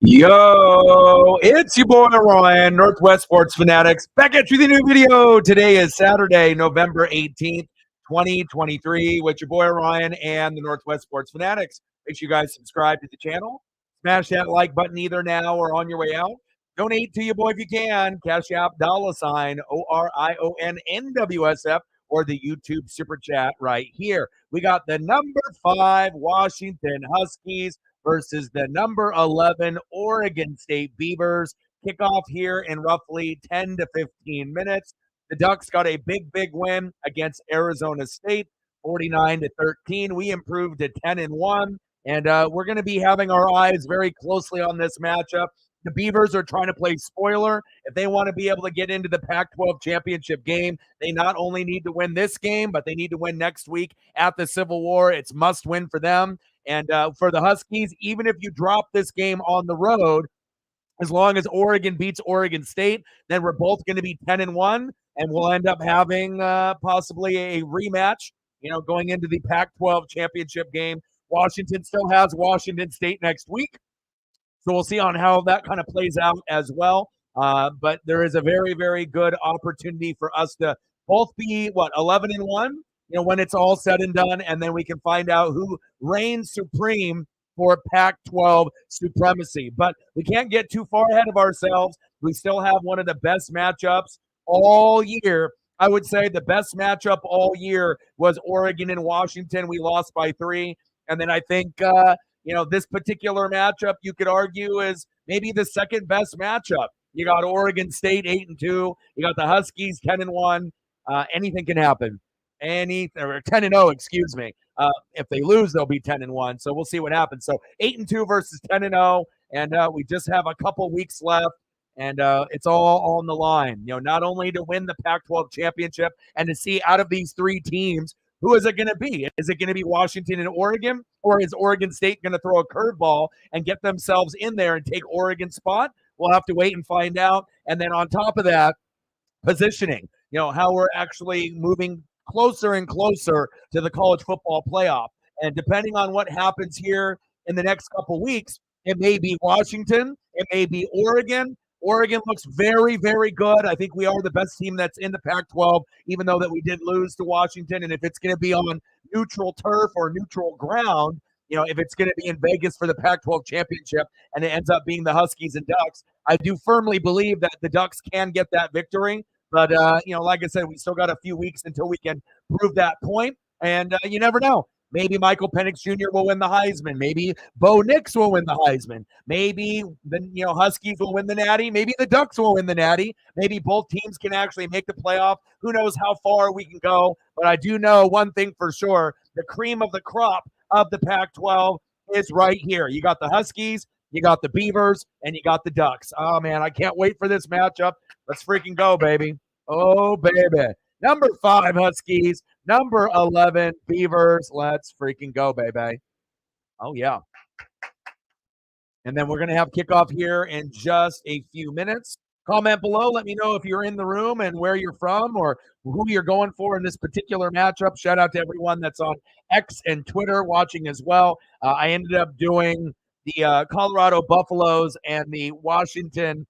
Yo, it's your boy Ryan, Northwest Sports Fanatics, back at you with a new video. Today is Saturday, November 18th, 2023, with your boy Ryan and the Northwest Sports Fanatics. Make sure you guys subscribe to the channel. Smash that like button either now or on your way out. Donate to your boy if you can. Cash App, $ ORIONNWSF, or the YouTube Super Chat right here. We got the number 5 Washington Huskies versus the number 11 Oregon State Beavers. Kickoff here in roughly 10 to 15 minutes. The Ducks got a big win against Arizona State, 49-13. We improved to 10-1, and we're going to be having our eyes very closely on this matchup. The Beavers are trying to play spoiler. If they want to be able to get into the Pac-12 championship game, they not only need to win this game, but they need to win next week at the Civil War. It's must win for them. And for the Huskies, even if you drop this game on the road, as long as Oregon beats Oregon State, then we're both going to be 10-1, and we'll end up having possibly a rematch, going into the Pac-12 championship game. Washington still has Washington State next week, so we'll see on how that kind of plays out as well. But there is a very good opportunity for us to both be, 11-1, when it's all said and done, and then we can find out who reigns supreme for Pac-12 supremacy. But we can't get too far ahead of ourselves. We still have one of the best matchups all year. I would say the best matchup all year was Oregon and Washington. We lost by 3. And then I think, this particular matchup, you could argue, is maybe the second best matchup. You got Oregon State 8-2. You got the Huskies 10-1. Anything can happen. Or 10-0, excuse me. If they lose, they'll be 10-1. So we'll see what happens. So 8-2 versus 10-0, and we just have a couple weeks left, and it's all on the line. Not only to win the Pac-12 championship and to see out of these 3 teams, who is it going to be? Is it going to be Washington and Oregon, or is Oregon State going to throw a curveball and get themselves in there and take Oregon's spot? We'll have to wait and find out. And then on top of that, positioning, how we're actually moving closer and closer to the college football playoff. And depending on what happens here in the next couple weeks, it may be Washington, it may be Oregon. Oregon looks very good. I think we are the best team that's in the Pac-12, even though that we did lose to Washington. And if it's going to be on neutral turf or neutral ground, if it's going to be in Vegas for the Pac-12 championship and it ends up being the Huskies and Ducks, I do firmly believe that the Ducks can get that victory. But, like I said, we still got a few weeks until we can prove that point. And you never know. Maybe Michael Penix Jr. will win the Heisman. Maybe Bo Nix will win the Heisman. Maybe the Huskies will win the Natty. Maybe the Ducks will win the Natty. Maybe both teams can actually make the playoff. Who knows how far we can go? But I do know one thing for sure. The cream of the crop of the Pac-12 is right here. You got the Huskies, you got the Beavers, and you got the Ducks. Oh, man, I can't wait for this matchup. Let's freaking go, baby. Oh, baby. Number 5 Huskies, number 11 Beavers. Let's freaking go, baby. Oh, yeah. And then we're going to have kickoff here in just a few minutes. Comment below. Let me know if you're in the room and where you're from or who you're going for in this particular matchup. Shout out to everyone that's on X and Twitter watching as well. I ended up doing the Colorado Buffaloes and the Washington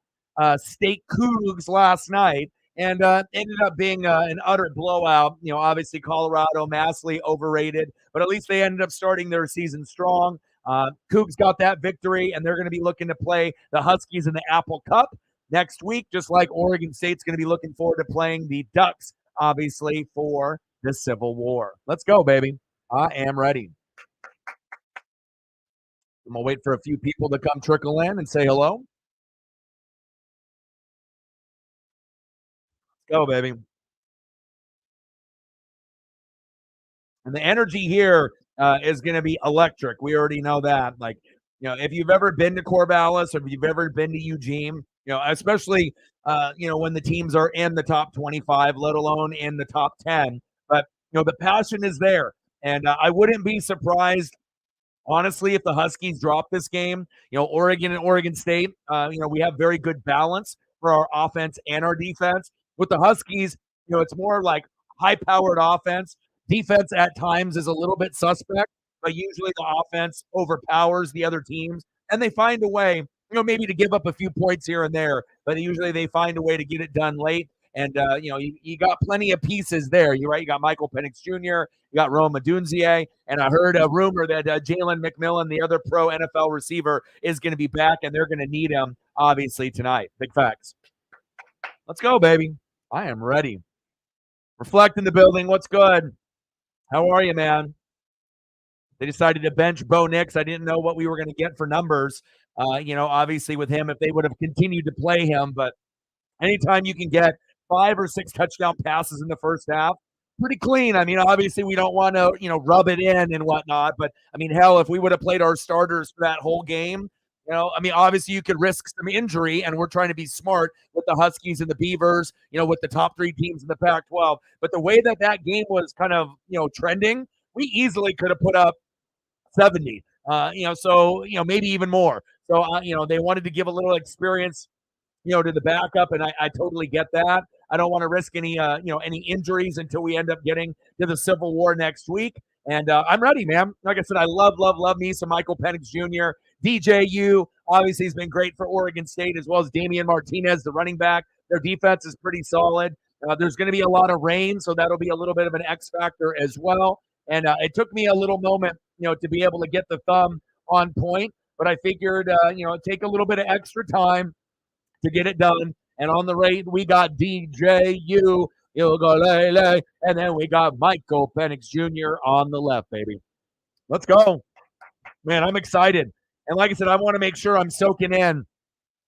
State Cougs last night. And ended up being an utter blowout. Obviously Colorado massively overrated, but at least they ended up starting their season strong. Cougs got that victory, and they're going to be looking to play the Huskies in the Apple Cup next week, just like Oregon State's going to be looking forward to playing the Ducks, obviously, for the Civil War. Let's go, baby. I am ready. I'm going to wait for a few people to come trickle in and say hello. Go, baby. And the energy here is going to be electric. We already know that. If you've ever been to Corvallis or if you've ever been to Eugene, especially, when the teams are in the top 25, let alone in the top 10. But, the passion is there. And I wouldn't be surprised, honestly, if the Huskies drop this game. Oregon and Oregon State, we have very good balance for our offense and our defense. With the Huskies, it's more like high-powered offense. Defense at times is a little bit suspect, but usually the offense overpowers the other teams, and they find a way maybe to give up a few points here and there, but usually they find a way to get it done late. And you got plenty of pieces there. You're right. You got Michael Penix Jr., you got Rome Odunze, and I heard a rumor that Jalen McMillan, the other pro NFL receiver, is going to be back, and they're going to need him obviously tonight. Big facts. Let's go, baby. I am ready. Reflect in the building. What's good? How are you, man? They decided to bench Bo Nix. I didn't know what we were going to get for numbers. Obviously with him, if they would have continued to play him, but anytime you can get 5 or 6 touchdown passes in the first half, pretty clean. I mean, obviously we don't want to, rub it in and whatnot, but I mean, hell, if we would have played our starters for that whole game, obviously you could risk some injury, and we're trying to be smart with the Huskies and the Beavers, with the top 3 teams in the Pac-12. But the way that game was kind of, trending, we easily could have put up 70, maybe even more. So, they wanted to give a little experience, to the backup, and I totally get that. I don't want to risk any injuries until we end up getting to the Civil War next week. And I'm ready, man. Like I said, I love me some Michael Penix Jr. DJU, obviously, has been great for Oregon State, as well as Damian Martinez, the running back. Their defense is pretty solid. There's going to be a lot of rain, so that'll be a little bit of an X factor as well. And it took me a little moment, to be able to get the thumb on point, but I figured, take a little bit of extra time to get it done. And on the right, we got DJU, Ugalele, and then we got Michael Penix Jr. on the left, baby. Let's go. Man, I'm excited. And like I said, I want to make sure I'm soaking in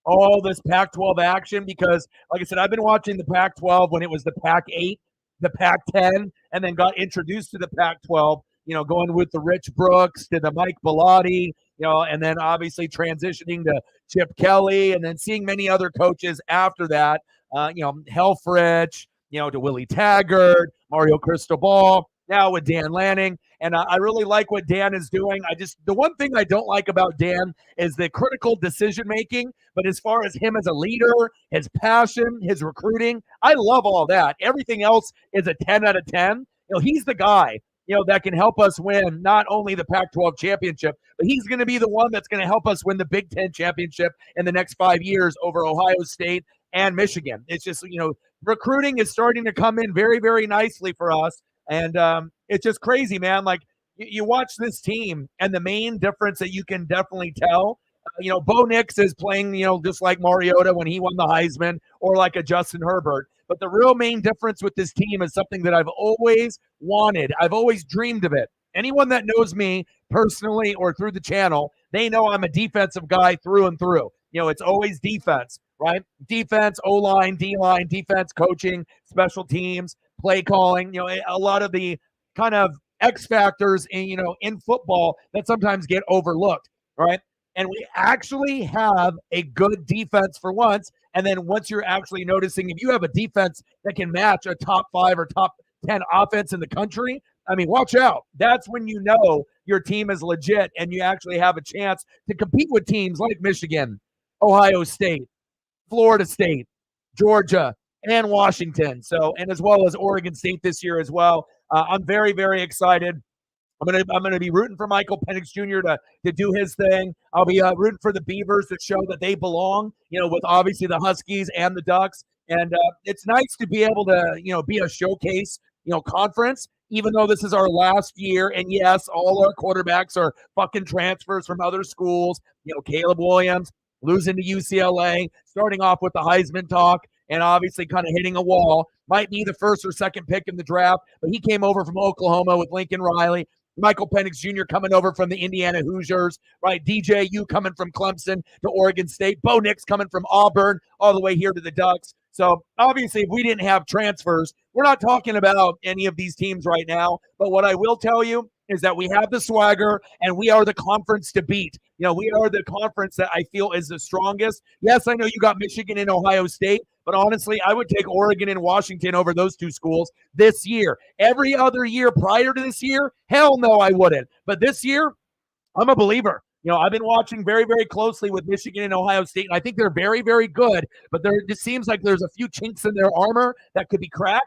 all this Pac-12 action because, like I said, I've been watching the Pac-12 when it was the Pac-8, the Pac-10, and then got introduced to the Pac-12, going with the Rich Brooks to the Mike Bellotti, and then obviously transitioning to Chip Kelly, and then seeing many other coaches after that, Helfrich, to Willie Taggart, Mario Cristobal, now with Dan Lanning. And I really like what Dan is doing. The one thing I don't like about Dan is the critical decision making. But as far as him as a leader, his passion, his recruiting, I love all that. Everything else is a 10 out of 10. He's the guy, that can help us win not only the Pac-12 championship, but he's going to be the one that's going to help us win the Big Ten championship in the next 5 years over Ohio State and Michigan. It's just, recruiting is starting to come in very, very nicely for us. And it's just crazy, man. Like, you watch this team, and the main difference that you can definitely tell, Bo Nix is playing, just like Mariota when he won the Heisman, or like a Justin Herbert. But the real main difference with this team is something that I've always wanted. I've always dreamed of it. Anyone that knows me personally or through the channel, they know I'm a defensive guy through and through. It's always defense, right? Defense, O-line, D-line, defense, coaching, special teams, play calling, a lot of the kind of X factors in football that sometimes get overlooked, right? And we actually have a good defense for once. And then once you're actually noticing, if you have a defense that can match a top 5 or top 10 offense in the country, I mean, watch out. That's when you know your team is legit and you actually have a chance to compete with teams like Michigan, Ohio State, Florida State, Georgia, and Washington. So, and as well as Oregon State this year as well. I'm very, very excited. I'm gonna be rooting for Michael Penix Jr. to do his thing. I'll be rooting for the Beavers to show that they belong, with obviously the Huskies and the Ducks. And it's nice to be able to, be a showcase, conference, even though this is our last year. And yes, all our quarterbacks are fucking transfers from other schools. Caleb Williams losing to UCLA, starting off with the Heisman talk, and obviously kind of hitting a wall. Might be the first or second pick in the draft, but he came over from Oklahoma with Lincoln Riley. Michael Penix Jr. coming over from the Indiana Hoosiers, right? DJU coming from Clemson to Oregon State. Bo Nix coming from Auburn all the way here to the Ducks. So obviously, if we didn't have transfers, we're not talking about any of these teams right now. But what I will tell you is that we have the swagger and we are the conference to beat. We are the conference that I feel is the strongest. Yes, I know you got Michigan and Ohio State, but honestly, I would take Oregon and Washington over those two schools this year. Every other year prior to this year, hell no, I wouldn't. But this year, I'm a believer. I've been watching very, very closely with Michigan and Ohio State, and I think they're very, very good, but it just seems like there's a few chinks in their armor that could be cracked.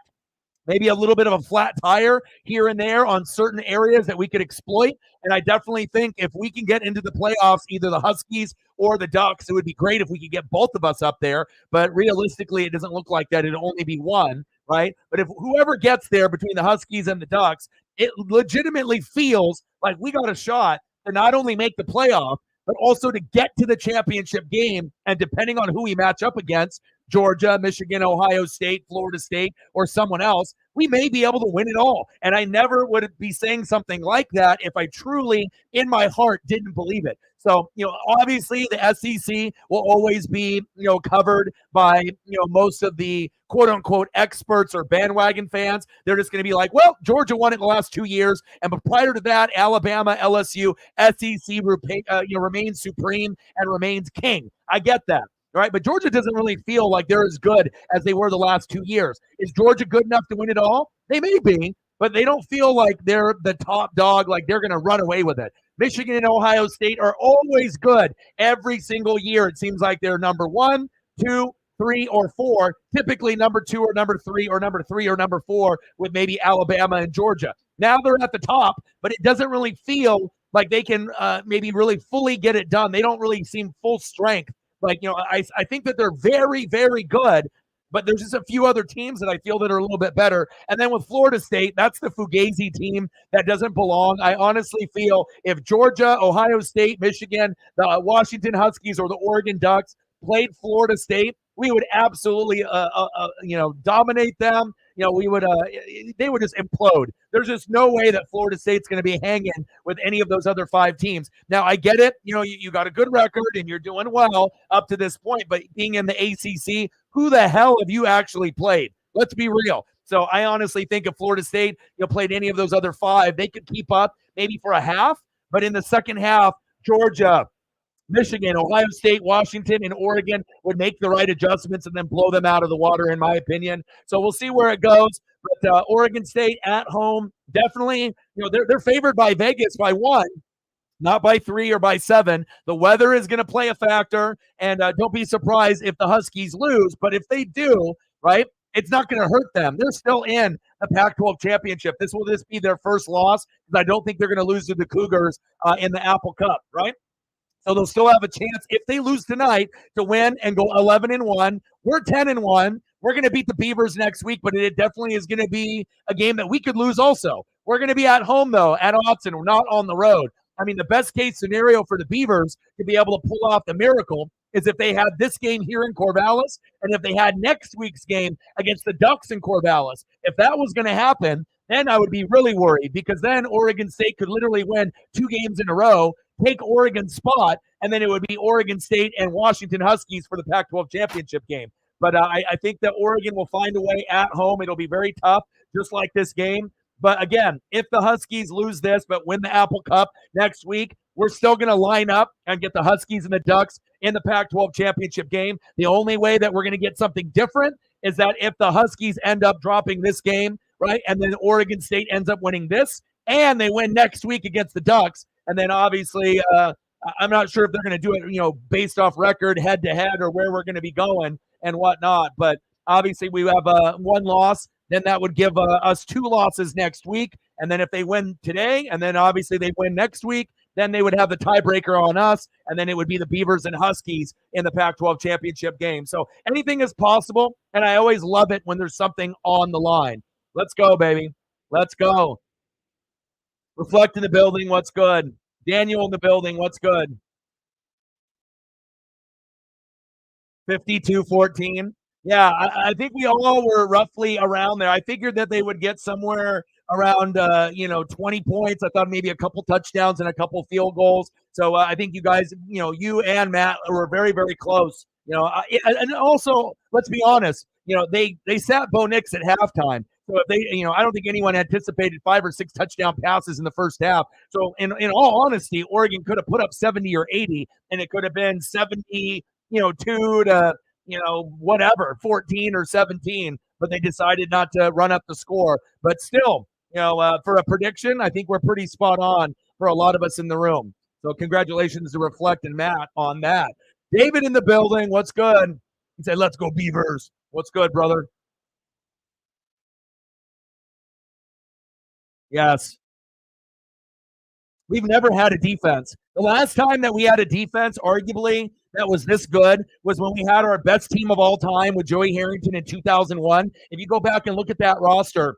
maybe a little bit of a flat tire here and there on certain areas that we could exploit. And I definitely think if we can get into the playoffs, either the Huskies or the Ducks, it would be great if we could get both of us up there. But realistically, it doesn't look like that. It'll only be one, right? But if whoever gets there between the Huskies and the Ducks, it legitimately feels like we got a shot to not only make the playoff, but also to get to the championship game. And depending on who we match up against, Georgia, Michigan, Ohio State, Florida State, or someone else, we may be able to win it all. And I never would be saying something like that if I truly, in my heart, didn't believe it. So, obviously the SEC will always be, covered by, most of the quote unquote experts or bandwagon fans. They're just going to be like, well, Georgia won it the last 2 years. And but prior to that, Alabama, LSU, SEC, remains supreme and remains king. I get that. Right, but Georgia doesn't really feel like they're as good as they were the last 2 years. Is Georgia good enough to win it all? They may be, but they don't feel like they're the top dog, like they're going to run away with it. Michigan and Ohio State are always good every single year. It seems like they're number 1, 2, 3, or 4, typically number 2 or number 3 or number 3 or number 4 with maybe Alabama and Georgia. Now they're at the top, but it doesn't really feel like they can maybe really fully get it done. They don't really seem full strength. Like, I think that they're very, very good, but there's just a few other teams that I feel that are a little bit better. And then with Florida State, that's the Fugazi team that doesn't belong. I honestly feel if Georgia, Ohio State, Michigan, the Washington Huskies, or the Oregon Ducks played Florida State, we would absolutely, dominate them. We would, they would just implode. There's just no way that Florida State's going to be hanging with any of those other 5 teams. Now, I get it. You got a good record and you're doing well up to this point, but being in the ACC, who the hell have you actually played? Let's be real. So I honestly think if Florida State, played any of those other 5, they could keep up maybe for a half, but in the second half, Georgia, Michigan, Ohio State, Washington, and Oregon would make the right adjustments and then blow them out of the water, in my opinion. So we'll see where it goes. But Oregon State at home, definitely, they're favored by Vegas by 1, not by 3 or by 7. The weather is going to play a factor, and don't be surprised if the Huskies lose. But if they do, right, it's not going to hurt them. They're still in the Pac-12 championship. This will just be their first loss because I don't think they're going to lose to the Cougars in the Apple Cup, right? So they'll still have a chance if they lose tonight to win and go 11-1. We're 10-1. We're going to beat the Beavers next week, but it definitely is going to be a game that we could lose also. We're going to be at home, though, at Autzen. We're not on the road. I mean, the best case scenario for the Beavers to be able to pull off the miracle is if they had this game here in Corvallis and if they had next week's game against the Ducks in Corvallis. If that was going to happen, then I would be really worried because then Oregon State could literally win 2 games in a row, take Oregon's spot, and then it would be Oregon State and Washington Huskies for the Pac-12 championship game. But I think that Oregon will find a way at home. It'll be very tough, just like this game. But again, if the Huskies lose this but win the Apple Cup next week, we're still going to line up and get the Huskies and the Ducks in the Pac-12 championship game. The only way that we're going to get something different is that if the Huskies end up dropping this game, right, and then Oregon State ends up winning this, and they win next week against the Ducks, and then obviously I'm not sure if they're going to do it, based off record, head-to-head, or where we're going to be going and whatnot. But obviously we have 1 loss. Then that would give us 2 losses next week. And then if they win today, and then obviously they win next week, then they would have the tiebreaker on us. And then it would be the Beavers and Huskies in the Pac-12 championship game. So anything is possible. And I always love it when there's something on the line. Let's go, baby. Let's go. Reflect in the building. What's good? Daniel in the building. What's good? 52-14. Yeah, I think we all were roughly around there. I figured that they would get somewhere around 20 points. I thought maybe a couple touchdowns and a couple field goals. So I think you guys, you and Matt were very, very close. And also, let's be honest, they sat Bo Nix at halftime. So if they, I don't think anyone anticipated 5 or 6 touchdown passes in the first half. So in all honesty, Oregon could have put up 70 or 80, and it could have been 70, 2 to whatever, 14 or 17, but they decided not to run up the score. But still, for a prediction, I think we're pretty spot on for a lot of us in the room. So congratulations to Reflect and Matt on that. David in the building, what's good? He said, let's go Beavers. What's good, brother? Yes. We've never had a defense. The last time that we had a defense, arguably, that was this good was when we had our best team of all time with Joey Harrington in 2001. If you go back and look at that roster,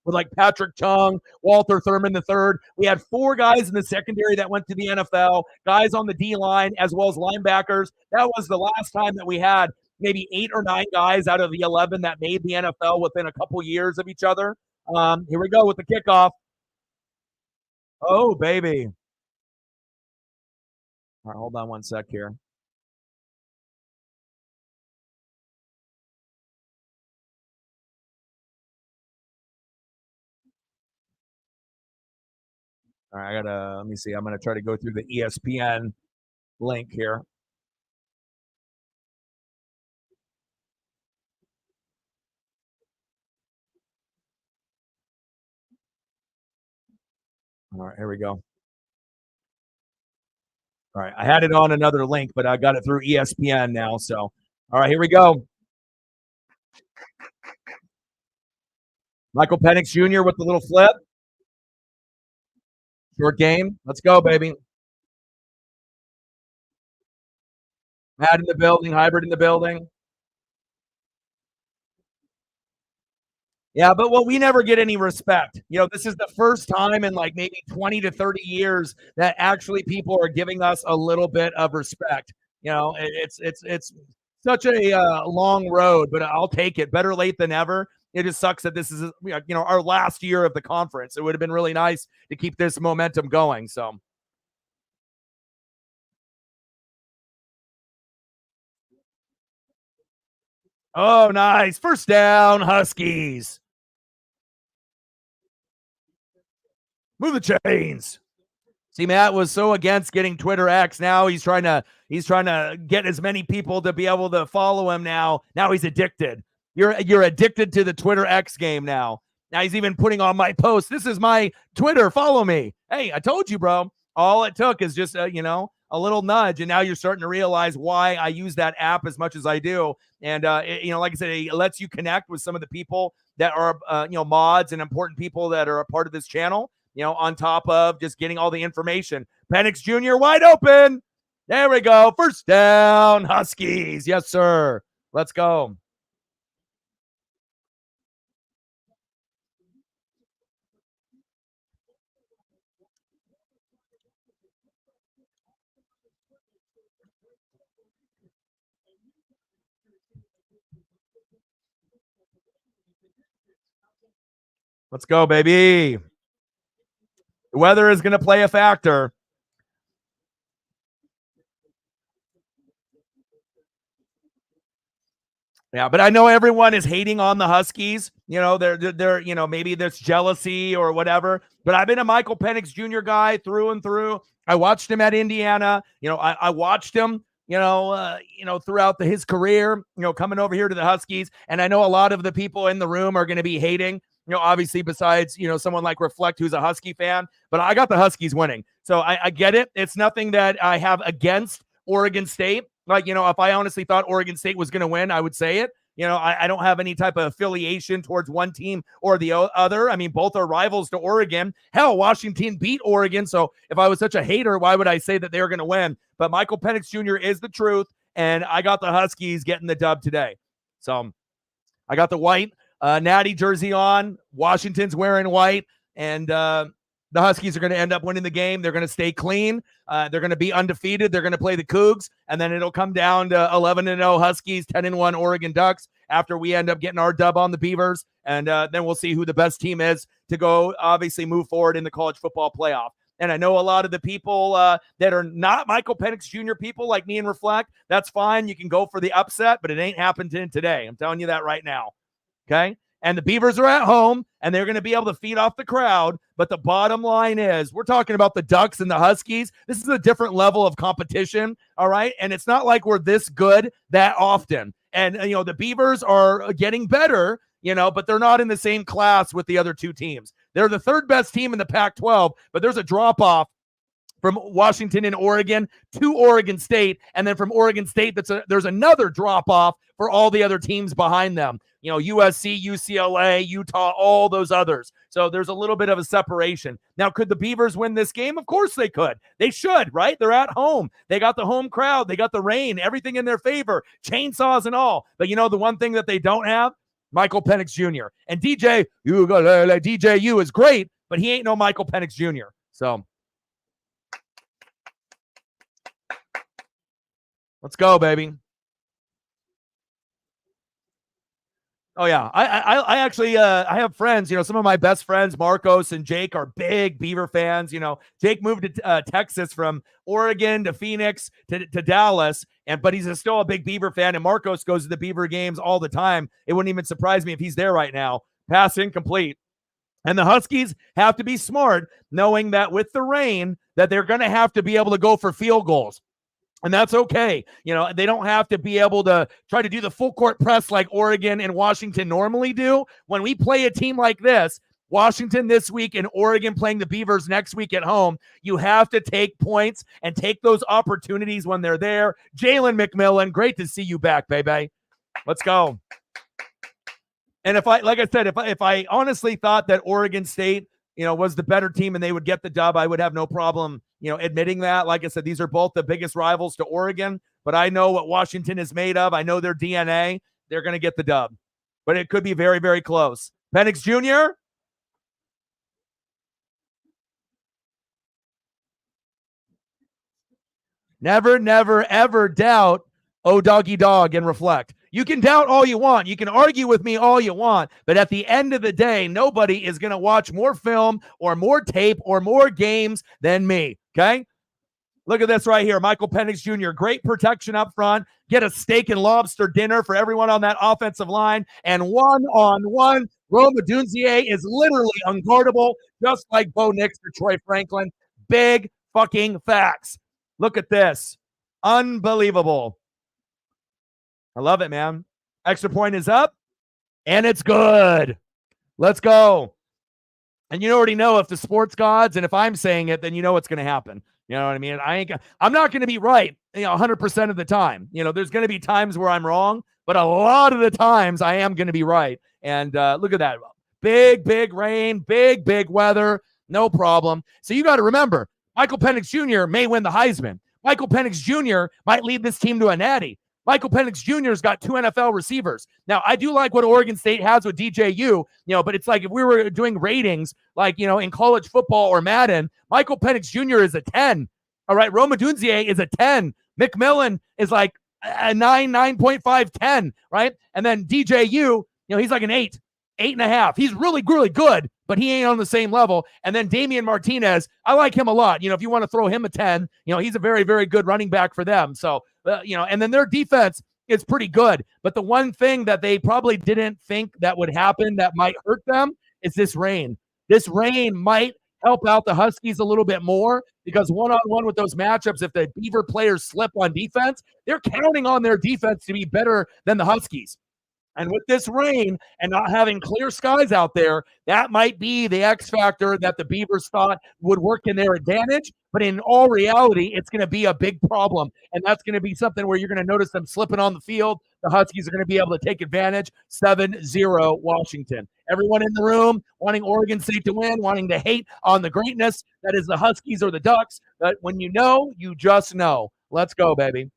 with like Patrick Chung, Walter Thurman III. We had 4 guys in the secondary that went to the NFL, guys on the D line, as well as linebackers. That was the last time that we had maybe 8 or 9 guys out of the 11 that made the NFL within a couple years of each other. Here we go with the kickoff. Oh, baby. All right, hold on one sec here. All right, let me see. I'm gonna try to go through the ESPN link here. All right, here we go. All right, I had it on another link, but I got it through ESPN now. So, all right, here we go. Michael Penix Jr. with the little flip. Short game. Let's go, baby. Matt in the building, hybrid in the building. Yeah, but well, we never get any respect. You know, this is the first time in like maybe 20 to 30 years that actually people are giving us a little bit of respect. You know, it's such a long road, but I'll take it. Better late than never. It just sucks that this is our last year of the conference. It would have been really nice to keep this momentum going. So. Oh, nice. First down, Huskies. Move the chains. See, Matt was so against getting Twitter X. Now he's trying to get as many people to be able to follow him now. Now he's addicted. You're addicted to the Twitter X game now. Now he's even putting on my post. This is my Twitter. Follow me. Hey, I told you, bro. All it took is just a little nudge, and now you're starting to realize why I use that app as much as I do. And like I said, it lets you connect with some of the people that are mods and important people that are a part of this channel. On top of just getting all the information. Penix Jr. wide open. There we go. First down, Huskies. Yes, sir. Let's go. Let's go, baby. The weather is going to play a factor. Yeah, but I know everyone is hating on the Huskies. They're maybe there's jealousy or whatever. But I've been a Michael Penix Jr. guy through and through. I watched him at Indiana. I watched him. Throughout his career. Coming over here to the Huskies, and I know a lot of the people in the room are going to be hating. Obviously, besides someone like Reflect, who's a Husky fan. But I got the Huskies winning, so I get it. It's nothing that I have against Oregon State. Like, if I honestly thought Oregon State was going to win, I would say it. I don't have any type of affiliation towards one team or the other. I mean, both are rivals to Oregon. Hell, Washington beat Oregon. So if I was such a hater, why would I say that they're going to win? But Michael Penix Jr. is the truth. And I got the Huskies getting the dub today. So I got the white Natty jersey on. Washington's wearing white. And the Huskies are going to end up winning the game. They're going to stay clean. They're going to be undefeated. They're going to play the Cougs, and then it'll come down to 11-0 Huskies, 10-1 Oregon Ducks after we end up getting our dub on the Beavers, and then we'll see who the best team is to go obviously move forward in the college football playoff. And I know a lot of the people that are not Michael Penix Jr. people like me and Reflect, that's fine. You can go for the upset, but it ain't happening today. I'm telling you that right now. Okay? And the Beavers are at home, and they're going to be able to feed off the crowd. But the bottom line is we're talking about the Ducks and the Huskies. This is a different level of competition, all right? And it's not like we're this good that often. And, the Beavers are getting better, but they're not in the same class with the other two teams. They're the third best team in the Pac-12, but there's a drop-off from Washington and Oregon to Oregon State, and then from Oregon State, there's another drop off for all the other teams behind them. You know, USC, UCLA, Utah, all those others. So there's a little bit of a separation. Now, could the Beavers win this game? Of course they could. They should, right? They're at home. They got the home crowd. They got the rain, everything in their favor, chainsaws and all. But you know, the one thing that they don't have? Michael Penix Jr. And DJU is great, but he ain't no Michael Penix Jr. So let's go, baby. Oh yeah, I actually I have friends. You know, some of my best friends, Marcos and Jake, are big Beaver fans. You know, Jake moved to Texas from Oregon to Phoenix to Dallas, but he's still a big Beaver fan. And Marcos goes to the Beaver games all the time. It wouldn't even surprise me if he's there right now. Pass incomplete. And the Huskies have to be smart, knowing that with the rain, that they're going to have to be able to go for field goals. And that's okay. You know, they don't have to be able to try to do the full court press like Oregon and Washington normally do. When we play a team like this, Washington this week and Oregon playing the Beavers next week at home, you have to take points and take those opportunities when they're there. Jalen McMillan, great to see you back, baby. Let's go. And if I honestly thought that Oregon State, you know, was the better team and they would get the dub, I would have no problem, you know, admitting that. Like I said, these are both the biggest rivals to Oregon, but I know what Washington is made of. I know their DNA. They're going to get the dub, but it could be very, very close. Penix Jr. Never, never, ever doubt Oh Doggy Dog and reflect. You can doubt all you want. You can argue with me all you want. But at the end of the day, nobody is going to watch more film or more tape or more games than me. Okay? Look at this right here. Michael Penix Jr., great protection up front. Get a steak and lobster dinner for everyone on that offensive line. And one-on-one, Rome Odunze is literally unguardable, just like Bo Nix or Troy Franklin. Big fucking facts. Look at this. Unbelievable. I love it, man. Extra point is up, and it's good. Let's go. And you already know if the sports gods, and if I'm saying it, then you know what's going to happen. You know what I mean? I'm not going to be right, 100% of the time. You know, there's going to be times where I'm wrong, but a lot of the times I am going to be right. And look at that. Big, big rain, big, big weather. No problem. So you got to remember, Michael Penix Jr. may win the Heisman. Michael Penix Jr. might lead this team to a natty. Michael Penix Jr.'s got 2 NFL receivers. Now, I do like what Oregon State has with DJU, but it's like if we were doing ratings, like, in college football or Madden, Michael Penix Jr. is a 10. All right, Rome Odunze is a 10. McMillan is like a 9.5, 10, right? And then DJU, he's like an 8, 8.5. He's really, really good, but he ain't on the same level. And then Damian Martinez, I like him a lot. If you want to throw him a 10, he's a very, very good running back for them. So, and then their defense is pretty good. But the one thing that they probably didn't think that would happen that might hurt them is this rain. This rain might help out the Huskies a little bit more because one-on-one with those matchups, if the Beaver players slip on defense, they're counting on their defense to be better than the Huskies. And with this rain and not having clear skies out there, that might be the X factor that the Beavers thought would work in their advantage. But in all reality, it's going to be a big problem. And that's going to be something where you're going to notice them slipping on the field. The Huskies are going to be able to take advantage. 7-0 Washington. Everyone in the room wanting Oregon State to win, wanting to hate on the greatness that is the Huskies or the Ducks. But when you know, you just know. Let's go, baby.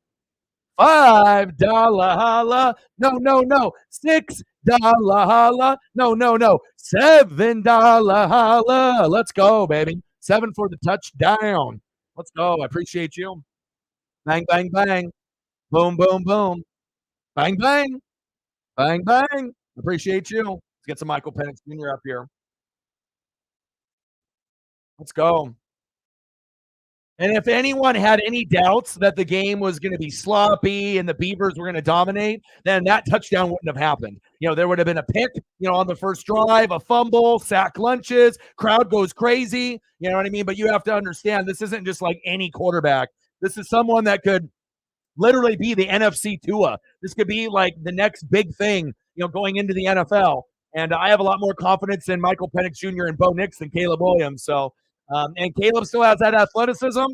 $5 holla. No. $6 holla. No. $7 holla. Let's go, baby. 7 for the touchdown. Let's go. I appreciate you. Bang, bang, bang. Boom, boom, boom. Bang, bang. Bang, bang. Appreciate you. Let's get some Michael Penix Jr. up here. Let's go. And if anyone had any doubts that the game was going to be sloppy and the Beavers were going to dominate, then that touchdown wouldn't have happened. There would have been a pick, on the first drive, a fumble, sack lunches, crowd goes crazy. You know what I mean? But you have to understand, this isn't just like any quarterback. This is someone that could literally be the NFC Tua. This could be like the next big thing, going into the NFL. And I have a lot more confidence in Michael Penix Jr. and Bo Nix than Caleb Williams. So, And Caleb still has that athleticism,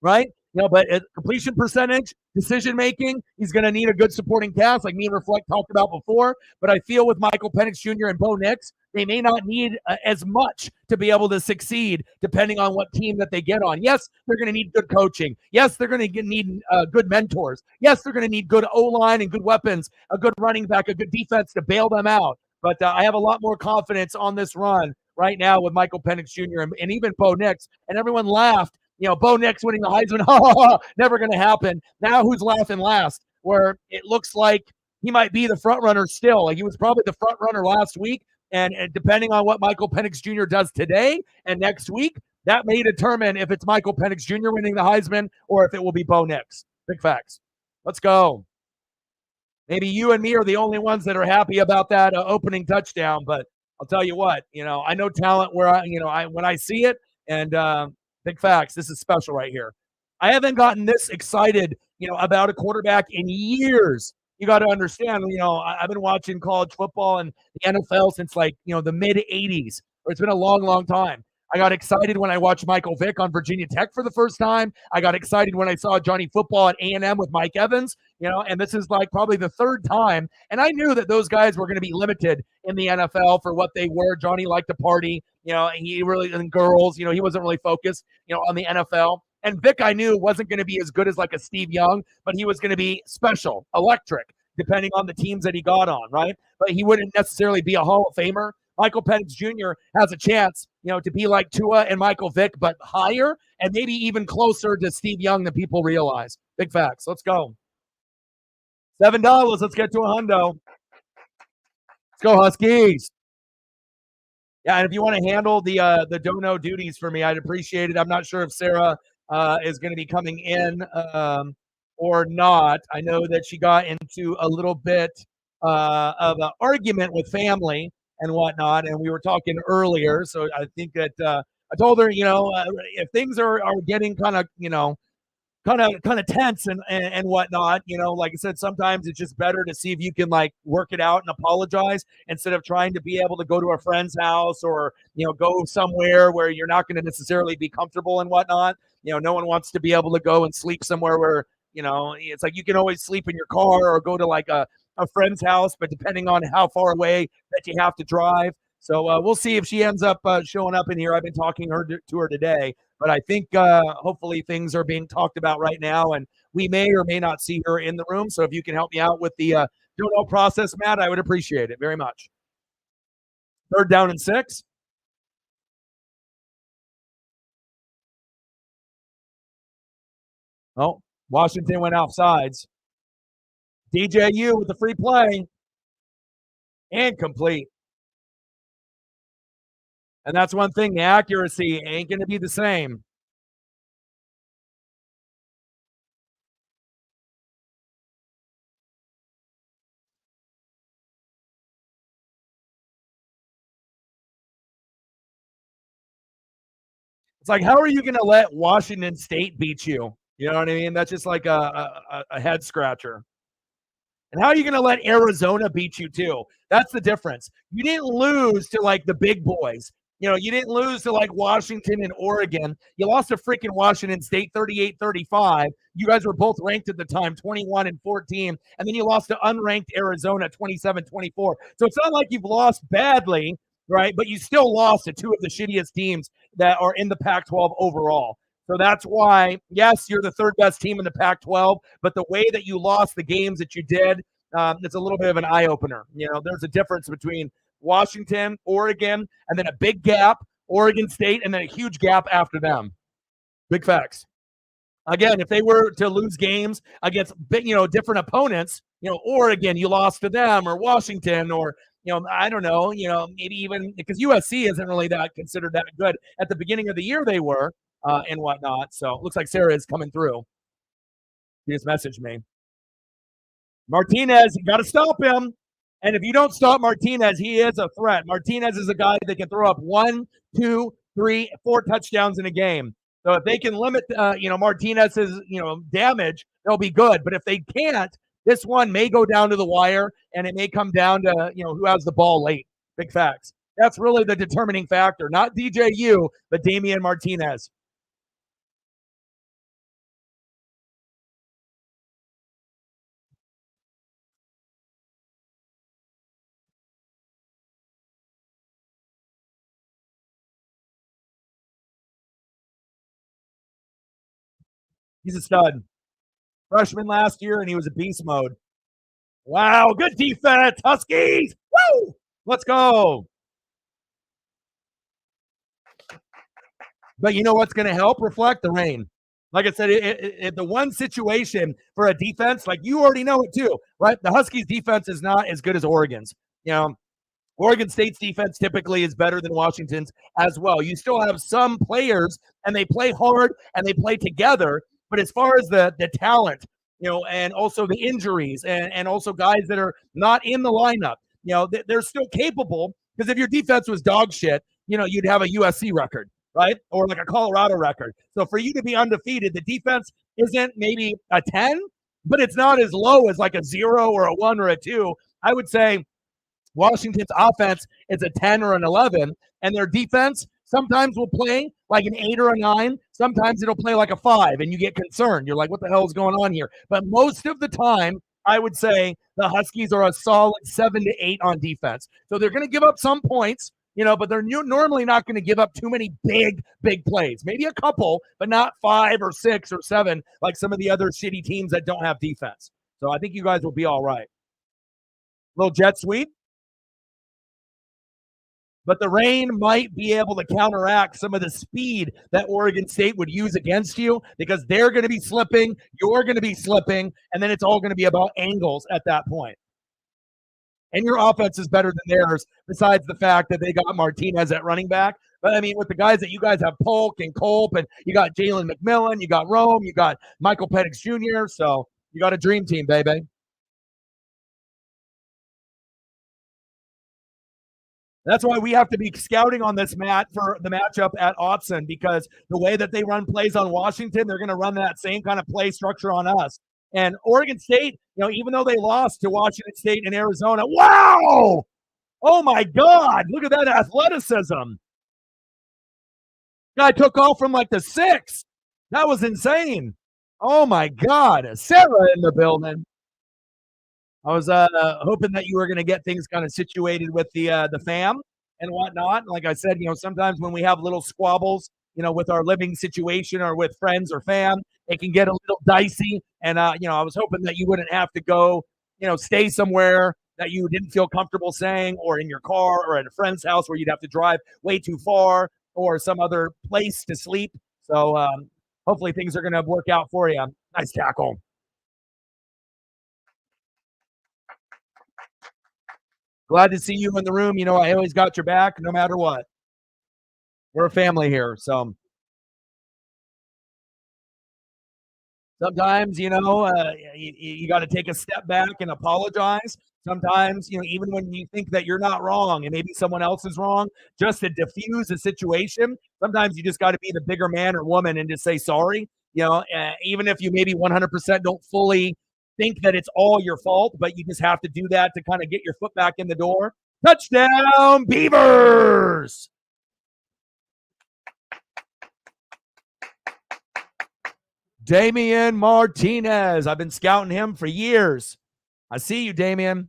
right? But completion percentage, decision making, he's going to need a good supporting cast, like me and Reflect talked about before. But I feel with Michael Penix Jr. and Bo Nix, they may not need as much to be able to succeed, depending on what team that they get on. Yes, they're going to need good coaching. Yes, they're going to need good mentors. Yes, they're going to need good O-line and good weapons, a good running back, a good defense to bail them out. But I have a lot more confidence on this run right now with Michael Penix Jr. and even Bo Nix. And everyone laughed. Bo Nix winning the Heisman, never going to happen. Now who's laughing last? Where it looks like he might be the front runner still. Like he was probably the front runner last week. And depending on what Michael Penix Jr. does today and next week, that may determine if it's Michael Penix Jr. winning the Heisman or if it will be Bo Nix. Big facts. Let's go. Maybe you and me are the only ones that are happy about that opening touchdown, but I'll tell you what, I know talent where when I see it, and big facts, this is special right here. I haven't gotten this excited, about a quarterback in years. You got to understand, I've been watching college football and the NFL since the mid 80s. It's been a long, long time. I got excited when I watched Michael Vick on Virginia Tech for the first time. I got excited when I saw Johnny Football at A&M with Mike Evans, and this is probably the third time. And I knew that those guys were going to be limited in the NFL for what they were. Johnny liked to party, he really, and girls, he wasn't really focused, on the NFL. And Vic, I knew, wasn't going to be as good as a Steve Young, but he was going to be special, electric, depending on the teams that he got on, right? But he wouldn't necessarily be a Hall of Famer. Michael Penix Jr. has a chance, to be like Tua and Michael Vick, but higher and maybe even closer to Steve Young than people realize. Big facts. Let's go. $7. Let's get to a hundo. Let's go, Huskies. Yeah, and if you want to handle the dono duties for me, I'd appreciate it. I'm not sure if Sarah is going to be coming in or not. I know that she got into a little bit of an argument with family and whatnot, and we were talking earlier. So I think that I told her, if things are getting kind of tense and whatnot, like I said, sometimes it's just better to see if you can work it out and apologize instead of trying to be able to go to a friend's house or go somewhere where you're not going to necessarily be comfortable and whatnot. No one wants to be able to go and sleep somewhere where it's like you can always sleep in your car or go to a friend's house, but depending on how far away that you have to drive. So we'll see if she ends up showing up in here. I've been talking to her today, but I think hopefully things are being talked about right now, and we may or may not see her in the room. So if you can help me out with the dono process, Matt, I would appreciate it very much. 3rd down and 6. Oh, Washington went offsides. DJU with the free play. Incomplete. And that's one thing, the accuracy ain't going to be the same. It's like, how are you going to let Washington State beat you? You know what I mean? That's just like a head scratcher. And how are you going to let Arizona beat you too? That's the difference. You didn't lose to the big boys. You didn't lose to Washington and Oregon. You lost to freaking Washington State 38-35. You guys were both ranked at the time, 21 and 14. And then you lost to unranked Arizona 27-24. So it's not like you've lost badly, right? But you still lost to two of the shittiest teams that are in the Pac-12 overall. So that's why, yes, you're the 3rd best team in the Pac-12, but the way that you lost the games that you did, it's a little bit of an eye-opener. There's a difference between Washington, Oregon, and then a big gap, Oregon State, and then a huge gap after them. Big facts. Again, if they were to lose games against different opponents, Oregon, you lost to them, or Washington, or I don't know, maybe even because USC isn't really that considered that good. At the beginning of the year, they were and whatnot. So it looks like Sarah is coming through. She just messaged me. Martinez, you got to stop him. And if you don't stop Martinez, he is a threat. Martinez is a guy that can throw up 1, 2, 3, 4 touchdowns in a game. So if they can limit, Martinez's, damage, they'll be good. But if they can't, this one may go down to the wire, and it may come down to, who has the ball late. Big facts. That's really the determining factor, not DJU, but Damian Martinez. He's a stud. Freshman last year, and he was a beast mode. Wow, good defense, Huskies. Woo! Let's go. But you know what's going to help reflect the rain? Like I said, the one situation for a defense, like you already know it too, right? The Huskies defense is not as good as Oregon's. You know, Oregon State's defense typically is better than Washington's as well. You still have some players, and they play hard and they play together. But as far as the talent, and also the injuries, and also guys that are not in the lineup, they're still capable. Because if your defense was dog shit, you'd have a USC record, right? Or like a Colorado record. So for you to be undefeated, the defense isn't maybe a 10, but it's not as low as like a 0 or a 1 or a 2. I would say Washington's offense is a 10 or an 11, and their defense sometimes will play like an 8 or a 9. Sometimes it'll play like a 5, and you get concerned. You're like, what the hell is going on here? But most of the time, I would say the Huskies are a solid 7 to 8 on defense. So they're going to give up some points, but they're normally not going to give up too many big plays. Maybe a couple, but not 5 or 6 or 7 like some of the other shitty teams that don't have defense. So I think you guys will be all right. Little jet sweep. But the rain might be able to counteract some of the speed that Oregon State would use against you, because they're going to be slipping, you're going to be slipping, and then it's all going to be about angles at that point. And your offense is better than theirs, besides the fact that they got Martinez at running back. But, I mean, with the guys that you guys have, Polk and Culp, and you got Jalen McMillan, you got Rome, you got Michael Penix Jr., so you got a dream team, baby. That's why we have to be scouting on this mat for the matchup at Autzen, because the way that they run plays on Washington, they're going to run that same kind of play structure on us. And Oregon State, even though they lost to Washington State and Arizona, wow! Oh my God, look at that athleticism. Guy took off from like the 6. That was insane. Oh my God, Sarah in the building. I was hoping that you were going to get things kind of situated with the fam and whatnot. Like I said, sometimes when we have little squabbles, with our living situation or with friends or fam, it can get a little dicey. And I was hoping that you wouldn't have to go, stay somewhere that you didn't feel comfortable staying, or in your car, or at a friend's house where you'd have to drive way too far, or some other place to sleep. So hopefully things are going to work out for you. Nice tackle. Glad to see you in the room. I always got your back no matter what. We're a family here. So sometimes, you got to take a step back and apologize. Sometimes, even when you think that you're not wrong and maybe someone else is wrong, just to diffuse a situation, sometimes you just got to be the bigger man or woman and just say sorry. Even if you maybe 100% don't fully think that it's all your fault, but you just have to do that to kind of get your foot back in the door. Touchdown, Beavers! Damian Martinez. I've been scouting him for years. I see you, Damian.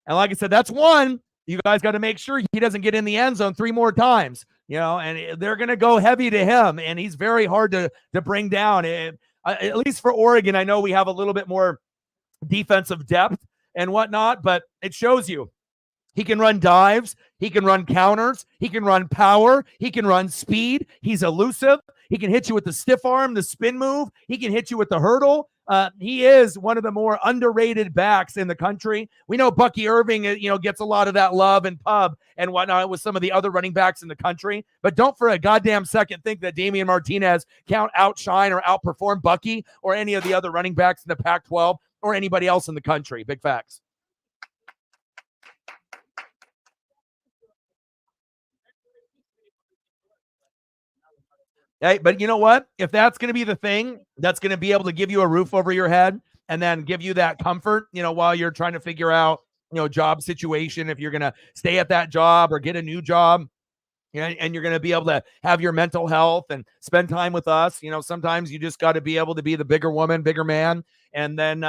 And like I said, that's one. You guys got to make sure he doesn't get in the end zone 3 more times, and they're going to go heavy to him, and he's very hard to bring down. At least for Oregon, I know we have a little bit more defensive depth and whatnot, but it shows you he can run dives, he can run counters, he can run power, he can run speed. He's elusive. He can hit you with the stiff arm, the spin move. He can hit you with the hurdle. He is one of the more underrated backs in the country. We know Bucky Irving, gets a lot of that love and pub and whatnot with some of the other running backs in the country. But don't for a goddamn second think that Damian Martinez can't outshine or outperform Bucky or any of the other running backs in the Pac-12 or anybody else in the country. Big facts. Hey, but you know what? If that's going to be the thing that's going to be able to give you a roof over your head and then give you that comfort, while you're trying to figure out, job situation, if you're going to stay at that job or get a new job, and you're going to be able to have your mental health and spend time with us. Sometimes you just got to be able to be the bigger woman, bigger man. And then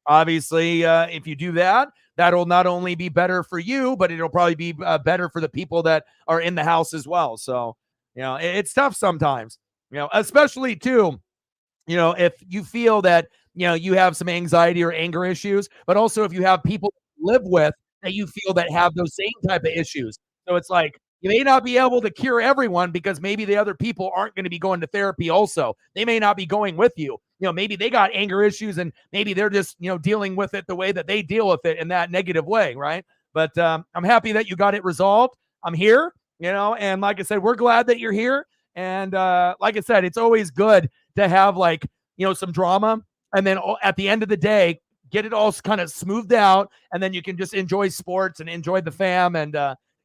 obviously, if you do that, that'll not only be better for you, but it'll probably be better for the people that are in the house as well. So, it's tough sometimes, especially too, if you feel that, you have some anxiety or anger issues, but also if you have people to live with that you feel that have those same type of issues. So it's like, you may not be able to cure everyone because maybe the other people aren't going to be going to therapy also. They may not be going with you. Maybe they got anger issues and maybe they're just, dealing with it the way that they deal with it in that negative way, right? But I'm happy that you got it resolved. I'm here, and like I said, we're glad that you're here. And like I said, it's always good to have, like, some drama, and then at the end of the day, get it all kind of smoothed out, and then you can just enjoy sports and enjoy the fam. And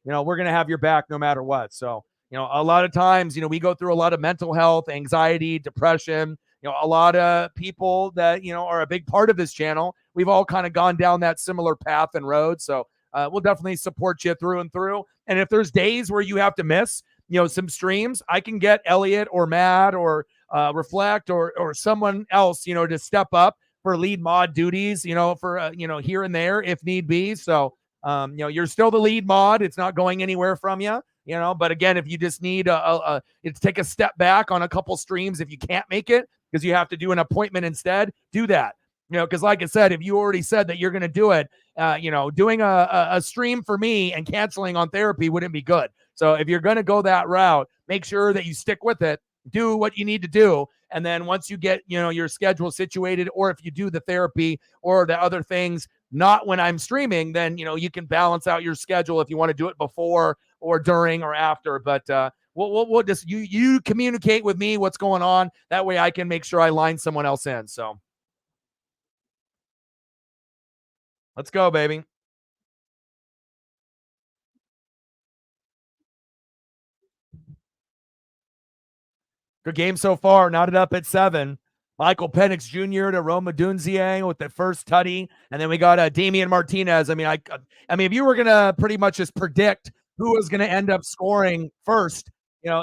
we're gonna have your back no matter what. So a lot of times, we go through a lot of mental health, anxiety, depression. A lot of people that are a big part of this channel, we've all kind of gone down that similar path and road. So we'll definitely support you through and through. And if there's days where you have to miss some streams, I can get Elliot or Matt or Reflect or someone else, to step up for lead mod duties, for here and there if need be. So you're still the lead mod. It's not going anywhere from you. But again, if you just need to take a step back on a couple streams, if you can't make it because you have to do an appointment instead, do that. Because like I said, if you already said that you're going to do it, doing a stream for me and canceling on therapy wouldn't be good. So if you're going to go that route, make sure that you stick with it, do what you need to do. And then once you get, your schedule situated, or if you do the therapy or the other things, not when I'm streaming, then, you can balance out your schedule if you want to do it before or during or after. But we'll just, you communicate with me what's going on. That way I can make sure I line someone else in. So let's go, baby. Good game so far. Knotted up at 7. Michael Penix Jr. to Roma Dunzier with the first tutty, and then we got Damian Martinez. I mean, if you were gonna pretty much just predict who was gonna end up scoring first,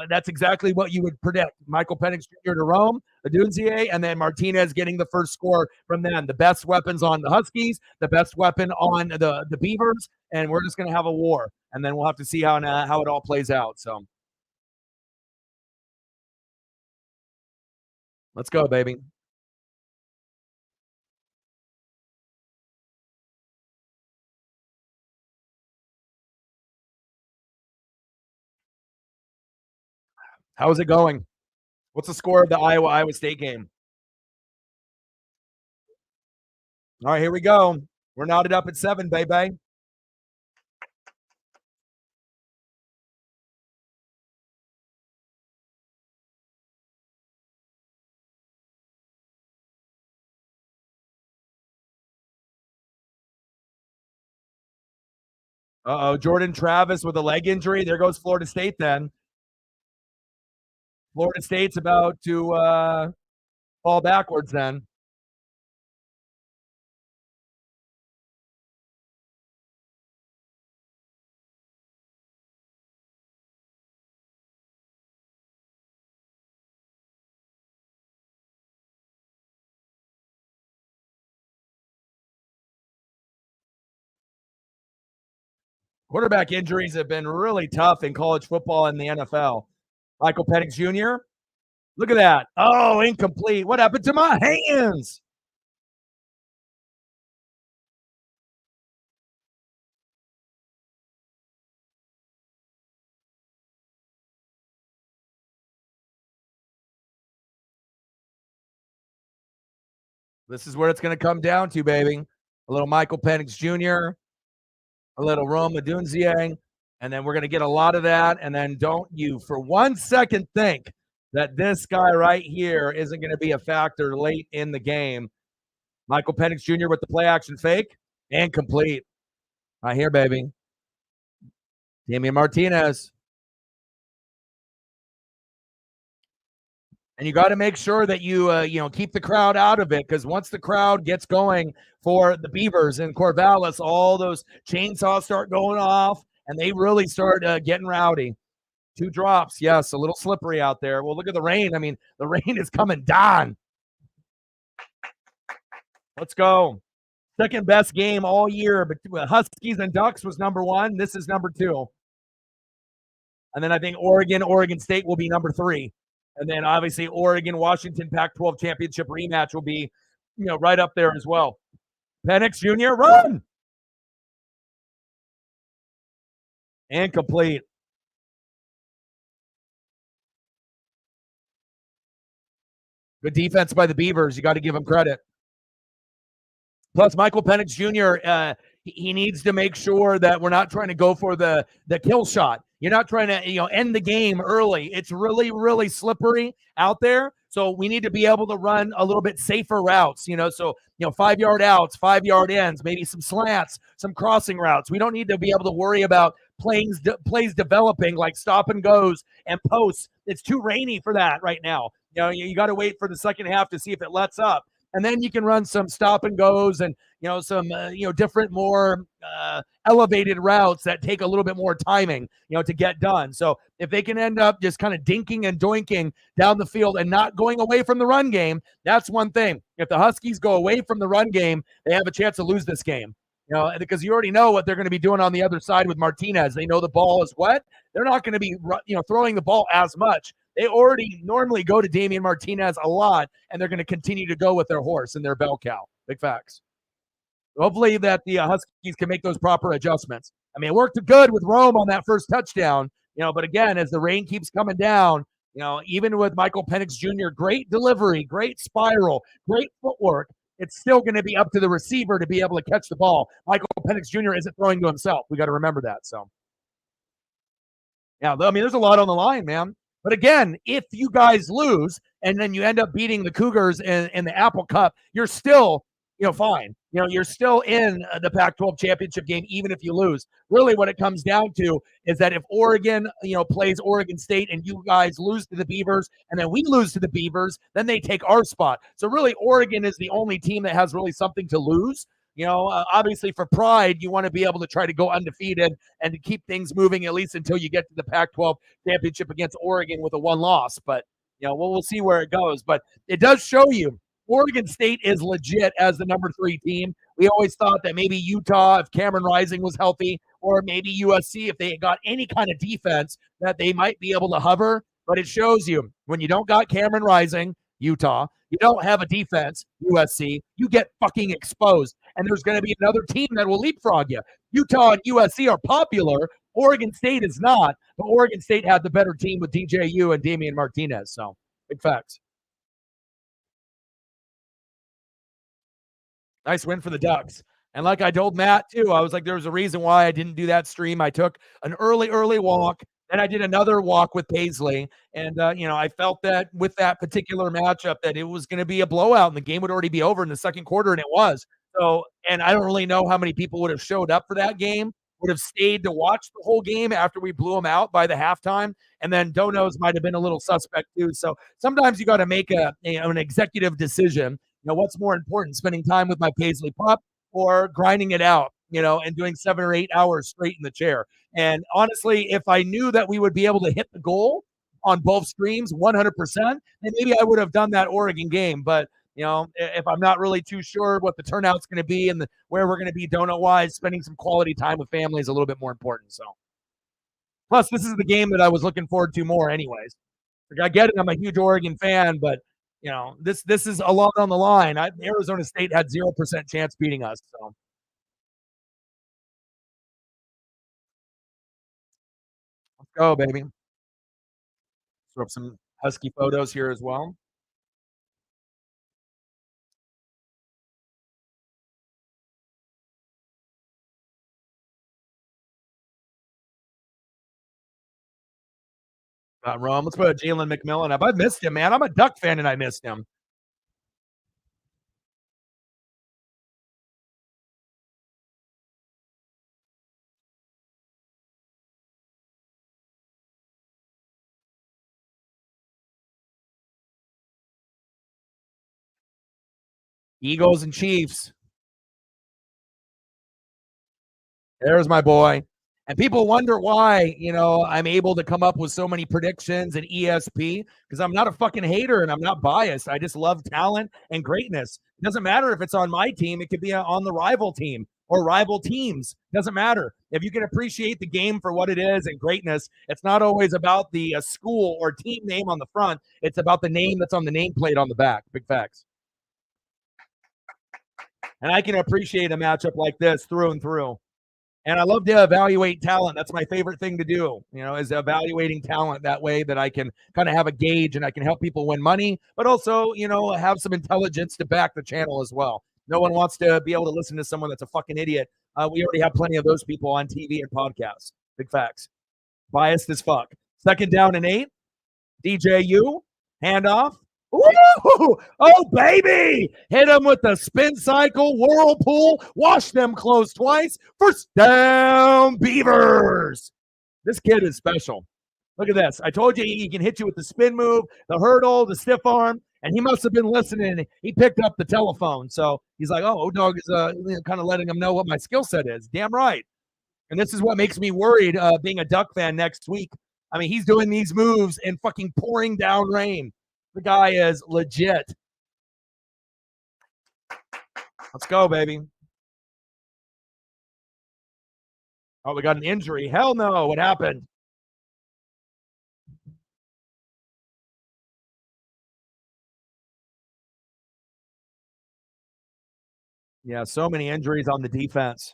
that's exactly what you would predict. Michael Penix Jr. to Rome, Dunzier, and then Martinez getting the first score from them. The best weapons on the Huskies, the best weapon on the Beavers, and we're just gonna have a war, and then we'll have to see how it all plays out. So let's go, baby. How is it going? What's the score of the Iowa State game? All right, here we go. We're knotted up at 7, baby. Uh-oh, Jordan Travis with a leg injury. There goes Florida State then. Florida State's about to fall backwards then. Quarterback injuries have been really tough in college football and the NFL. Michael Penix Jr. Look at that. Oh, incomplete. What happened to my hands? This is where it's going to come down to, baby. A little Michael Penix Jr., a little Rome Adunziang, and then we're going to get a lot of that. And then don't you for one second think that this guy right here isn't going to be a factor late in the game. Michael Penix Jr. with the play action fake and complete. Right here, baby. Damian Martinez. And you got to make sure that you keep the crowd out of it, because once the crowd gets going for the Beavers in Corvallis, all those chainsaws start going off, and they really start getting rowdy. 2 drops, yes, a little slippery out there. Well, look at the rain. I mean, the rain is coming down. Let's go. Second best game all year, but Huskies and Ducks was number 1. This is number 2. And then I think Oregon State will be number 3. And then obviously Oregon, Washington Pac-12 championship rematch will be, right up there as well. Penix Jr., run! Incomplete. Good defense by the Beavers. You got to give them credit. Plus, Michael Penix Jr., he needs to make sure that we're not trying to go for the kill shot. You're not trying to end the game early. It's really, really slippery out there. So we need to be able to run a little bit safer routes, so 5-yard outs, 5-yard ends, maybe some slants, some crossing routes. We don't need to be able to worry about plays developing like stop and goes and posts. It's too rainy for that right now. You got to wait for the second half to see if it lets up. And then you can run some stop and goes and some different, more elevated routes that take a little bit more timing to get done. So if they can end up just kind of dinking and doinking down the field and not going away from the run game, that's one thing. If the Huskies go away from the run game, they have a chance to lose this game. Because you already know what they're going to be doing on the other side with Martinez. They know the ball is wet. They're not going to be throwing the ball as much. They already normally go to Damian Martinez a lot, and they're going to continue to go with their horse and their bell cow. Big facts. Hopefully that the Huskies can make those proper adjustments. I mean, it worked good with Rome on that first touchdown, but again, as the rain keeps coming down, even with Michael Penix Jr., great delivery, great spiral, great footwork, it's still going to be up to the receiver to be able to catch the ball. Michael Penix Jr. isn't throwing to himself. We got to remember that. So, yeah, I mean, there's a lot on the line, man. But again, if you guys lose and then you end up beating the Cougars in the Apple Cup, you're still, fine. You're still in the Pac-12 championship game, even if you lose. Really, what it comes down to is that if Oregon, plays Oregon State and you guys lose to the Beavers and then we lose to the Beavers, then they take our spot. So really, Oregon is the only team that has really something to lose. Obviously for pride, you want to be able to try to go undefeated and to keep things moving at least until you get to the Pac-12 championship against Oregon with a 1 loss. But, we'll see where it goes. But it does show you Oregon State is legit as the number 3 team. We always thought that maybe Utah, if Cameron Rising was healthy, or maybe USC, if they got any kind of defense, that they might be able to hover. But it shows you when you don't got Cameron Rising, Utah, you don't have a defense, USC, you get fucking exposed. And there's going to be another team that will leapfrog you. Utah and USC are popular. Oregon State is not. But Oregon State had the better team with DJU and Damian Martinez. So, big facts. Nice win for the Ducks. And like I told Matt, too, I was like, there was a reason why I didn't do that stream. I took an early walk. Then I did another walk with Paisley. And, I felt that with that particular matchup that it was going to be a blowout and the game would already be over in the second quarter, and it was. So, and I don't really know how many people would have showed up for that game, would have stayed to watch the whole game after we blew them out by the halftime. And then Donos might have been a little suspect, too. So sometimes you got to make an executive decision. What's more important, spending time with my Paisley pup or grinding it out, and doing 7 or 8 hours straight in the chair. And honestly, if I knew that we would be able to hit the goal on both streams 100%, then maybe I would have done that Oregon game. But, if I'm not really too sure what the turnout's going to be and where we're going to be donut-wise, spending some quality time with family is a little bit more important. So, plus, this is the game that I was looking forward to more anyways. Like, I get it. I'm a huge Oregon fan, but this is a lot on the line. Arizona State had 0% chance beating us. So let's go, baby. Throw up some Husky photos here as well. Rome. Let's put a Jalen McMillan up. I missed him, man. I'm a Duck fan and I missed him. Eagles and Chiefs. There's my boy. And people wonder why, I'm able to come up with so many predictions and ESP because I'm not a fucking hater and I'm not biased. I just love talent and greatness. It doesn't matter if it's on my team, it could be on the rival team or rival teams. Doesn't matter. If you can appreciate the game for what it is and greatness, it's not always about the school or team name on the front. It's about the name that's on the nameplate on the back. Big facts. And I can appreciate a matchup like this through and through. And I love to evaluate talent. That's my favorite thing to do, is evaluating talent that way that I can kind of have a gauge and I can help people win money, but also, have some intelligence to back the channel as well. No one wants to be able to listen to someone that's a fucking idiot. We already have plenty of those people on TV and podcasts. Big facts. Biased as fuck. 2nd down and 8. DJU. Handoff. Woo! Oh, baby! Hit him with the spin cycle, whirlpool, wash them clothes twice. 1st down, Beavers. This kid is special. Look at this. I told you he can hit you with the spin move, the hurdle, the stiff arm, and he must have been listening. He picked up the telephone. So he's like, oh, O-Dog is kind of letting him know what my skill set is. Damn right. And this is what makes me worried being a Duck fan next week. I mean, he's doing these moves in fucking pouring down rain. The guy is legit. Let's go, baby. Oh, we got an injury. Hell no. What happened? Yeah, so many injuries on the defense.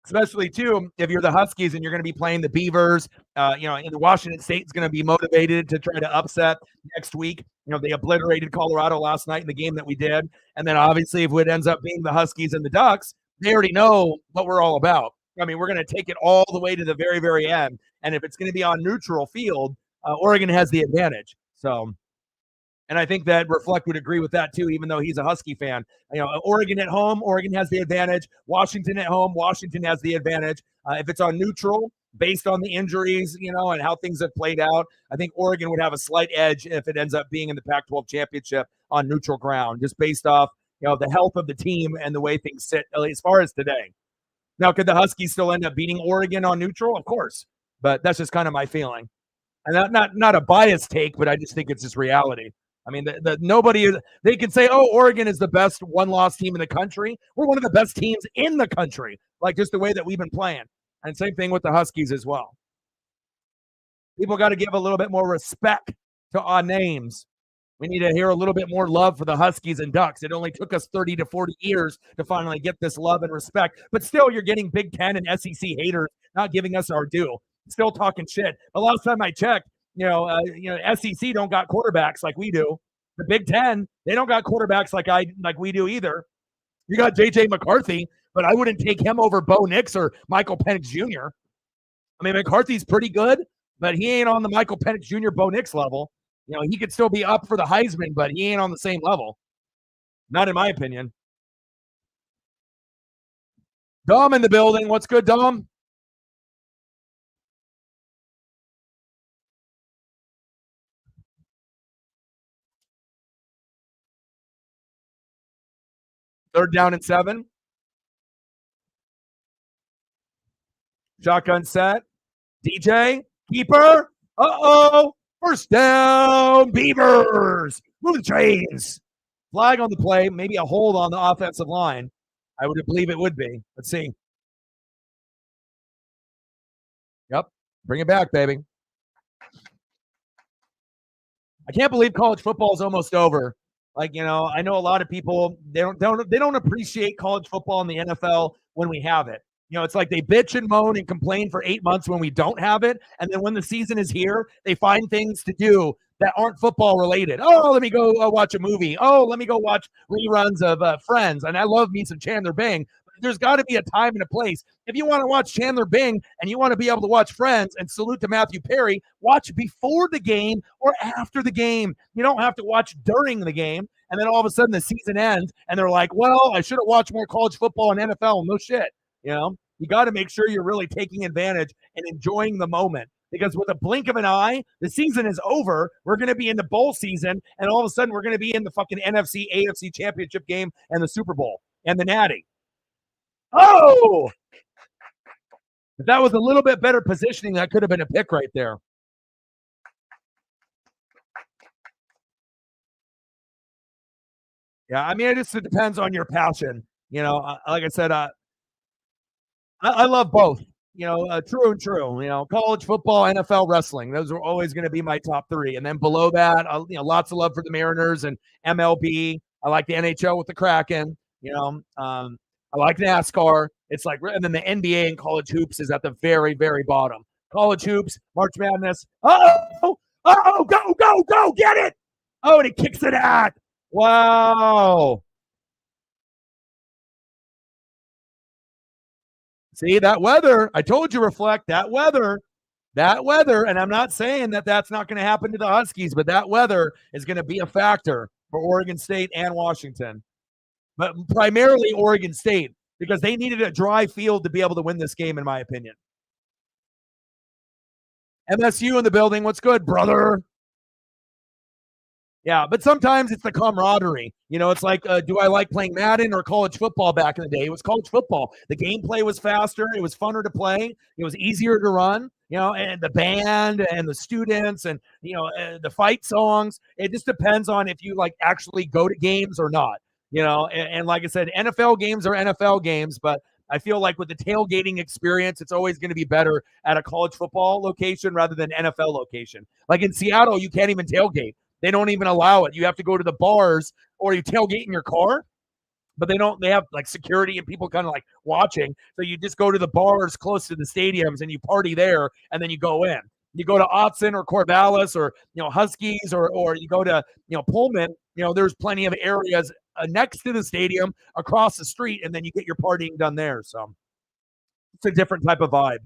Especially too, if you're the Huskies and you're going to be playing the Beavers, and Washington State's going to be motivated to try to upset next week. They obliterated Colorado last night in the game that we did, and then obviously if it ends up being the Huskies and the Ducks, they already know what we're all about. I mean, we're going to take it all the way to the very, very end, and if it's going to be on neutral field, Oregon has the advantage. So. And I think that Reflect would agree with that too, even though he's a Husky fan. Oregon at home, Oregon has the advantage. Washington at home, Washington has the advantage. If it's on neutral, based on the injuries, and how things have played out, I think Oregon would have a slight edge if it ends up being in the Pac-12 championship on neutral ground, just based off, the health of the team and the way things sit as far as today. Now, could the Huskies still end up beating Oregon on neutral? Of course, but that's just kind of my feeling. And not a biased take, but I just think it's just reality. I mean, they can say, oh, Oregon is the best one-loss team in the country. We're one of the best teams in the country, like just the way that we've been playing. And same thing with the Huskies as well. People got to give a little bit more respect to our names. We need to hear a little bit more love for the Huskies and Ducks. It only took us 30 to 40 years to finally get this love and respect. But still, you're getting Big Ten and SEC haters not giving us our due. Still talking shit. The last time I checked, SEC don't got quarterbacks like we do. The Big Ten, they don't got quarterbacks like we do either. You got J.J. McCarthy, but I wouldn't take him over Bo Nix or Michael Penix Jr. I mean, McCarthy's pretty good, but he ain't on the Michael Penix Jr. Bo Nix level. He could still be up for the Heisman, but he ain't on the same level. Not in my opinion. Dom in the building. What's good, Dom? Third down and 7. Shotgun set. DJ. Keeper. Uh-oh. 1st down. Beavers. Move the chains. Flag on the play. Maybe a hold on the offensive line. I would believe it would be. Let's see. Yep. Bring it back, baby. I can't believe college football is almost over. I know a lot of people, they don't appreciate college football in the NFL when we have it. It's like they bitch and moan and complain for 8 months when we don't have it. And then when the season is here, they find things to do that aren't football related. Oh, let me go watch a movie. Oh, let me go watch reruns of Friends. And I love me some Chandler Bing. there's got to be a time and a place. If you want to watch Chandler Bing and you want to be able to watch Friends and salute to Matthew Perry, watch before the game or after the game. You don't have to watch during the game. And then all of a sudden the season ends and they're like, well, I should have watched more college football and NFL. No shit. You got to make sure you're really taking advantage and enjoying the moment. Because with a blink of an eye, the season is over. We're going to be in the bowl season, and all of a sudden we're going to be in the fucking NFC, AFC championship game and the Super Bowl and the Natty. Oh! If that was a little bit better positioning, that could have been a pick right there. Yeah, I mean, it just depends on your passion. Like I said, I love both. True and true. College football, NFL, wrestling. Those are always going to be my top three. And then below that, lots of love for the Mariners and MLB. I like the NHL with the Kraken. I like NASCAR. It's like, and then the NBA and college hoops is at the very, very bottom. College hoops, March Madness. Go, get it. Oh, and he kicks it out. Wow. See, that weather, I told you, reflect that weather, and I'm not saying that that's not going to happen to the Huskies, but that weather is going to be a factor for Oregon State and Washington, but primarily Oregon State, because they needed a dry field to be able to win this game, in my opinion. MSU in the building. What's good, brother? Yeah, but sometimes it's the camaraderie. It's like, do I like playing Madden or college football back in the day? It was college football. The gameplay was faster. It was funner to play. It was easier to run, and the band and the students and, the fight songs. It just depends on if you actually go to games or not, and like I said, NFL games are NFL games, but I feel like with the tailgating experience, it's always going to be better at a college football location rather than NFL location. Like in Seattle, you can't even tailgate. They don't even allow it. You have to go to the bars or you tailgate in your car, but they have security and people kind of watching. So you just go to the bars close to the stadiums and you party there and then you go in. You go to Autzen or Corvallis or, Huskies or you go to, Pullman, there's plenty of areas next to the stadium across the street and then you get your partying done there. So it's a different type of vibe.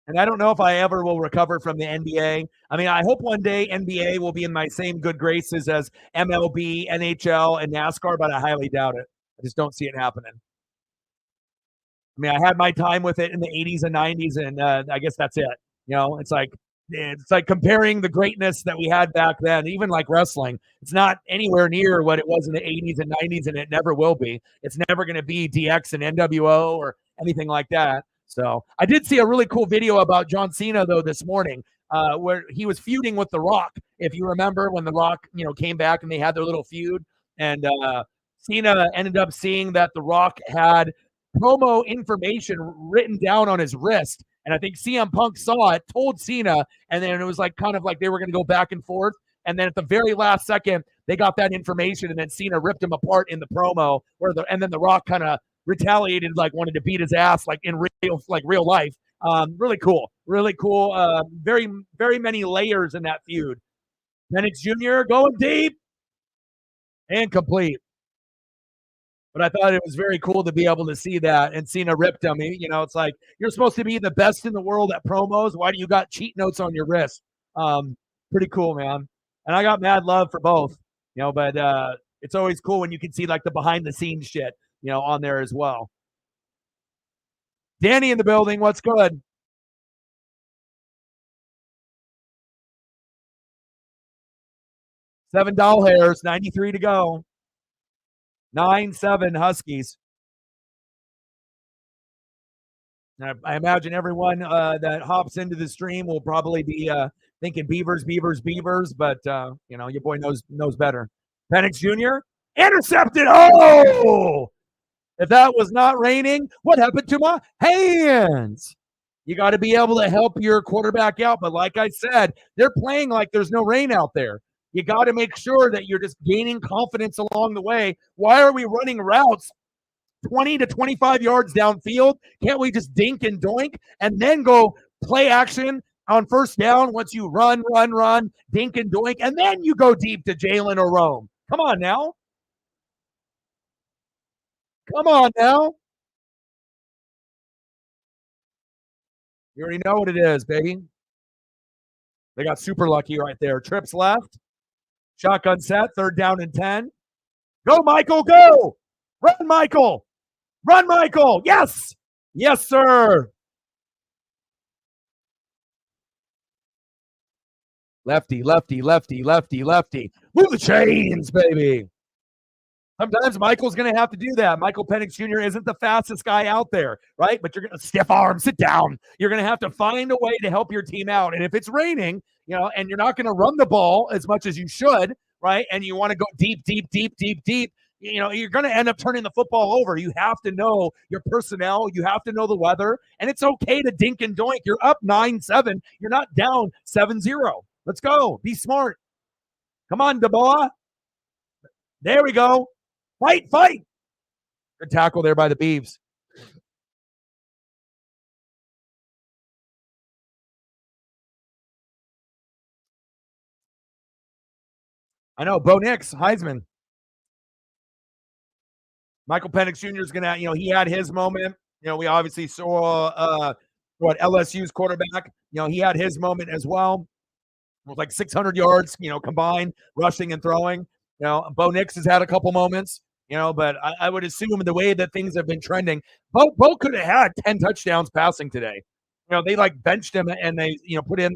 And I don't know if I ever will recover from the NBA. I mean, I hope one day NBA will be in my same good graces as MLB, NHL, and NASCAR, but I highly doubt it. I just don't see it happening. I mean, I had my time with it in the 80s and 90s, and I guess that's it. It's like comparing the greatness that we had back then, even like wrestling. It's not anywhere near what it was in the 80s and 90s, and it never will be. It's never going to be DX and NWO or anything like that. So I did see a really cool video about John Cena, though, this morning, where he was feuding with The Rock. If you remember when The Rock, came back and they had their little feud, and Cena ended up seeing that The Rock had promo information written down on his wrist. And I think CM Punk saw it, told Cena, and then it was kind of like they were going to go back and forth. And then at the very last second, they got that information, and then Cena ripped him apart in the promo, and then The Rock kind of retaliated, wanted to beat his ass, in real life. Really cool. Very, very many layers in that feud. Penix Jr. going deep and complete. But I thought it was very cool to be able to see that, and Cena ripped him. It's like, you're supposed to be the best in the world at promos. Why do you got cheat notes on your wrist? Pretty cool, man. And I got mad love for both, but it's always cool when you can see the behind the scenes shit, on there as well. Danny in the building. What's good? $7 hairs, 93 to go. 9-7 Huskies. I imagine everyone that hops into the stream will probably be thinking Beavers, but your boy knows better. Penix Jr. intercepted. Oh, if that was not raining, what happened to my hands? You got to be able to help your quarterback out. But like I said, they're playing like there's no rain out there. You got to make sure that you're just gaining confidence along the way. Why are we running routes 20 to 25 yards downfield? Can't we just dink and doink and then go play action on first down once you run, dink and doink, and then you go deep to Jalen or Rome? Come on now. Come on now. You already know what it is, baby. They got super lucky right there. Trips left. Shotgun set. Third down and 10. Go, Michael. Go. Run, Michael. Run, Michael. Yes. Yes, sir. Lefty, lefty, lefty, lefty, lefty. Move the chains, baby. Sometimes Michael's going to have to do that. Michael Penix Jr. isn't the fastest guy out there, right? But you're going to stiff arm, sit down. You're going to have to find a way to help your team out. And if it's raining, and you're not going to run the ball as much as you should, right? And you want to go deep, deep, deep, deep, deep, you're going to end up turning the football over. You have to know your personnel. You have to know the weather. And it's okay to dink and doink. You're up 9-7. You're not down 7-0. Let's go. Be smart. Come on, DeBoa. There we go. Fight, fight. Good tackle there by the Beavs. I know. Bo Nix, Heisman. Michael Penix Jr. is going to, he had his moment. We obviously saw LSU's quarterback. He had his moment as well. With like 600 yards, combined, rushing and throwing. Bo Nix has had a couple moments, but I would assume the way that things have been trending, Bo could have had 10 touchdowns passing today. They like benched him and they, put in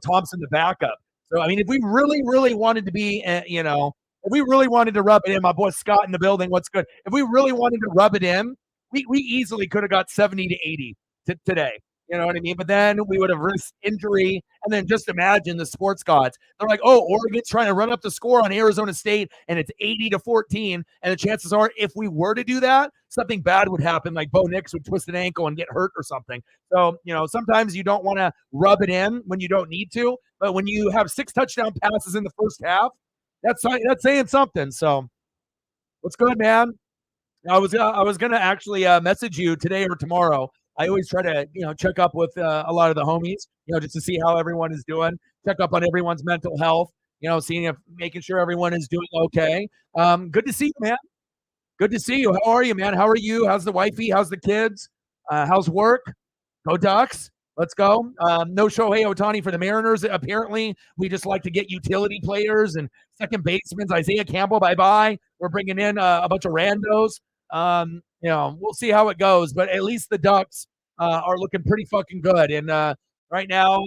Thompson the backup. So, I mean, if we really, really wanted to be, if we really wanted to rub it in, my boy Scott in the building, what's good? If we really wanted to rub it in, we easily could have got 70 to 80 today. You know what I mean? But then we would have risked injury. And then just imagine the sports gods. They're like, oh, Oregon's trying to run up the score on Arizona State, and it's 80-14. And the chances are, if we were to do that, something bad would happen. Like Bo Nix would twist an ankle and get hurt or something. So, sometimes you don't want to rub it in when you don't need to. But when you have 6 touchdown passes in the first half, that's saying something. So, what's good, man? I was gonna actually message you today or tomorrow. I always try to check up with a lot of the homies, just to see how everyone is doing, check up on everyone's mental health, seeing if making sure everyone is doing okay. Good to see you, man. Good to see you. How are you, man? How are you? How's the wifey? How's the kids? How's work? Go Ducks. Let's go. No Shohei Ohtani for the Mariners. Apparently, we just like to get utility players and second basemen. Isaiah Campbell, bye-bye. We're bringing in a bunch of randos. We'll see how it goes. But at least the Ducks are looking pretty fucking good. And right now,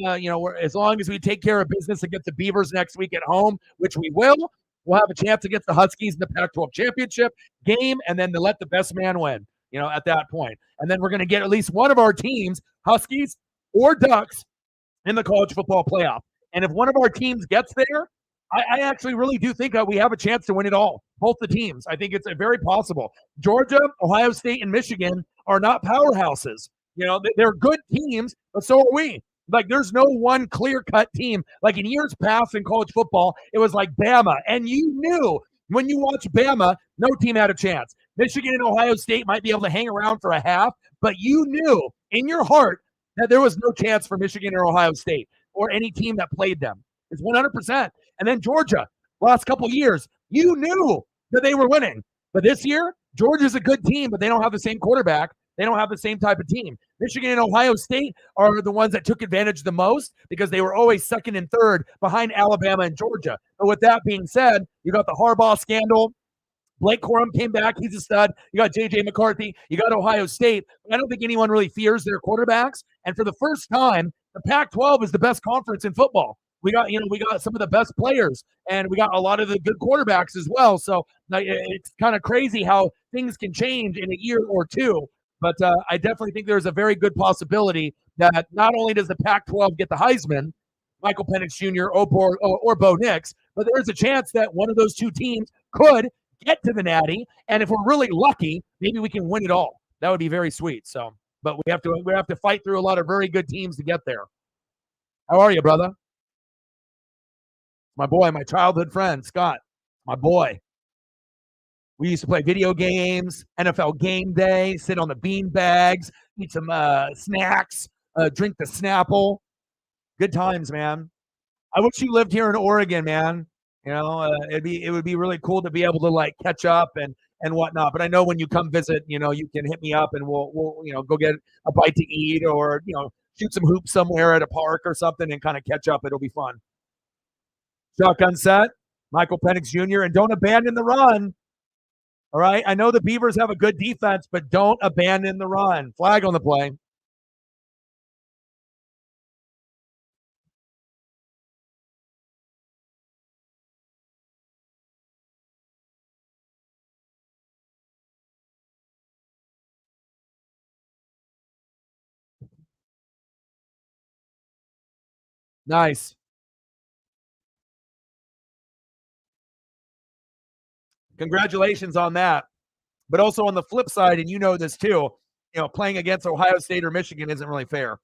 as long as we take care of business against the Beavers next week at home, which we will, we'll have a chance against the Huskies in the Pac-12 championship game, and then to let the best man win, at that point. And then we're going to get at least one of our teams, Huskies or Ducks, in the college football playoff. And if one of our teams gets there, I actually really do think we have a chance to win it all, both the teams. I think it's very possible. Georgia, Ohio State, and Michigan are not powerhouses. They're good teams, but so are we. Like, there's no one clear-cut team. Like, in years past in college football, it was like Bama. And you knew when you watch Bama, no team had a chance. Michigan and Ohio State might be able to hang around for a half, but you knew in your heart that there was no chance for Michigan or Ohio State or any team that played them. It's 100%. And then Georgia, last couple of years, you knew that they were winning. But this year, Georgia's a good team, but they don't have the same quarterback. They don't have the same type of team. Michigan and Ohio State are the ones that took advantage the most because they were always second and third behind Alabama and Georgia. But with that being said, you got the Harbaugh scandal. Blake Corum came back. He's a stud. You got J.J. McCarthy. You got Ohio State. I don't think anyone really fears their quarterbacks. And for the first time, the Pac-12 is the best conference in football. We got some of the best players, and we got a lot of the good quarterbacks as well. So it's kind of crazy how things can change in a year or two. But I definitely think there's a very good possibility that not only does the Pac-12 get the Heisman, Michael Penix Jr. or Bo Nix, but there's a chance that one of those two teams could get to the Natty, and if we're really lucky, maybe we can win it all. That would be very sweet. So, but we have to fight through a lot of very good teams to get there. How are you, brother? My boy, my childhood friend, Scott. My boy. We used to play video games, NFL game day, sit on the bean bags, eat some snacks, drink the Snapple. Good times, man. I wish you lived here in Oregon, man. It would be really cool to be able to like catch up and and whatnot. But I know when you come visit, you can hit me up and we'll go get a bite to eat or shoot some hoops somewhere at a park or something and kind of catch up. It'll be fun. Shotgun set, Michael Penix Jr., and don't abandon the run. All right. I know the Beavers have a good defense, but don't abandon the run. Flag on the play. Nice. Congratulations on that. But also on the flip side, and you know this too, playing against Ohio State or Michigan isn't really fair.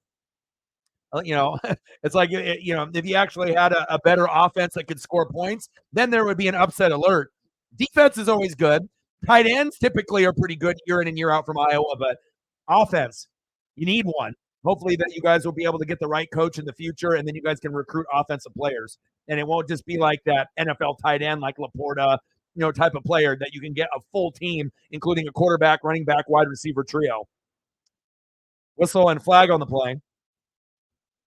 It's like, if you actually had a better offense that could score points, then there would be an upset alert. Defense is always good. Tight ends typically are pretty good year in and year out from Iowa, but offense, you need one. Hopefully that you guys will be able to get the right coach in the future, and then you guys can recruit offensive players. And it won't just be like that NFL tight end like Laporta, type of player that you can get a full team, including a quarterback, running back, wide receiver trio. Whistle and flag on the play.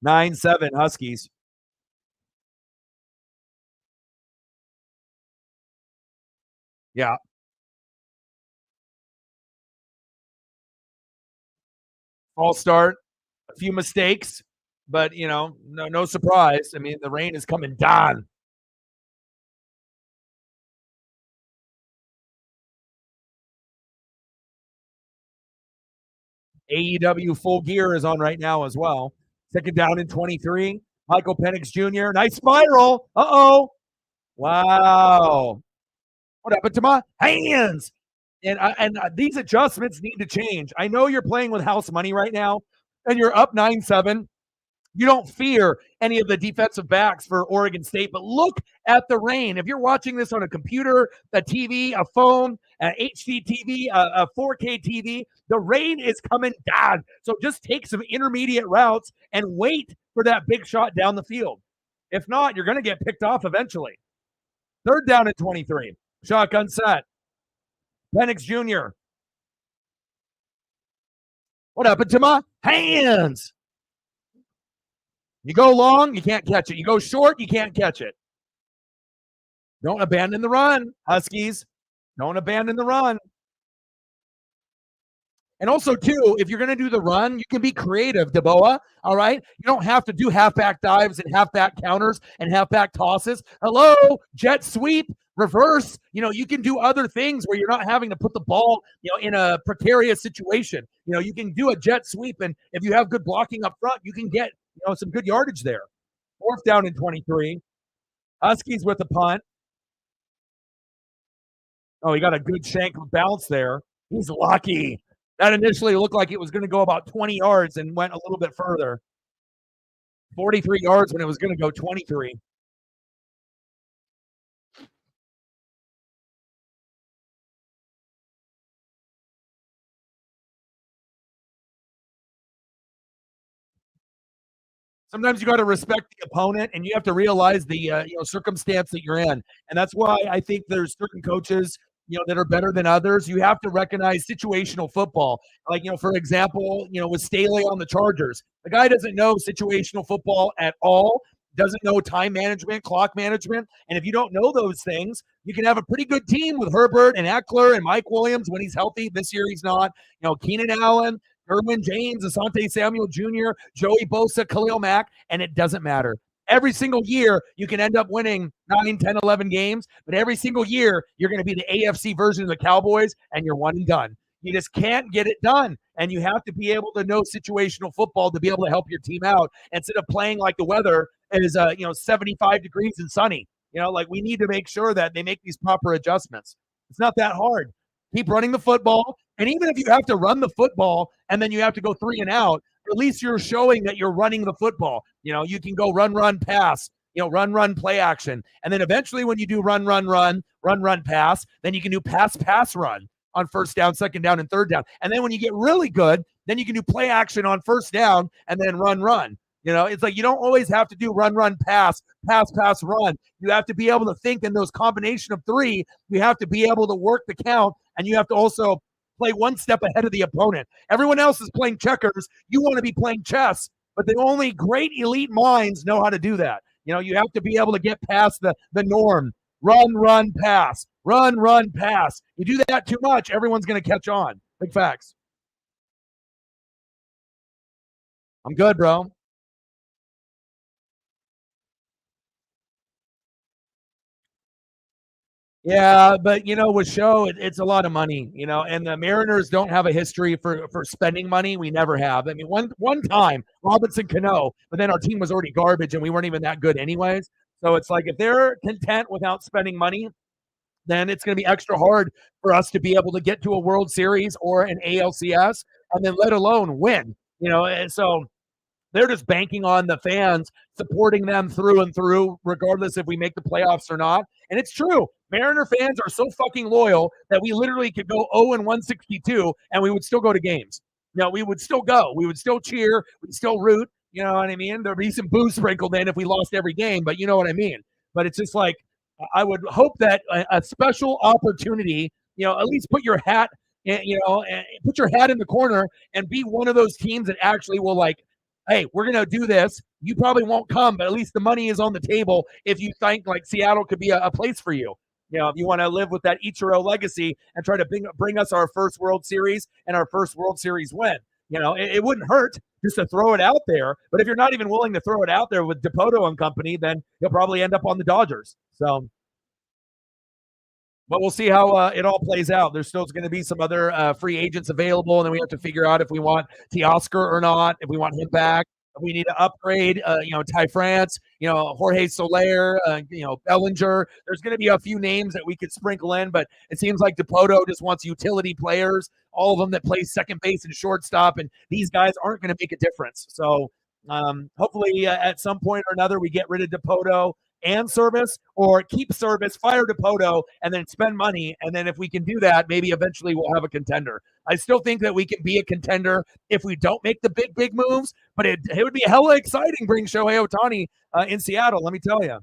9-7 Huskies. Yeah. False start, a few mistakes, but no surprise. I mean, the rain is coming down. AEW Full Gear is on right now as well. Second down and 23. Michael Penix Jr. Nice spiral. Uh-oh. Wow. What happened to my hands? And these adjustments need to change. I know you're playing with house money right now, and you're up 9-7. You don't fear any of the defensive backs for Oregon State, but look at the rain. If you're watching this on a computer, a TV, a phone, an HD TV, a 4K TV, the rain is coming down. So just take some intermediate routes and wait for that big shot down the field. If not, you're going to get picked off eventually. Third down at 23. Shotgun set. Penix Jr. What happened to my hands? You go long, you can't catch it. You go short, you can't catch it. Don't abandon the run, Huskies. Don't abandon the run. And also, too, if you're going to do the run, you can be creative, DeBoa, all right? You don't have to do halfback dives and halfback counters and halfback tosses. Hello, jet sweep, reverse. You can do other things where you're not having to put the ball, in a precarious situation. You can do a jet sweep, and if you have good blocking up front, you can get, some good yardage there. Fourth down and 23. Huskies with the punt. Oh, he got a good shank bounce there. He's lucky. That initially looked like it was going to go about 20 yards and went a little bit further. 43 yards when it was going to go 23. Sometimes you got to respect the opponent, and you have to realize the circumstance that you're in, and that's why I think there's certain coaches that are better than others. You have to recognize situational football. Like, for example, with Staley on the Chargers, the guy doesn't know situational football at all, doesn't know time management, clock management, and if you don't know those things, you can have a pretty good team with Herbert and Eckler and Mike Williams when he's healthy. This year he's not. Keenan Allen, Derwin James, Asante Samuel Jr., Joey Bosa, Khalil Mack, and it doesn't matter. Every single year, you can end up winning 9, 10, 11 games, but every single year, you're going to be the AFC version of the Cowboys, and you're one and done. You just can't get it done, and you have to be able to know situational football to be able to help your team out instead of playing like the weather is 75 degrees and sunny. We need to make sure that they make these proper adjustments. It's not that hard. Keep running the football, and even if you have to run the football and then you have to go 3 and out, at least you're showing that you're running the football. You can go run, pass, run, play action. And then eventually when you do run, pass, then you can do pass, run on first down, second down, and third down. And then when you get really good, then you can do play action on first down and then run. It's like you don't always have to do run, run, pass, pass, pass, run. You have to be able to think in those combination of three. You have to be able to work the count, and you have to also play one step ahead of the opponent. Everyone else is playing checkers. You want to be playing chess, but the only great elite minds know how to do that. You have to be able to get past the norm. Run, run, pass. Run, run, pass. You do that too much, everyone's going to catch on. Big facts. I'm good, bro. Yeah, but with show, it's a lot of money, and the Mariners don't have a history for spending money. We never have. I mean, one time Robinson Cano, but then our team was already garbage and we weren't even that good anyways. So it's like if they're content without spending money, then it's going to be extra hard for us to be able to get to a World Series or an ALCS, and then let alone win. And so they're just banking on the fans supporting them through and through, regardless if we make the playoffs or not. And it's true. Mariner fans are so fucking loyal that we literally could go 0-162 and we would still go to games. We would still go. We would still cheer. We'd still root. You know what I mean? There'd be some booze sprinkled in if we lost every game, but you know what I mean. But it's just like I would hope that a special opportunity, at least put your hat, put your hat in the corner and be one of those teams that actually will like, hey, we're going to do this. You probably won't come, but at least the money is on the table if you think like Seattle could be a place for you. If you want to live with that Ichiro legacy and try to bring us our first World Series and our first World Series win. It wouldn't hurt just to throw it out there. But if you're not even willing to throw it out there with Dipoto and company, then you'll probably end up on the Dodgers. So, but we'll see how it all plays out. There's still going to be some other free agents available, and then we have to figure out if we want Teoscar or not, if we want him back. We need to upgrade, Ty France, Jorge Soler, Bellinger. There's going to be a few names that we could sprinkle in, but it seems like Dipoto just wants utility players, all of them that play second base and shortstop, and these guys aren't going to make a difference. So hopefully at some point or another we get rid of Dipoto and Service, or keep Service, fire Dipoto, and then spend money. And then if we can do that, maybe eventually we'll have a contender. I still think that we can be a contender if we don't make the big moves, but it would be hella exciting bringing Shohei Ohtani in Seattle, let me tell you.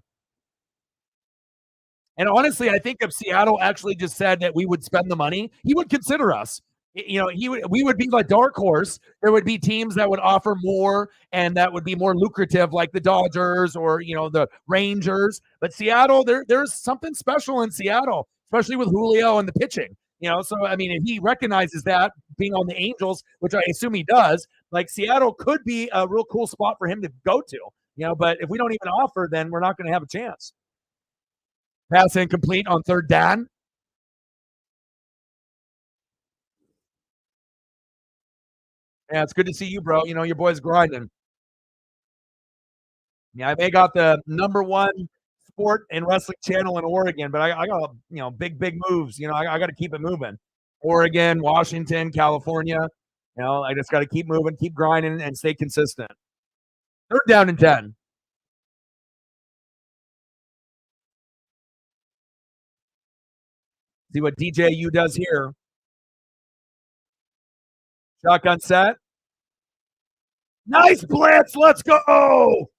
And honestly, I think if Seattle actually just said that we would spend the money, he would consider us. We would be like dark horse. There would be teams that would offer more and that would be more lucrative, like the Dodgers or the Rangers. But Seattle, there's something special in Seattle, especially with Julio and the pitching. So I mean, if he recognizes that being on the Angels, which I assume he does, like Seattle could be a real cool spot for him to go to. But if we don't even offer, then we're not going to have a chance. Pass incomplete on third down. Yeah, it's good to see you, bro. Your boy's grinding. Yeah, I may got the number one sport and wrestling channel in Oregon, but I got big moves. I got to keep it moving. Oregon, Washington, California. I just got to keep moving, keep grinding, and stay consistent. Third down and 10. See what DJU does here. Shotgun set. Nice blitz. Let's go.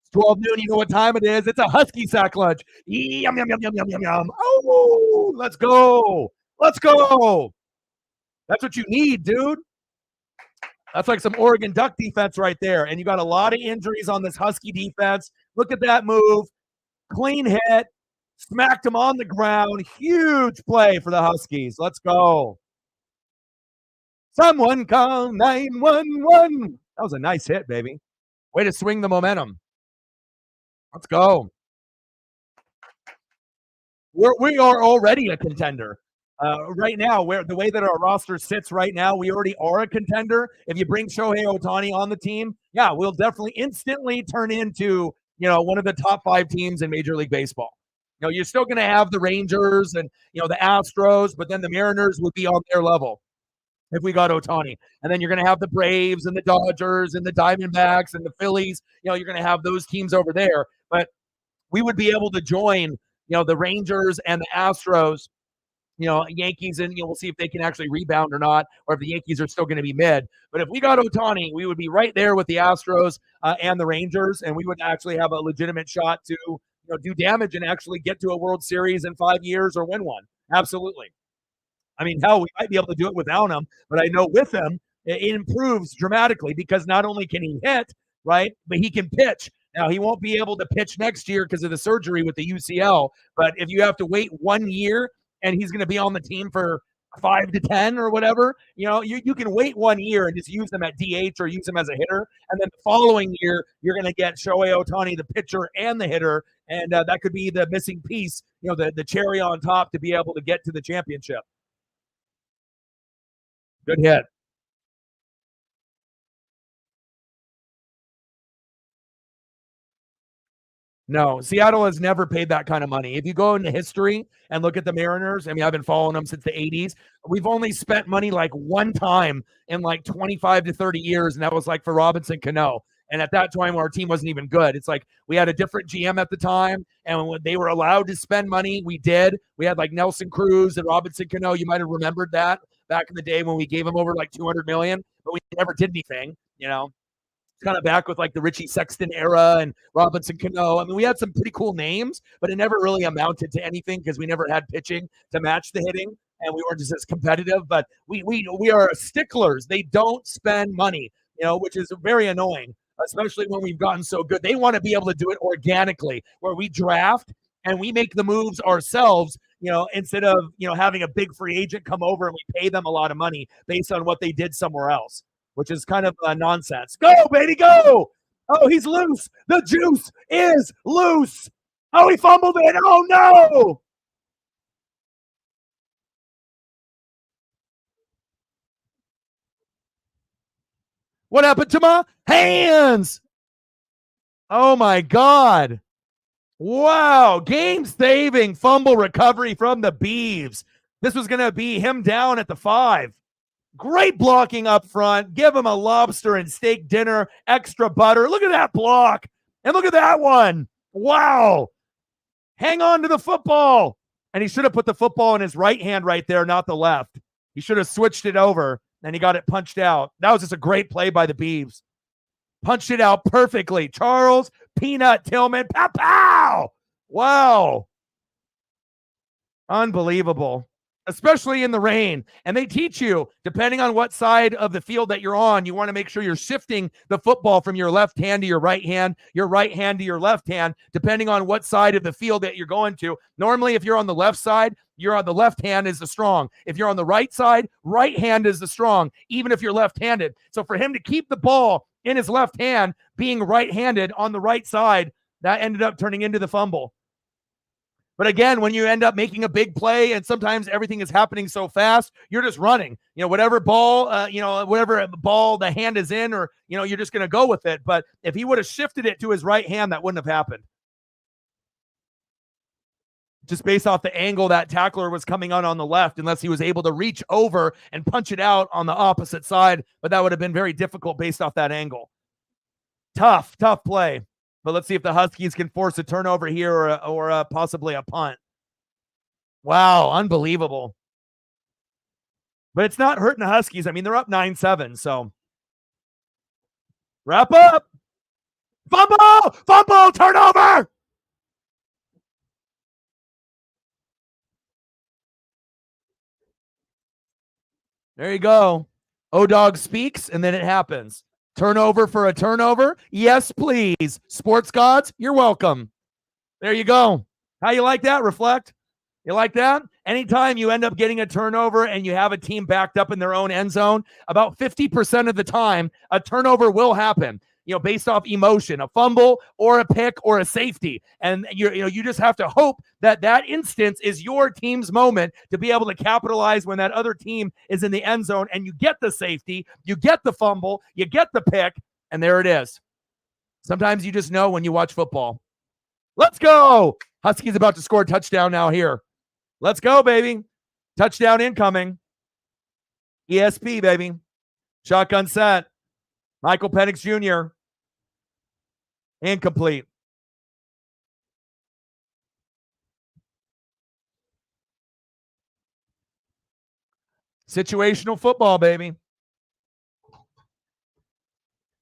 It's 12 noon. You know what time it is. It's a Husky sack lunch. Yum, yum, yum, yum, yum, yum, yum. Oh, let's go. Let's go. That's what you need, dude. That's like some Oregon Duck defense right there. And you got a lot of injuries on this Husky defense. Look at that move. Clean hit. Smacked him on the ground. Huge play for the Huskies. Let's go. Someone call 911. That was a nice hit, baby. Way to swing the momentum. Let's go. We are already a contender. Right now, where the way that our roster sits right now, we already are a contender. If you bring Shohei Ohtani on the team, yeah, we'll definitely instantly turn into one of the top 5 teams in Major League Baseball. You're still going to have the Rangers and the Astros, but then the Mariners would be on their level if we got Ohtani. And then you're going to have the Braves and the Dodgers and the Diamondbacks and the Phillies. You're going to have those teams over there. But we would be able to join, the Rangers and the Astros Yankees, and we'll see if they can actually rebound or not, or if the Yankees are still going to be mid. But if we got Ohtani, we would be right there with the Astros and the Rangers, and we would actually have a legitimate shot to do damage and actually get to a World Series in 5 years or win one. Absolutely. I mean, hell, we might be able to do it without him, but I know with him, it improves dramatically because not only can he hit, right, but he can pitch. Now, he won't be able to pitch next year because of the surgery with the UCL, but if you have to wait 1 year and he's going to be on the team for 5 to 10 or whatever, you can wait 1 year and just use them at DH or use them as a hitter. And then the following year, you're going to get Shohei Ohtani, the pitcher and the hitter. And that could be the missing piece, the cherry on top to be able to get to the championship. Good hit. No, Seattle has never paid that kind of money. If you go into history and look at the Mariners, I mean, I've been following them since the 80s. We've only spent money like one time in like 25 to 30 years, and that was like for Robinson Cano. And at that time, our team wasn't even good. It's like we had a different GM at the time, and when they were allowed to spend money, we did. We had like Nelson Cruz and Robinson Cano. You might have remembered that back in the day when we gave them over like 200 million, but we never did anything. Kind of back with like the Richie Sexton era and Robinson Cano. I mean, we had some pretty cool names, but it never really amounted to anything because we never had pitching to match the hitting, and we weren't just as competitive. But we are sticklers. They don't spend money, which is very annoying, especially when we've gotten so good. They want to be able to do it organically, where we draft and we make the moves ourselves. Instead of having a big free agent come over and we pay them a lot of money based on what they did somewhere else, which is kind of nonsense. Go, baby, go. Oh, he's loose. The juice is loose. Oh, he fumbled it. Oh, no. What happened to my hands? Oh, my God. Wow. Game-saving fumble recovery from the Beavs. This was going to be him down at the 5. Great blocking up front. Give him a lobster and steak dinner, extra butter. Look at that block. And look at that one. Wow. Hang on to the football. And he should have put the football in his right hand right there, not the left. He should have switched it over, and he got it punched out. That was just a great play by the Beavs. Punched it out perfectly. Charles Peanut Tillman. Pow, pow. Wow. Unbelievable. Especially in the rain. And they teach you, depending on what side of the field that you're on, you want to make sure you're shifting the football from your left hand to your right hand to your left hand, depending on what side of the field that you're going to. Normally, if you're on the left side, you're on the left hand is the strong. If you're on the right side, right hand is the strong, even if you're left-handed. So for him to keep the ball in his left hand, being right-handed on the right side, that ended up turning into the fumble. But again, when you end up making a big play and sometimes everything is happening so fast, you're just running. Whatever ball, whatever ball the hand is in, or, you're just going to go with it. But if he would have shifted it to his right hand, that wouldn't have happened. Just based off the angle that tackler was coming on the left, unless he was able to reach over and punch it out on the opposite side. But that would have been very difficult based off that angle. Tough play. But let's see if the Huskies can force a turnover here or possibly a punt. Wow, unbelievable. But it's not hurting the Huskies. I mean, they're up 9-7, so. Wrap up. Fumble, turnover. There you go. O-Dog speaks, and then it happens. Turnover for a turnover? Yes, please. Sports gods, you're welcome. There you go. How you like that, Reflect? You like that? Anytime you end up getting a turnover and you have a team backed up in their own end zone, about 50% of the time, a turnover will happen, based off emotion, a fumble or a pick or a safety. And you just have to hope that instance is your team's moment to be able to capitalize when that other team is in the end zone and you get the safety, you get the fumble, you get the pick, and there it is. Sometimes you just know when you watch football. Let's go. Huskies about to score a touchdown now here. Let's go, baby. Touchdown incoming. ESP, baby. Shotgun set. Michael Penix Jr. Incomplete. Situational football, baby.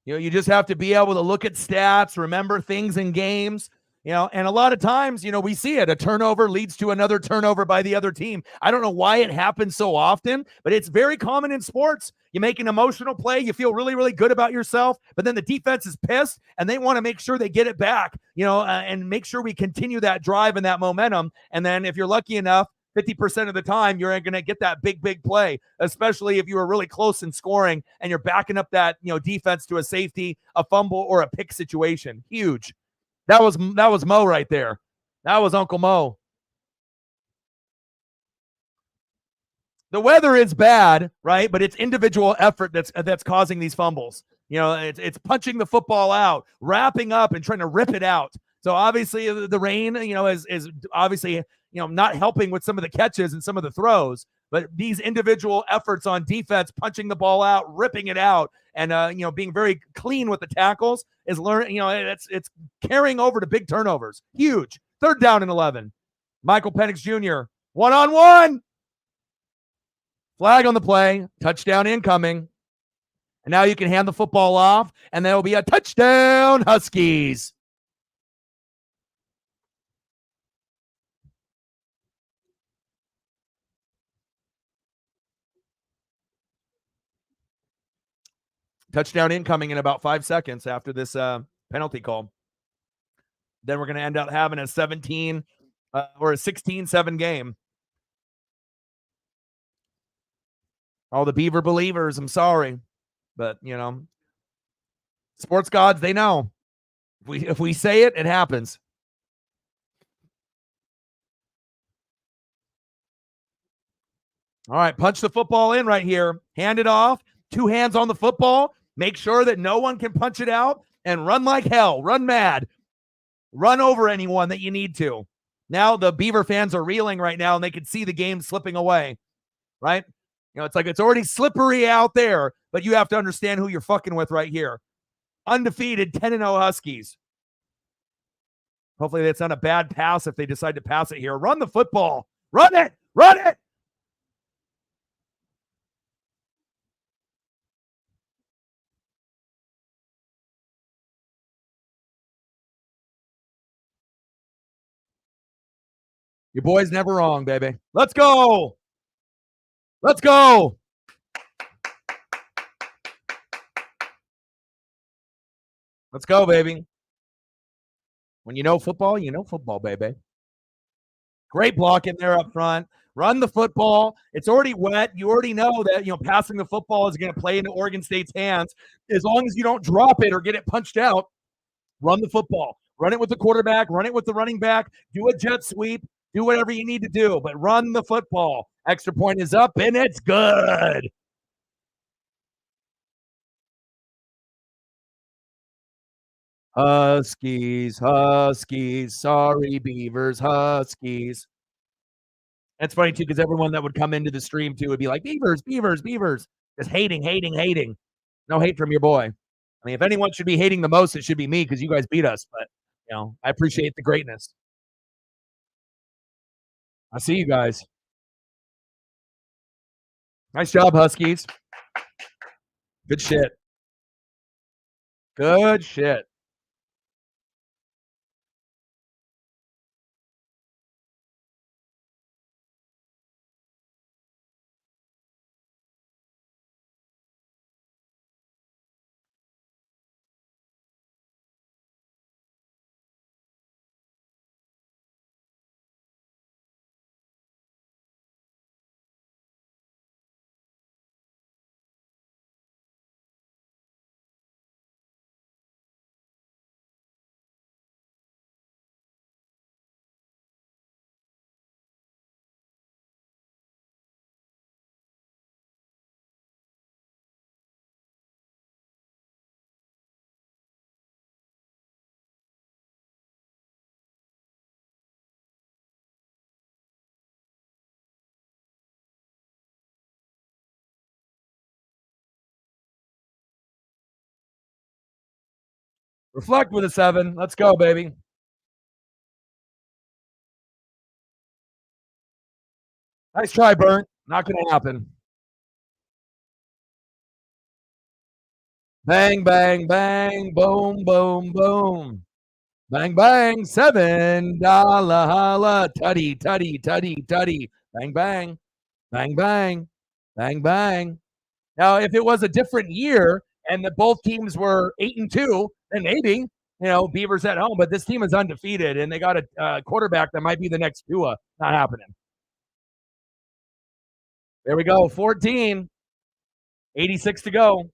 You just have to be able to look at stats, remember things in games, and a lot of times, we see it. A turnover leads to another turnover by the other team. I don't know why it happens so often, but it's very common in sports. You make an emotional play, you feel really, really good about yourself, but then the defense is pissed and they want to make sure they get it back, and make sure we continue that drive and that momentum. And then if you're lucky enough, 50% of the time, you're going to get that big, big play, especially if you were really close in scoring and you're backing up that, defense to a safety, a fumble, or a pick situation. Huge. That was Mo right there. That was Uncle Mo. The weather is bad, right? But it's individual effort that's causing these fumbles. It's punching the football out, wrapping up, and trying to rip it out. So obviously the rain, is obviously not helping with some of the catches and some of the throws. But these individual efforts on defense, punching the ball out, ripping it out, and being very clean with the tackles is learning. It's carrying over to big turnovers. Huge. 3rd down and 11. Michael Penix Jr. 1-on-1. Flag on the play. Touchdown incoming. And now you can hand the football off, and there will be a touchdown, Huskies. Touchdown incoming in about 5 seconds after this penalty call. Then we're going to end up having a 17 or a 16-7 game. All the Beaver believers, I'm sorry. But, sports gods, they know. If we say it, it happens. All right, punch the football in right here. Hand it off. 2 hands on the football. Make sure that no one can punch it out, and run like hell. Run mad. Run over anyone that you need to. Now the Beaver fans are reeling right now, and they can see the game slipping away, right? It's like it's already slippery out there, but you have to understand who you're fucking with right here. Undefeated 10-0 Huskies. Hopefully that's not a bad pass if they decide to pass it here. Run the football. Run it. Run it. Your boy's never wrong, baby. Let's go. Let's go. Let's go, baby. When you know football, baby. Great block in there up front. Run the football. It's already wet. You already know that, passing the football is going to play into Oregon State's hands. As long as you don't drop it or get it punched out, run the football. Run it with the quarterback. Run it with the running back. Do a jet sweep. Do whatever you need to do, but run the football. Extra point is up, and it's good. Huskies, sorry, Beavers, Huskies. That's funny, too, because everyone that would come into the stream, too, would be like, Beavers. Just hating. No hate from your boy. I mean, if anyone should be hating the most, it should be me because you guys beat us. But, I appreciate the greatness. I see you guys. Nice job, Huskies. Good shit. Good shit. Reflect with a 7. Let's go, baby. Nice try, Burnt. Not going to happen. Bang, bang, bang, boom, boom, boom. Bang, bang, $7 holla, tutty, tutty, tutty, tutty. Bang, bang, bang, bang, bang, bang. Now, if it was a different year and that both teams were 8-2, then maybe, Beavers at home. But this team is undefeated, and they got a quarterback that might be the next Tua. Not happening. There we go. 14, 86 to go.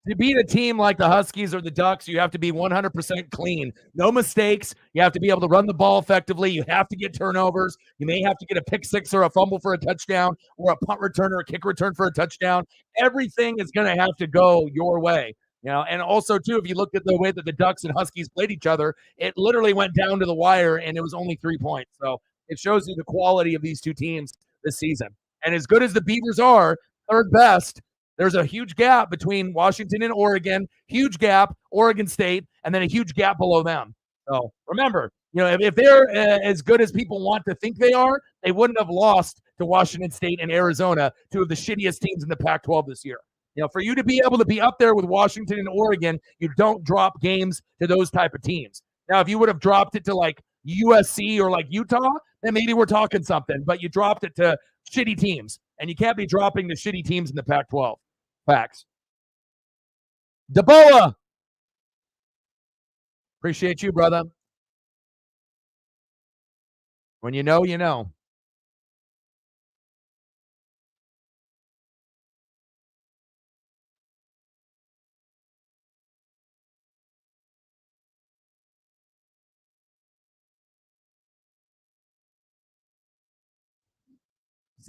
To beat a team like the Huskies or the Ducks, you have to be 100% clean. No mistakes. You have to be able to run the ball effectively. You have to get turnovers. You may have to get a pick six or a fumble for a touchdown or a punt return or a kick return for a touchdown. Everything is going to have to go your way. And also, too, if you looked at the way that the Ducks and Huskies played each other, it literally went down to the wire and it was only 3 points. So it shows you the quality of these two teams this season. And as good as the Beavers are, third best, there's a huge gap between Washington and Oregon, huge gap, Oregon State, and then a huge gap below them. So remember, if they're as good as people want to think they are, they wouldn't have lost to Washington State and Arizona, two of the shittiest teams in the Pac-12 this year. For you to be able to be up there with Washington and Oregon, you don't drop games to those type of teams. Now, if you would have dropped it to like USC or like Utah, then maybe we're talking something. But you dropped it to shitty teams, and you can't be dropping the shitty teams in the Pac-12. Facts. DeBoa. Appreciate you, brother. When you know, you know.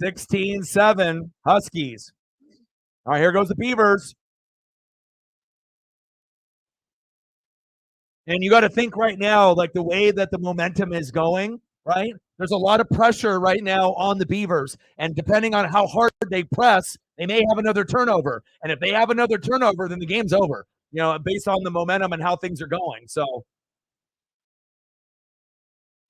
$16-7 Huskies. All right, here goes the Beavers. And you got to think right now, like the way that the momentum is going, right? There's a lot of pressure right now on the Beavers. And depending on how hard they press, they may have another turnover. And if they have another turnover, then the game's over, based on the momentum and how things are going. So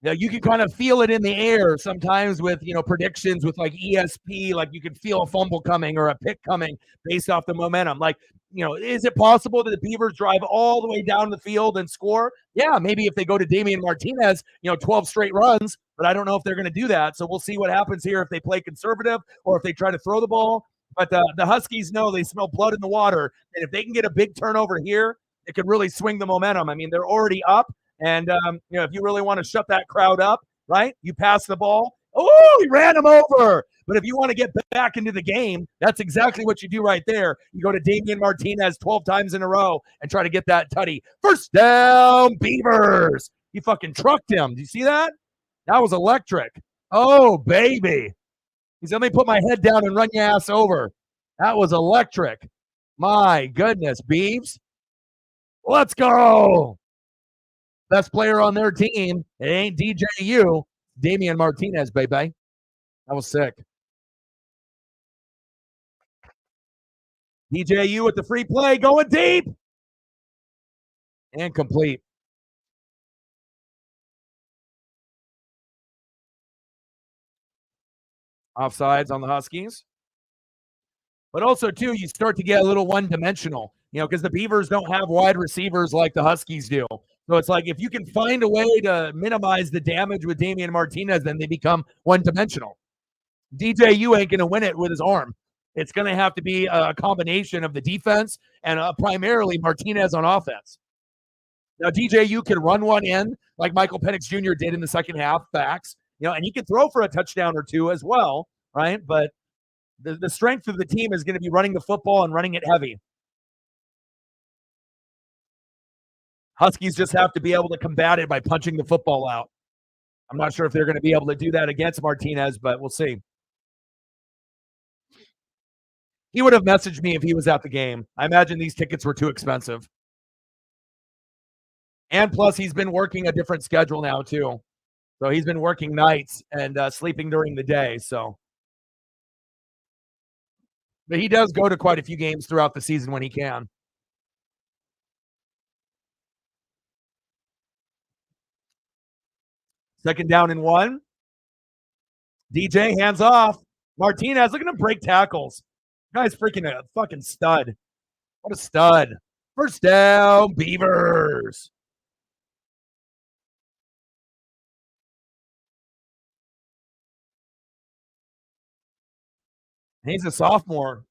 you can kind of feel it in the air sometimes with, predictions with like ESP, like you can feel a fumble coming or a pick coming based off the momentum. Like, is it possible that the Beavers drive all the way down the field and score? Yeah, maybe if they go to Damian Martinez, 12 straight runs, but I don't know if they're going to do that. So we'll see what happens here if they play conservative or if they try to throw the ball. But the Huskies know they smell blood in the water. And if they can get a big turnover here, it could really swing the momentum. I mean, they're already up. And, if you really want to shut that crowd up, right, you pass the ball. Oh, he ran him over. But if you want to get back into the game, that's exactly what you do right there. You go to Damian Martinez 12 times in a row and try to get that tutty. First down, Beavers. He fucking trucked him. Do you see that? That was electric. Oh, baby. He said, let me put my head down and run your ass over. That was electric. My goodness, Beavs. Let's go. Best player on their team. It ain't DJU. Damian Martinez, baby. That was sick. DJU with the free play, going deep. And complete. Offsides on the Huskies. But also, too, you start to get a little one-dimensional, because the Beavers don't have wide receivers like the Huskies do. So it's like if you can find a way to minimize the damage with Damian Martinez, then they become one-dimensional. DJU ain't going to win it with his arm. It's going to have to be a combination of the defense and primarily Martinez on offense. Now, DJU can run one in like Michael Penix Jr. did in the second half, facts, and he can throw for a touchdown or two as well, right? But the strength of the team is going to be running the football and running it heavy. Huskies just have to be able to combat it by punching the football out. I'm not sure if they're going to be able to do that against Martinez, but we'll see. He would have messaged me if he was at the game. I imagine these tickets were too expensive. And plus, he's been working a different schedule now, too. So he's been working nights and sleeping during the day. So, but he does go to quite a few games throughout the season when he can. Second down and 1. DJ, hands off. Martinez, look at him break tackles. Guy's freaking a fucking stud. What a stud. First down, Beavers. He's a sophomore.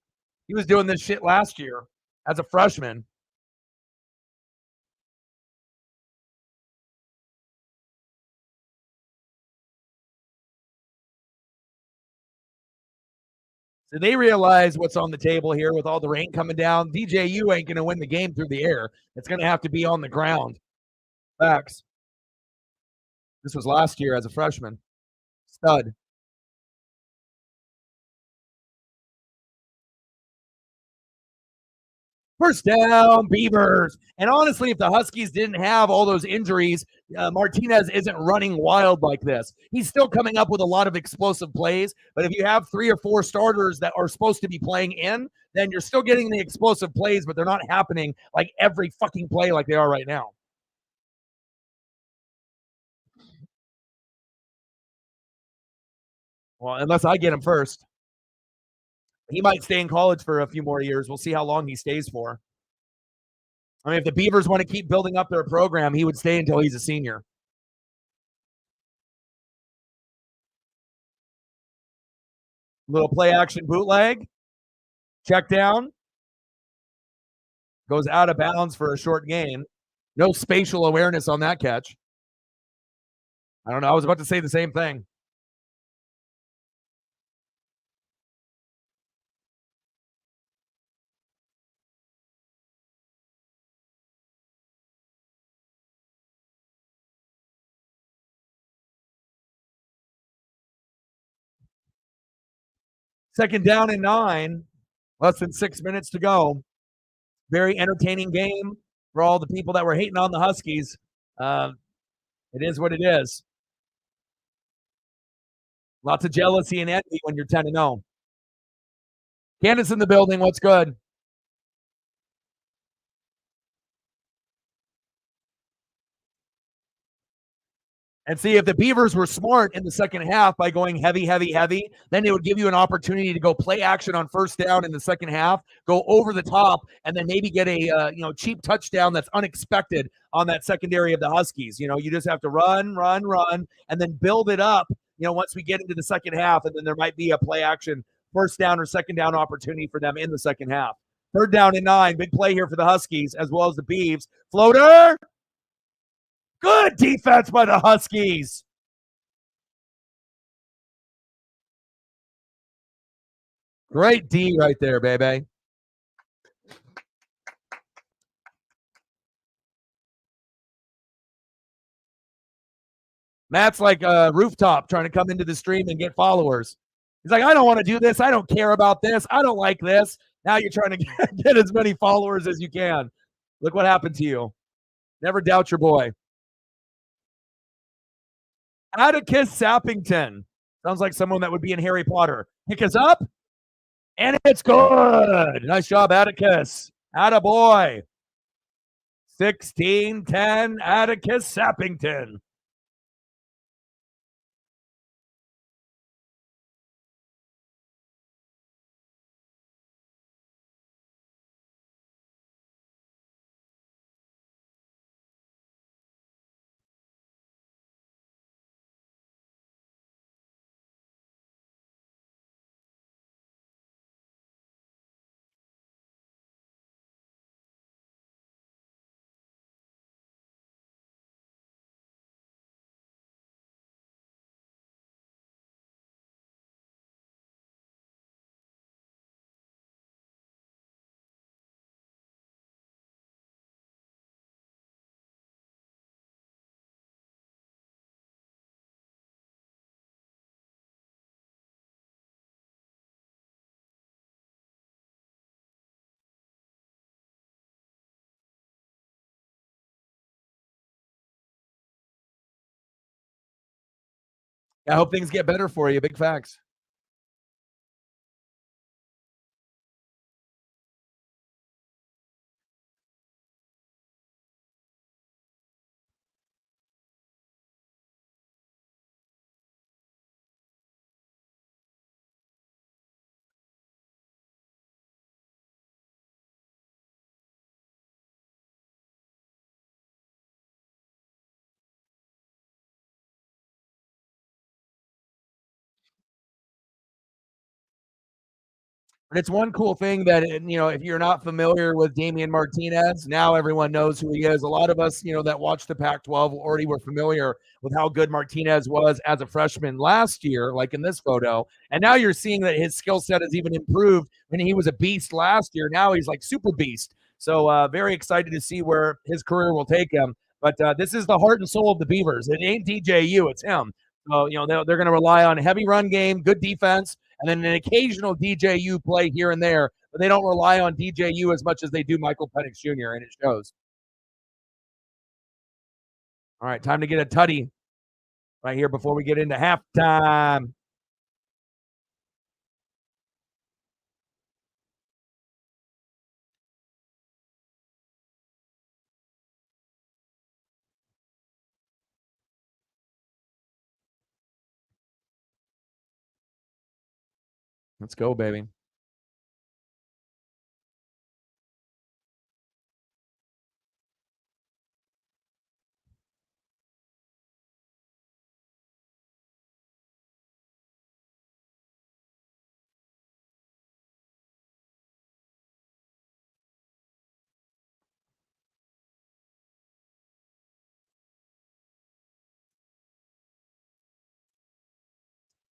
He was doing this shit last year as a freshman. So they realize what's on the table here with all the rain coming down. DJU ain't going to win the game through the air. It's going to have to be on the ground. Facts. This was last year as a freshman. Stud. First down, Beavers. And honestly, if the Huskies didn't have all those injuries, Martinez isn't running wild like this. He's still coming up with a lot of explosive plays. But if you have 3 or 4 starters that are supposed to be playing in, then you're still getting the explosive plays, but they're not happening like every fucking play like they are right now. Well, unless I get him first. He might stay in college for a few more years. We'll see how long he stays for. I mean, if the Beavers want to keep building up their program, he would stay until he's a senior. Little play action bootleg. Check down. Goes out of bounds for a short gain. No spatial awareness on that catch. I don't know. I was about to say the same thing. Second down and 9. Less than 6 minutes to go. Very entertaining game for all the people that were hating on the Huskies. It is what it is. Lots of jealousy and envy when you're 10-0. Candace in the building. What's good? And see, if the Beavers were smart in the second half by going heavy, heavy, heavy, then it would give you an opportunity to go play action on first down in the second half, go over the top, and then maybe get a cheap touchdown that's unexpected on that secondary of the Huskies. You just have to run, run, run, and then build it up. Once we get into the second half, and then there might be a play action first down or second down opportunity for them in the second half. Third down and 9, big play here for the Huskies as well as the Beavs. Floater. Good defense by the Huskies. Great D right there, baby. Matt's like a rooftop trying to come into the stream and get followers. He's like, I don't want to do this. I don't care about this. I don't like this. Now you're trying to get as many followers as you can. Look what happened to you. Never doubt your boy. Atticus Sappington. Sounds like someone that would be in Harry Potter. Pick us up, and it's good. Nice job, Atticus. Attaboy. 16-10, Atticus Sappington. I hope things get better for you. Big facts. And it's one cool thing that, if you're not familiar with Damian Martinez, now everyone knows who he is. A lot of us, that watched the Pac-12 already were familiar with how good Martinez was as a freshman last year, like in this photo. And now you're seeing that his skill set has even improved. When he was a beast last year, now he's like super beast. So very excited to see where his career will take him. But this is the heart and soul of the Beavers. It ain't DJU, it's him. So, they're going to rely on heavy run game, good defense, and then an occasional DJU play here and there, but they don't rely on DJU as much as they do Michael Penix Jr., and it shows. All right, time to get a tutty right here before we get into halftime. Let's go, baby.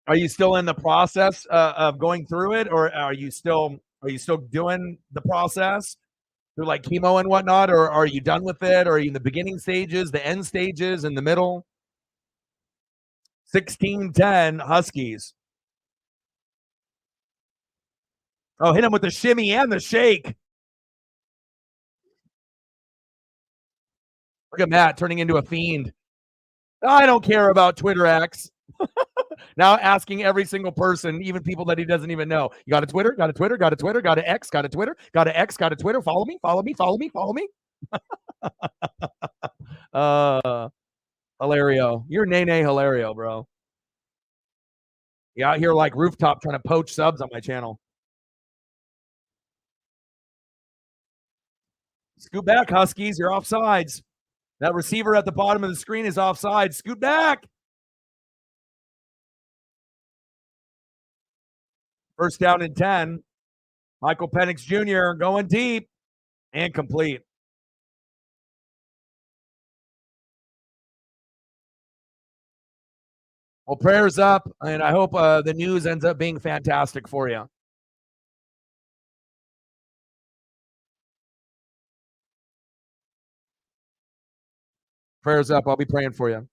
Are you still in the process of going through it, or are you still doing the process through like chemo and whatnot, or are you done with it? Or are you in the beginning stages, the end stages, in the middle? 16-10 Huskies. Oh, hit him with the shimmy and the shake. Look at Matt turning into a fiend. I don't care about Twitter X. Now asking every single person, even people that he doesn't even know. You got a Twitter? Got a Twitter? Got a Twitter? Got a X? Got a Twitter? Got a X? Got a Twitter? Follow me? Follow me? Follow me? Follow me? Hilario. You're Nene Hilario, bro. You out here like rooftop trying to poach subs on my channel. Scoot back, Huskies. You're offsides. That receiver at the bottom of the screen is offside. Scoot back. First down and 10. Michael Penix Jr. going deep and complete. Well, prayers up, and I hope the news ends up being fantastic for you. Prayers up. I'll be praying for you.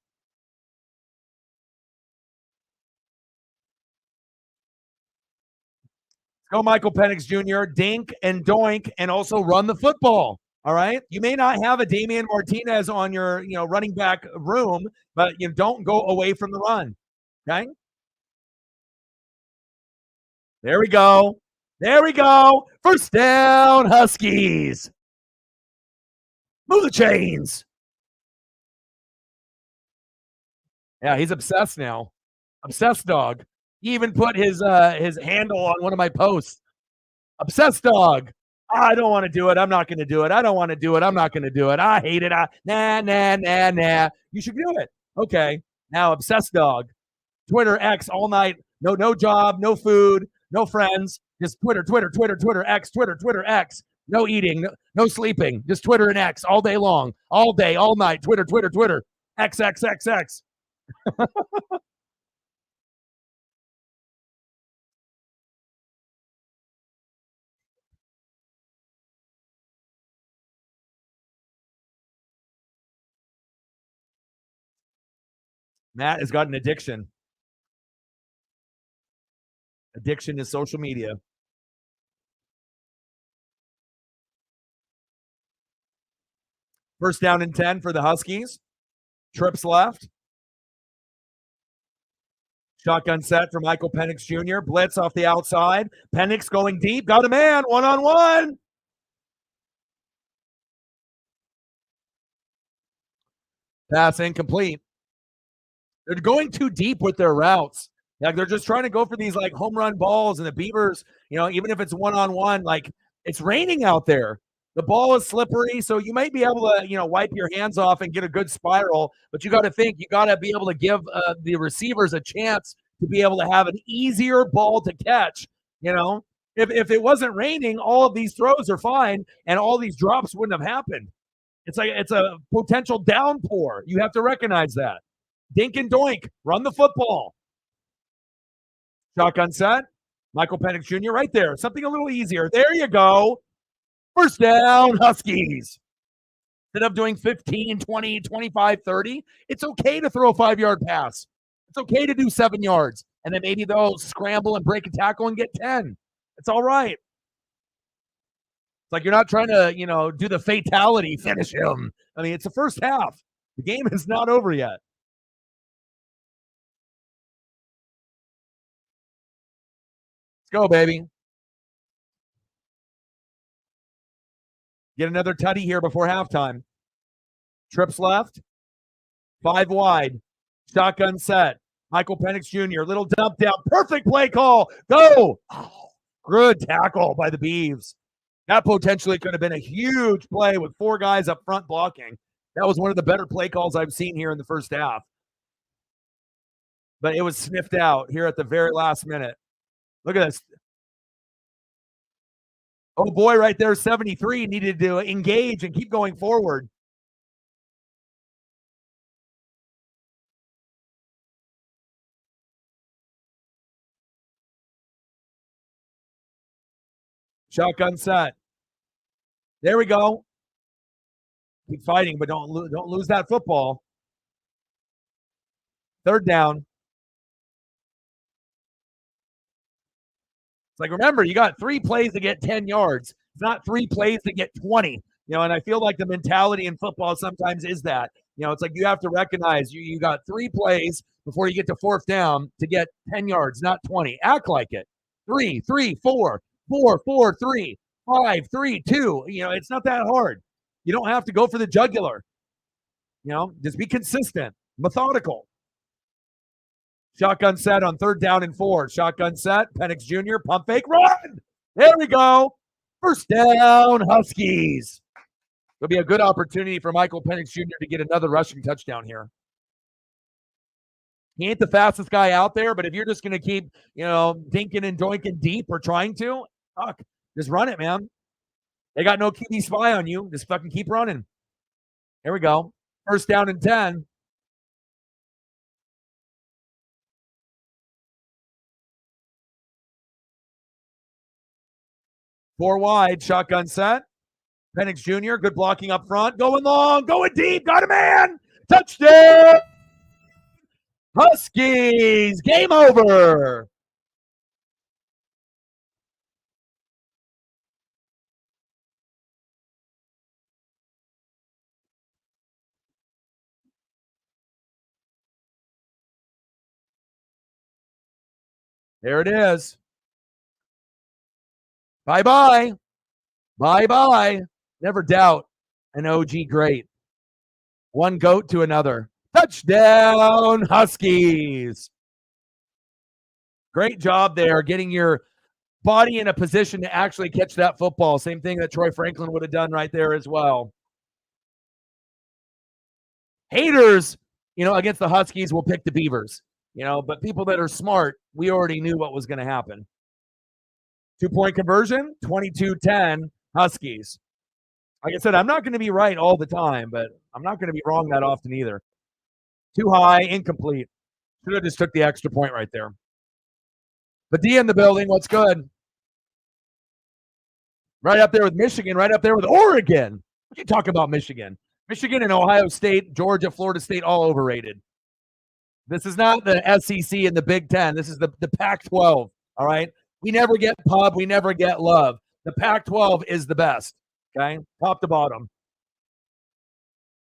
Go Michael Penix Jr., dink and doink, and also run the football. All right. You may not have a Damian Martinez on your, running back room, but you don't go away from the run. Okay. There we go. There we go. First down, Huskies. Move the chains. Yeah, he's obsessed now. Obsessed dog. He even put his handle on one of my posts. Obsessed dog. I don't want to do it. I'm not going to do it. I don't want to do it. I'm not going to do it. I hate it. Nah. You should do it. Okay. Now, obsessed dog. Twitter X all night. No job, no food, no friends. Just Twitter, X, Twitter X. No eating, no sleeping. Just Twitter and X all day long, all day, all night. Twitter, X. Matt has got an addiction. Addiction is social media. First down and 10 for the Huskies. Trips left. Shotgun set for Michael Penix Jr. Blitz off the outside. Penix going deep. Got a man. One-on-one. Pass incomplete. They're going too deep with their routes. Like they're just trying to go for these like home run balls, and the Beavers, even if it's one-on-one, like it's raining out there. The ball is slippery, so you might be able to, wipe your hands off and get a good spiral. But you got to think, you got to be able to give the receivers a chance to be able to have an easier ball to catch. If it wasn't raining, all of these throws are fine, and all these drops wouldn't have happened. It's a potential downpour. You have to recognize that. Dink and doink, run the football. Shotgun set. Michael Penix Jr. right there. Something a little easier. There you go. First down, Huskies. Instead of doing 15, 20, 25, 30, it's okay to throw a 5-yard pass. It's okay to do 7 yards. And then maybe they'll scramble and break a tackle and get 10. It's all right. It's like you're not trying to, do the fatality, finish him. I mean, it's the first half. The game is not over yet. Let's go, baby. Get another tutty here before halftime. Trips left. 5 wide. Shotgun set. Michael Penix Jr. Little dump down. Perfect play call. Go. Oh, good tackle by the Beavs. That potentially could have been a huge play with 4 guys up front blocking. That was one of the better play calls I've seen here in the first half. But it was sniffed out here at the very last minute. Look at this. Oh, boy, right there, 73 needed to engage and keep going forward. Shotgun set. There we go. Keep fighting, but don't lose that football. Third down. It's like, remember, you got 3 plays to get 10 yards. It's not 3 plays to get 20. And I feel like the mentality in football sometimes is that. It's like you have to recognize you got 3 plays before you get to fourth down to get 10 yards, not 20. Act like it. 3, 3, 4, 4, 4, 3, 5, 3, 2. It's not that hard. You don't have to go for the jugular. Just be consistent, methodical. Shotgun set on 3rd down and 4. Shotgun set. Penix Jr. Pump fake. Run. There we go. First down, Huskies. It'll be a good opportunity for Michael Penix Jr. to get another rushing touchdown here. He ain't the fastest guy out there, but if you're just going to keep, dinking and doinking deep or trying to, just run it, man. They got no QB spy on you. Just fucking keep running. There we go. First down and 10. Four wide, shotgun set. Penix Jr., good blocking up front. Going long, going deep, got a man. Touchdown! Huskies, game over. There it is. Bye-bye. Bye-bye. Never doubt an OG great. One goat to another. Touchdown, Huskies. Great job there getting your body in a position to actually catch that football. Same thing that Troy Franklin would have done right there as well. Haters, against the Huskies will pick the Beavers. But people that are smart, we already knew what was going to happen. 2-point conversion, 22-10, Huskies. Like I said, I'm not going to be right all the time, but I'm not going to be wrong that often either. Too high, incomplete. Should have just took the extra point right there. But D in the building, what's good? Right up there with Michigan, right up there with Oregon. What you talk about Michigan? Michigan and Ohio State, Georgia, Florida State, all overrated. This is not the SEC and the Big Ten. This is the Pac-12, all right? We never get pub. We never get love. The Pac-12 is the best, okay? Top to bottom.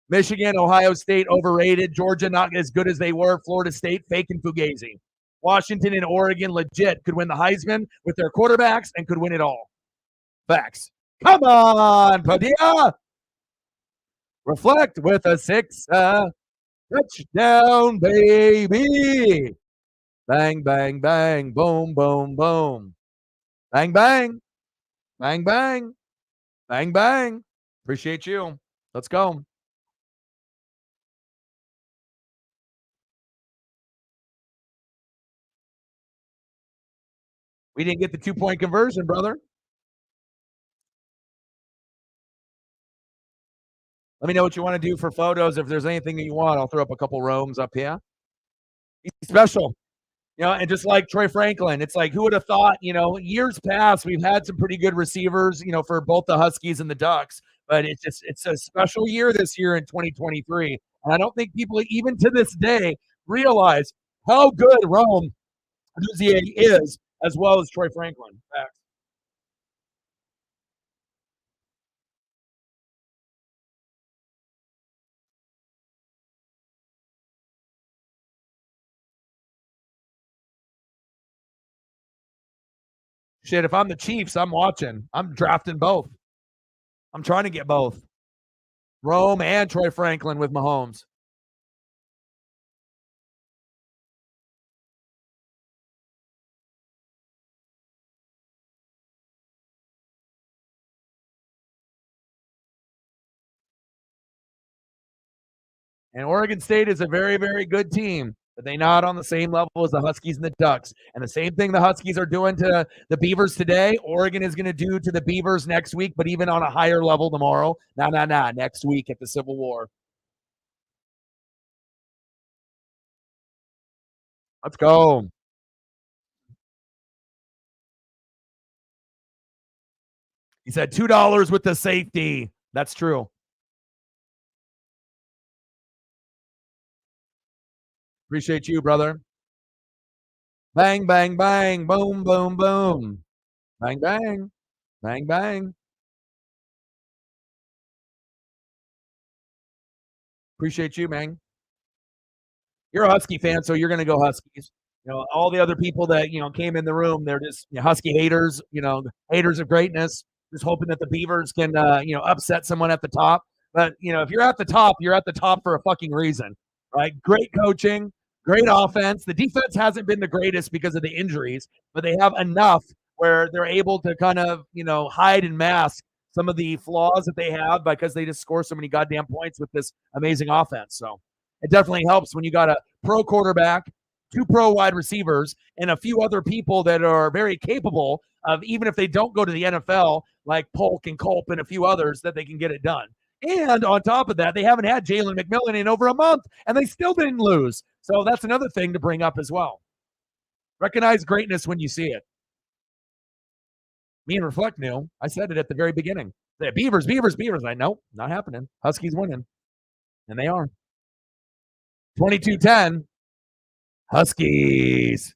Michigan, Ohio State, overrated. Georgia, not as good as they were. Florida State, fake and fugazi. Washington and Oregon, legit, could win the Heisman with their quarterbacks and could win it all. Facts. Come on, Padilla. Reflect with a 6. Touchdown, baby. Bang, bang, bang. Boom, boom, boom. Bang, bang. Bang, bang. Bang, bang. Appreciate you. Let's go. We didn't get the 2-point conversion, brother. Let me know what you want to do for photos. If there's anything that you want, I'll throw up a couple roams up here. He's special. And just like Troy Franklin, it's like, who would have thought, years past, we've had some pretty good receivers, for both the Huskies and the Ducks, but it's a special year this year in 2023. And I don't think people, even to this day, realize how good Rome Duzier is, as well as Troy Franklin. Facts. Shit, if I'm the Chiefs, I'm watching. I'm drafting both. I'm trying to get both. Rome and Troy Franklin with Mahomes. And Oregon State is a very, very good team, but they're not on the same level as the Huskies and the Ducks. And the same thing the Huskies are doing to the Beavers today, Oregon is going to do to the Beavers next week, but even on a higher level tomorrow. Next week at the Civil War. Let's go. He said $2 with the safety. That's true. Appreciate you, brother. Bang, bang, bang. Boom, boom, boom. Bang, bang. Bang, bang. Appreciate you, man. You're a Husky fan, so you're going to go Huskies. All the other people that, came in the room, they're just Husky haters, haters of greatness, just hoping that the Beavers can, upset someone at the top. But, if you're at the top, you're at the top for a fucking reason, right? Great coaching, great offense. The defense hasn't been the greatest because of the injuries, but they have enough where they're able to kind of, hide and mask some of the flaws that they have because they just score so many goddamn points with this amazing offense. So it definitely helps when you got a pro quarterback, 2 pro wide receivers, and a few other people that are very capable of, even if they don't go to the NFL, like Polk and Culp and a few others, that they can get it done. And on top of that, they haven't had Jalen McMillan in over a month, and they still didn't lose. So that's another thing to bring up as well. Recognize greatness when you see it. Me and Reflect knew. I said it at the very beginning. The Beavers, Beavers, Beavers. Nope, not happening. Huskies winning. And they are. 22-10. Huskies.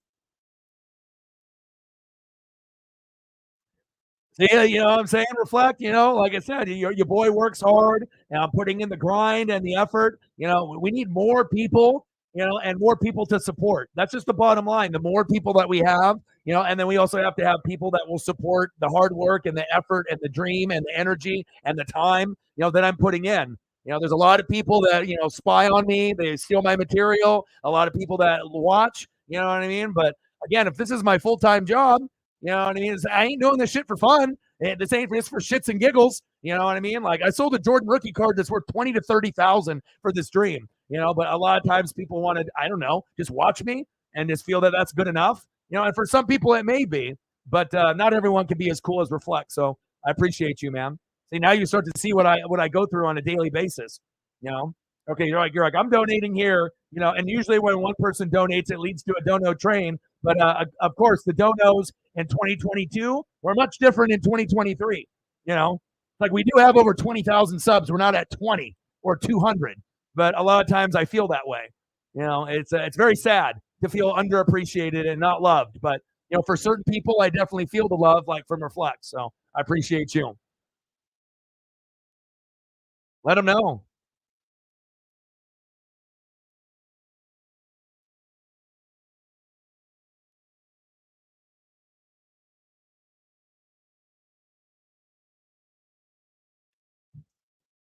See, you know what I'm saying? Reflect, like I said, your boy works hard and I'm putting in the grind and the effort. We need more people, and more people to support. That's just the bottom line. The more people that we have, and then we also have to have people that will support the hard work and the effort and the dream and the energy and the time, that I'm putting in. There's a lot of people that, spy on me. They steal my material. A lot of people that watch, you know what I mean? But again, if this is my full-time job, you know what I mean? I ain't doing this shit for fun. This ain't just for shits and giggles. You know what I mean? Like I sold a Jordan rookie card that's worth 20 to 30,000 for this dream. But a lot of times people want to, I don't know, just watch me and just feel that that's good enough. And for some people it may be, but not everyone can be as cool as Reflect. So I appreciate you, man. See, now you start to see what I go through on a daily basis. Okay, you're like I'm donating here. And usually when one person donates, it leads to a dono train. But of course, the donos in 2022 were much different in 2023. Like we do have over 20,000 subs. We're not at 20 or 200, but a lot of times I feel that way. It's very sad to feel underappreciated and not loved. But for certain people, I definitely feel the love, like from Reflect. So I appreciate you. Let them know.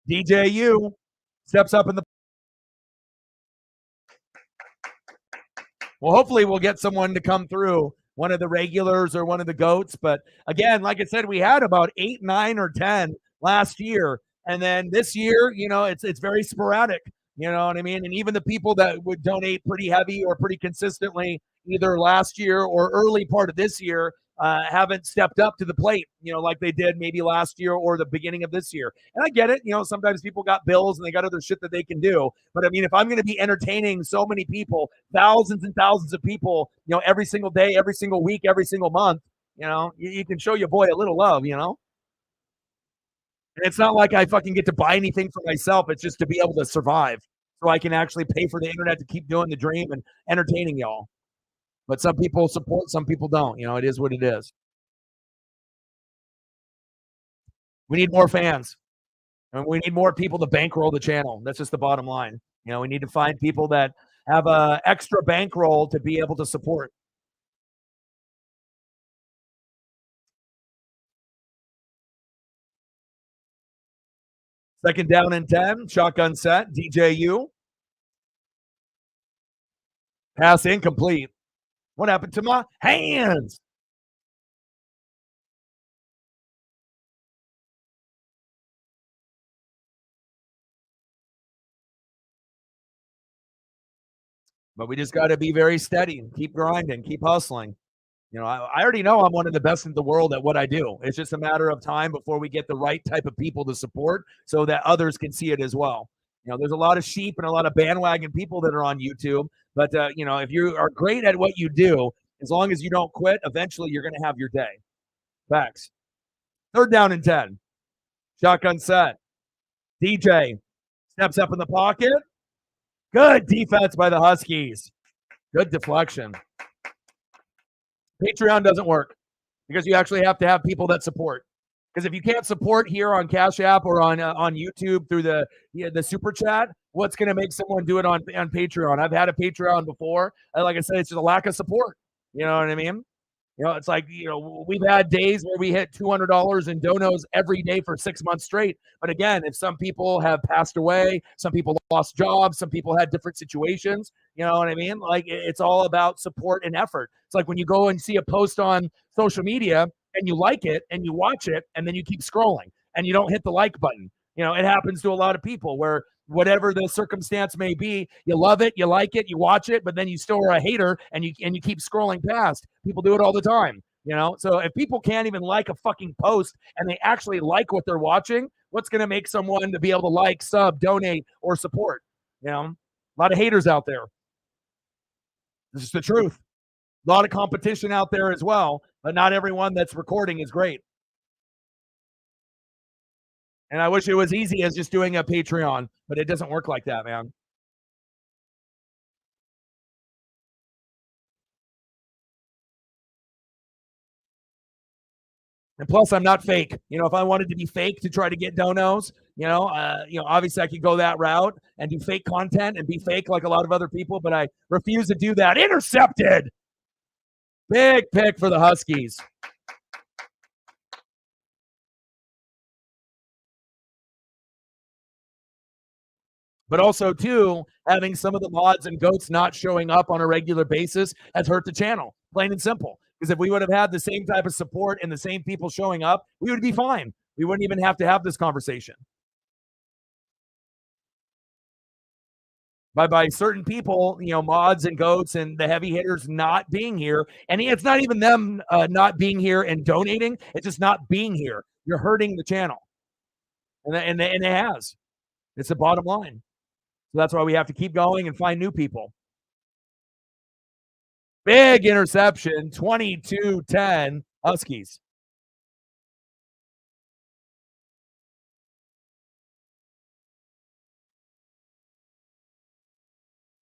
DJU steps up in the. Well, hopefully we'll get someone to come through, one of the regulars or one of the goats. But again, like I said, we had about 8, 9, or 10 last year. And then this year, it's very sporadic. You know what I mean? And even the people that would donate pretty heavy or pretty consistently, either last year or early part of this year, haven't stepped up to the plate, like they did maybe last year or the beginning of this year. And I get it. Sometimes people got bills and they got other shit that they can do. But I mean, if I'm going to be entertaining so many people, thousands and thousands of people, every single day, every single week, every single month, you can show your boy a little love. And it's not like I fucking get to buy anything for myself. It's just to be able to survive so I can actually pay for the internet to keep doing the dream and entertaining y'all. But some people support, some people don't. It is what it is. We need more fans. And we need more people to bankroll the channel. That's just the bottom line. We need to find people that have a extra bankroll to be able to support. Second down and 10, shotgun set, DJU. Pass incomplete. What happened to my hands? But we just got to be very steady and keep grinding, keep hustling. I already know I'm one of the best in the world at what I do. It's just a matter of time before we get the right type of people to support so that others can see it as well. There's a lot of sheep and a lot of bandwagon people that are on YouTube. But, if you are great at what you do, as long as you don't quit, eventually you're going to have your day. Facts. Third down and 10. Shotgun set. DJ steps up in the pocket. Good defense by the Huskies. Good deflection. Patreon doesn't work because you actually have to have people that support. Because if you can't support here on Cash App or on YouTube through the super chat, what's going to make someone do it on Patreon? I've had a Patreon before. And like I said, it's just a lack of support. You know what I mean? It's like, we've had days where we hit $200 in donos every day for 6 months straight. But again, if some people have passed away, some people lost jobs, some people had different situations, you know what I mean? Like, it's all about support and effort. It's like when you go and see a post on social media and you like it and you watch it and then you keep scrolling and you don't hit the like button. It happens to a lot of people where whatever the circumstance may be, you love it, you like it, you watch it, but then you still are a hater and you keep scrolling past. People do it all the time. So if people can't even like a fucking post and they actually like what they're watching, what's going to make someone to be able to like, sub, donate, or support? A lot of haters out there. This is the truth. A lot of competition out there as well, but not everyone that's recording is great. And I wish it was easy as just doing a Patreon, but it doesn't work like that, man. And plus, I'm not fake. If I wanted to be fake to try to get donos, obviously I could go that route and do fake content and be fake like a lot of other people, but I refuse to do that. Intercepted. Big pick for the Huskies. But also, too, having some of the mods and goats not showing up on a regular basis has hurt the channel, plain and simple. Because if we would have had the same type of support and the same people showing up, we would be fine. We wouldn't even have to have this conversation. By certain people, mods and goats and the heavy hitters not being here. And it's not even them not being here and donating. It's just not being here. You're hurting the channel. And it has. It's the bottom line. So that's why we have to keep going and find new people. Big interception, 22-10, Huskies.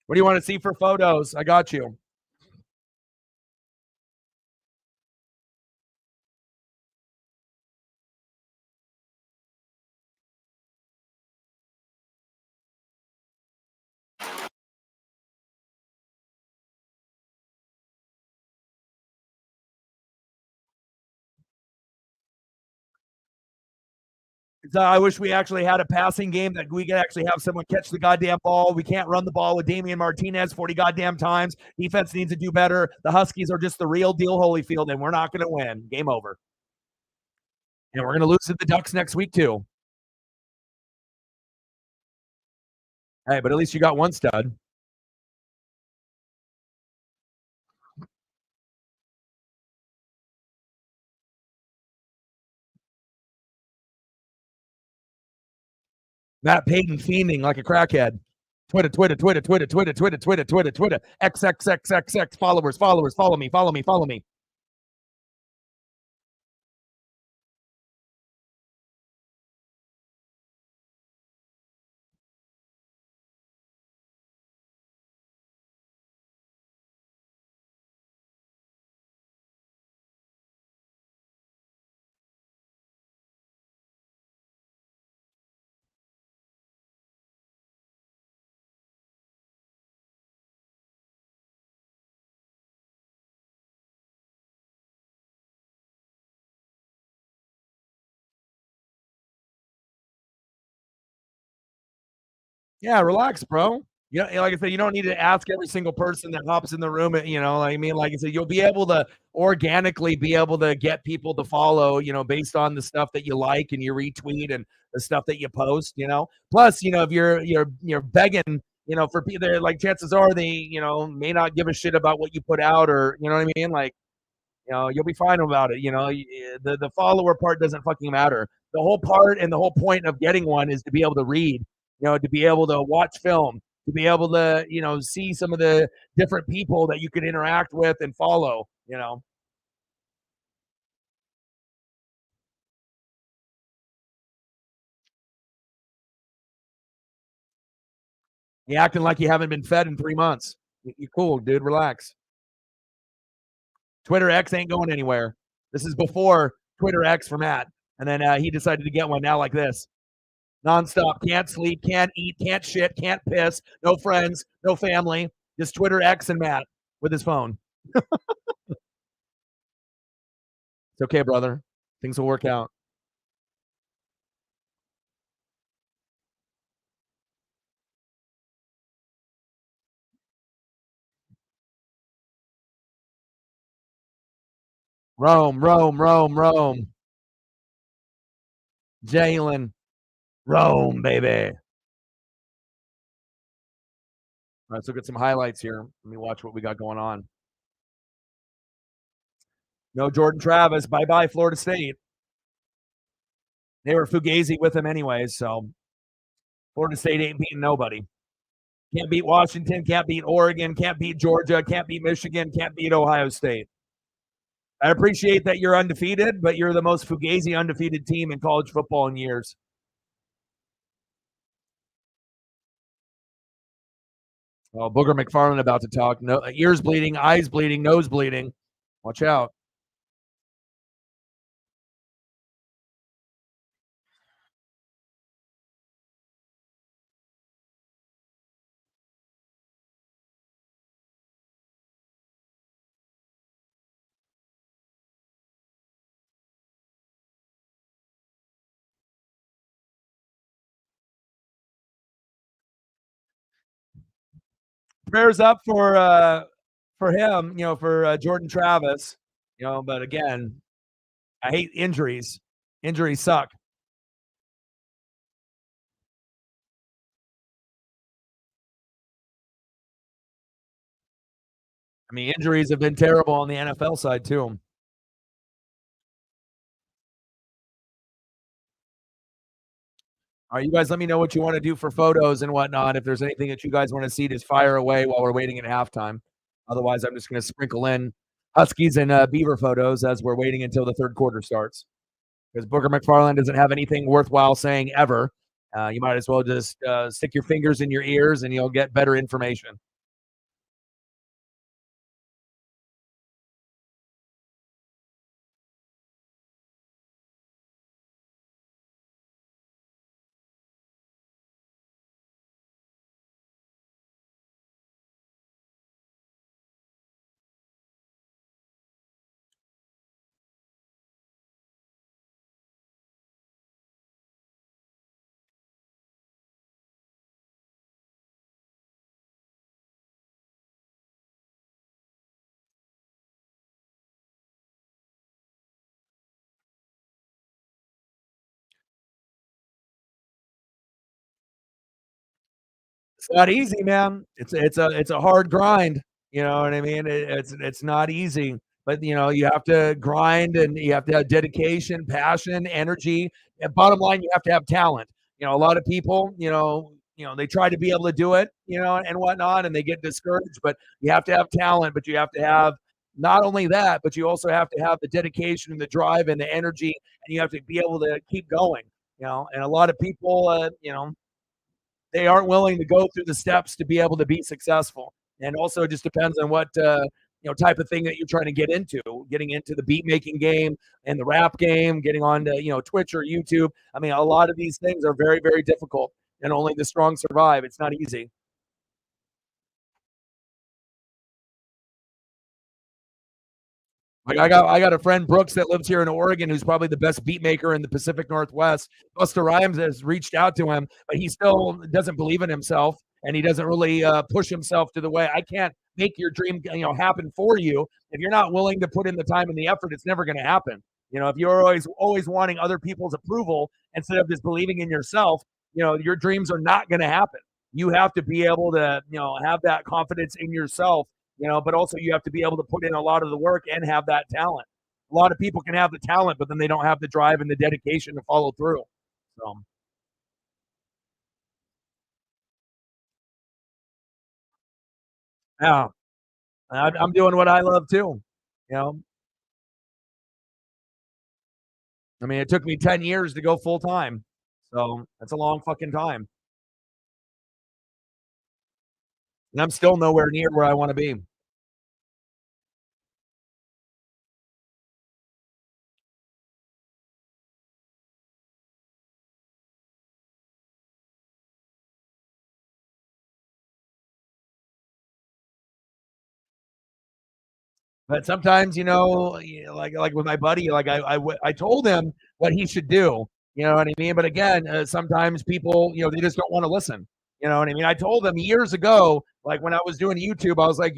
What do you want to see for photos? I got you. So I wish we actually had a passing game that we could actually have someone catch the goddamn ball. We can't run the ball with Damian Martinez 40 goddamn times. Defense needs to do better. The Huskies are just the real deal Holyfield, and we're not going to win. Game over. And we're going to lose to the Ducks next week, too. Hey, but at least you got one stud. Matt Payton fiending like a crackhead. Twitter, Twitter, Twitter, Twitter, Twitter, Twitter, Twitter, Twitter, Twitter. XXXXX followers, followers, follow me, follow me, follow me. Yeah, relax, bro. You know, like I said, you don't need to ask every single person that hops in the room. You know, like, I mean, like I said, you'll be able to organically be able to get people to follow, you know, based on the stuff that you like and you retweet and the stuff that you post. You know, plus, you know, if you're begging, you know, for people, like chances are they, you know, may not give a shit about what you put out, or you know what I mean, like. You know, you'll be fine about it. You know, the follower part doesn't fucking matter. The whole part and the whole point of getting one is to be able to read, you know, to be able to watch film, to be able to, you know, see some of the different people that you can interact with and follow, you know. You acting like you haven't been fed in 3 months. You cool, dude. Relax. Twitter X ain't going anywhere. This is before Twitter X for Matt. And then he decided to get one now like this. Nonstop. Can't sleep, can't eat, can't shit, can't piss. No friends, no family. Just Twitter X and Matt with his phone. It's okay, brother. Things will work out. Rome, Rome, Rome, Rome. Jalen, Rome, baby. All right, let's look at some highlights here. Let me watch what we got going on. No Jordan Travis. Bye bye, Florida State. They were Fugazi with him anyways, so Florida State ain't beating nobody. Can't beat Washington, can't beat Oregon, can't beat Georgia, can't beat Michigan, can't beat Ohio State. I appreciate that you're undefeated, but you're the most Fugazi undefeated team in college football in years. Oh, Booger McFarland about to talk. No, ears bleeding, eyes bleeding, nose bleeding. Watch out. Prayers up for him, you know, for Jordan Travis, you know, but again, I hate injuries. Injuries suck. I mean, injuries have been terrible on the NFL side too. All right, you guys let me know what you want to do for photos and whatnot. If there's anything that you guys want to see, just fire away while we're waiting at halftime. Otherwise, I'm just going to sprinkle in Huskies and Beaver photos as we're waiting until the third quarter starts. Because Booker McFarland doesn't have anything worthwhile saying ever. You might as well just stick your fingers in your ears and you'll get better information. It's not easy, man. It's a hard grind. You know what I mean? It's not easy, but you know you have to grind and you have to have dedication, passion, energy. And bottom line, you have to have talent. A lot of people, they try to be able to do it, and whatnot, and they get discouraged. But you have to have talent, but you have to have not only that, but you also have to have the dedication and the drive and the energy, and you have to be able to keep going. And a lot of people, they aren't willing to go through the steps to be able to be successful. And also, it just depends on what type of thing that you're trying to get into. Getting into the beat making game and the rap game, getting on to Twitch or YouTube. I mean, a lot of these things are very, very difficult, and only the strong survive. It's not easy. Like I got a friend Brooks that lives here in Oregon who's probably the best beat maker in the Pacific Northwest. Busta Rhymes has reached out to him, but he still doesn't believe in himself, and he doesn't really push himself to the way. I can't make your dream happen for you if you're not willing to put in the time and the effort. It's never going to happen. If you're always wanting other people's approval instead of just believing in yourself, your dreams are not going to happen. You have to be able to have that confidence in yourself, but also you have to be able to put in a lot of the work and have that talent. A lot of people can have the talent, but then they don't have the drive and the dedication to follow through. So, yeah, I'm doing what I love too. You know, I mean, it took me 10 years to go full time. So that's a long fucking time. And I'm still nowhere near where I want to be. But sometimes, like with my buddy, like I told him what he should do. You know what I mean? But again, sometimes people, they just don't want to listen. You know what I mean? I told him years ago, like when I was doing YouTube, I was like,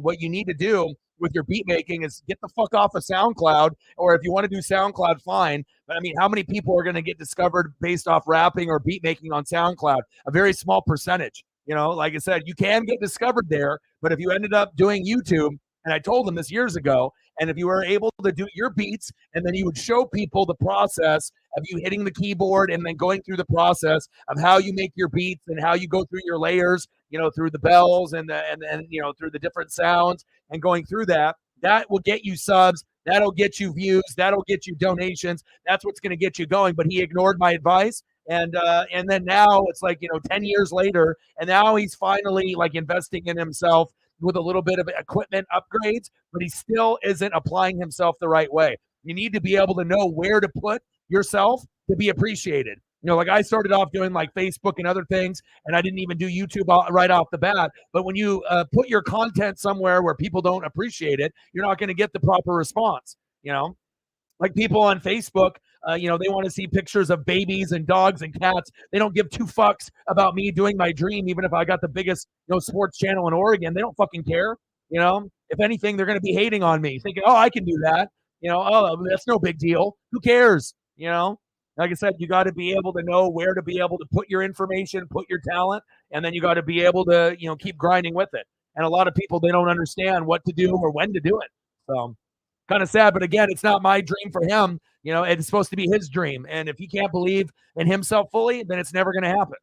what you need to do with your beat making is get the fuck off of SoundCloud, or if you want to do SoundCloud, fine. But I mean, how many people are going to get discovered based off rapping or beat making on SoundCloud? A very small percentage. Like I said, you can get discovered there, but if you ended up doing YouTube, and I told them this years ago. And if you were able to do your beats and then you would show people the process of you hitting the keyboard and then going through the process of how you make your beats and how you go through your layers, through the bells and through the different sounds and going through that, that will get you subs. That'll get you views. That'll get you donations. That's what's going to get you going. But he ignored my advice. And then now it's like 10 years later, and now he's finally like investing in himself with a little bit of equipment upgrades, but he still isn't applying himself the right way. You need to be able to know where to put yourself to be appreciated. Like I started off doing like Facebook and other things, and I didn't even do YouTube right off the bat. But when you put your content somewhere where people don't appreciate it, you're not going to get the proper response. Like people on Facebook, they want to see pictures of babies and dogs and cats. They don't give two fucks about me doing my dream, even if I got the biggest, sports channel in Oregon. They don't fucking care. If anything, they're going to be hating on me, thinking, "Oh, I can do that." Oh, that's no big deal. Who cares? Like I said, you got to be able to know where to be able to put your information, put your talent, and then you got to be able to, keep grinding with it. And a lot of people, they don't understand what to do or when to do it. So kind of sad, but again, it's not my dream for him. It's supposed to be his dream. And if he can't believe in himself fully, then it's never going to happen.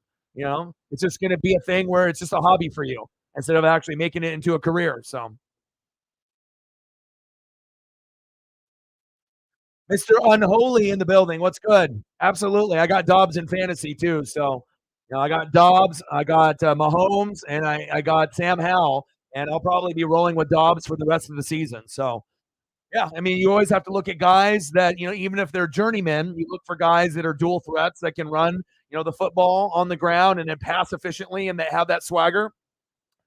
It's just going to be a thing where it's just a hobby for you instead of actually making it into a career. So, Mr. Unholy in the building. What's good? Absolutely. I got Dobbs in fantasy too. So, I got Dobbs, I got Mahomes, and I got Sam Howell, and I'll probably be rolling with Dobbs for the rest of the season. So, yeah, I mean, you always have to look at guys that, even if they're journeymen, you look for guys that are dual threats that can run, the football on the ground and then pass efficiently and that have that swagger.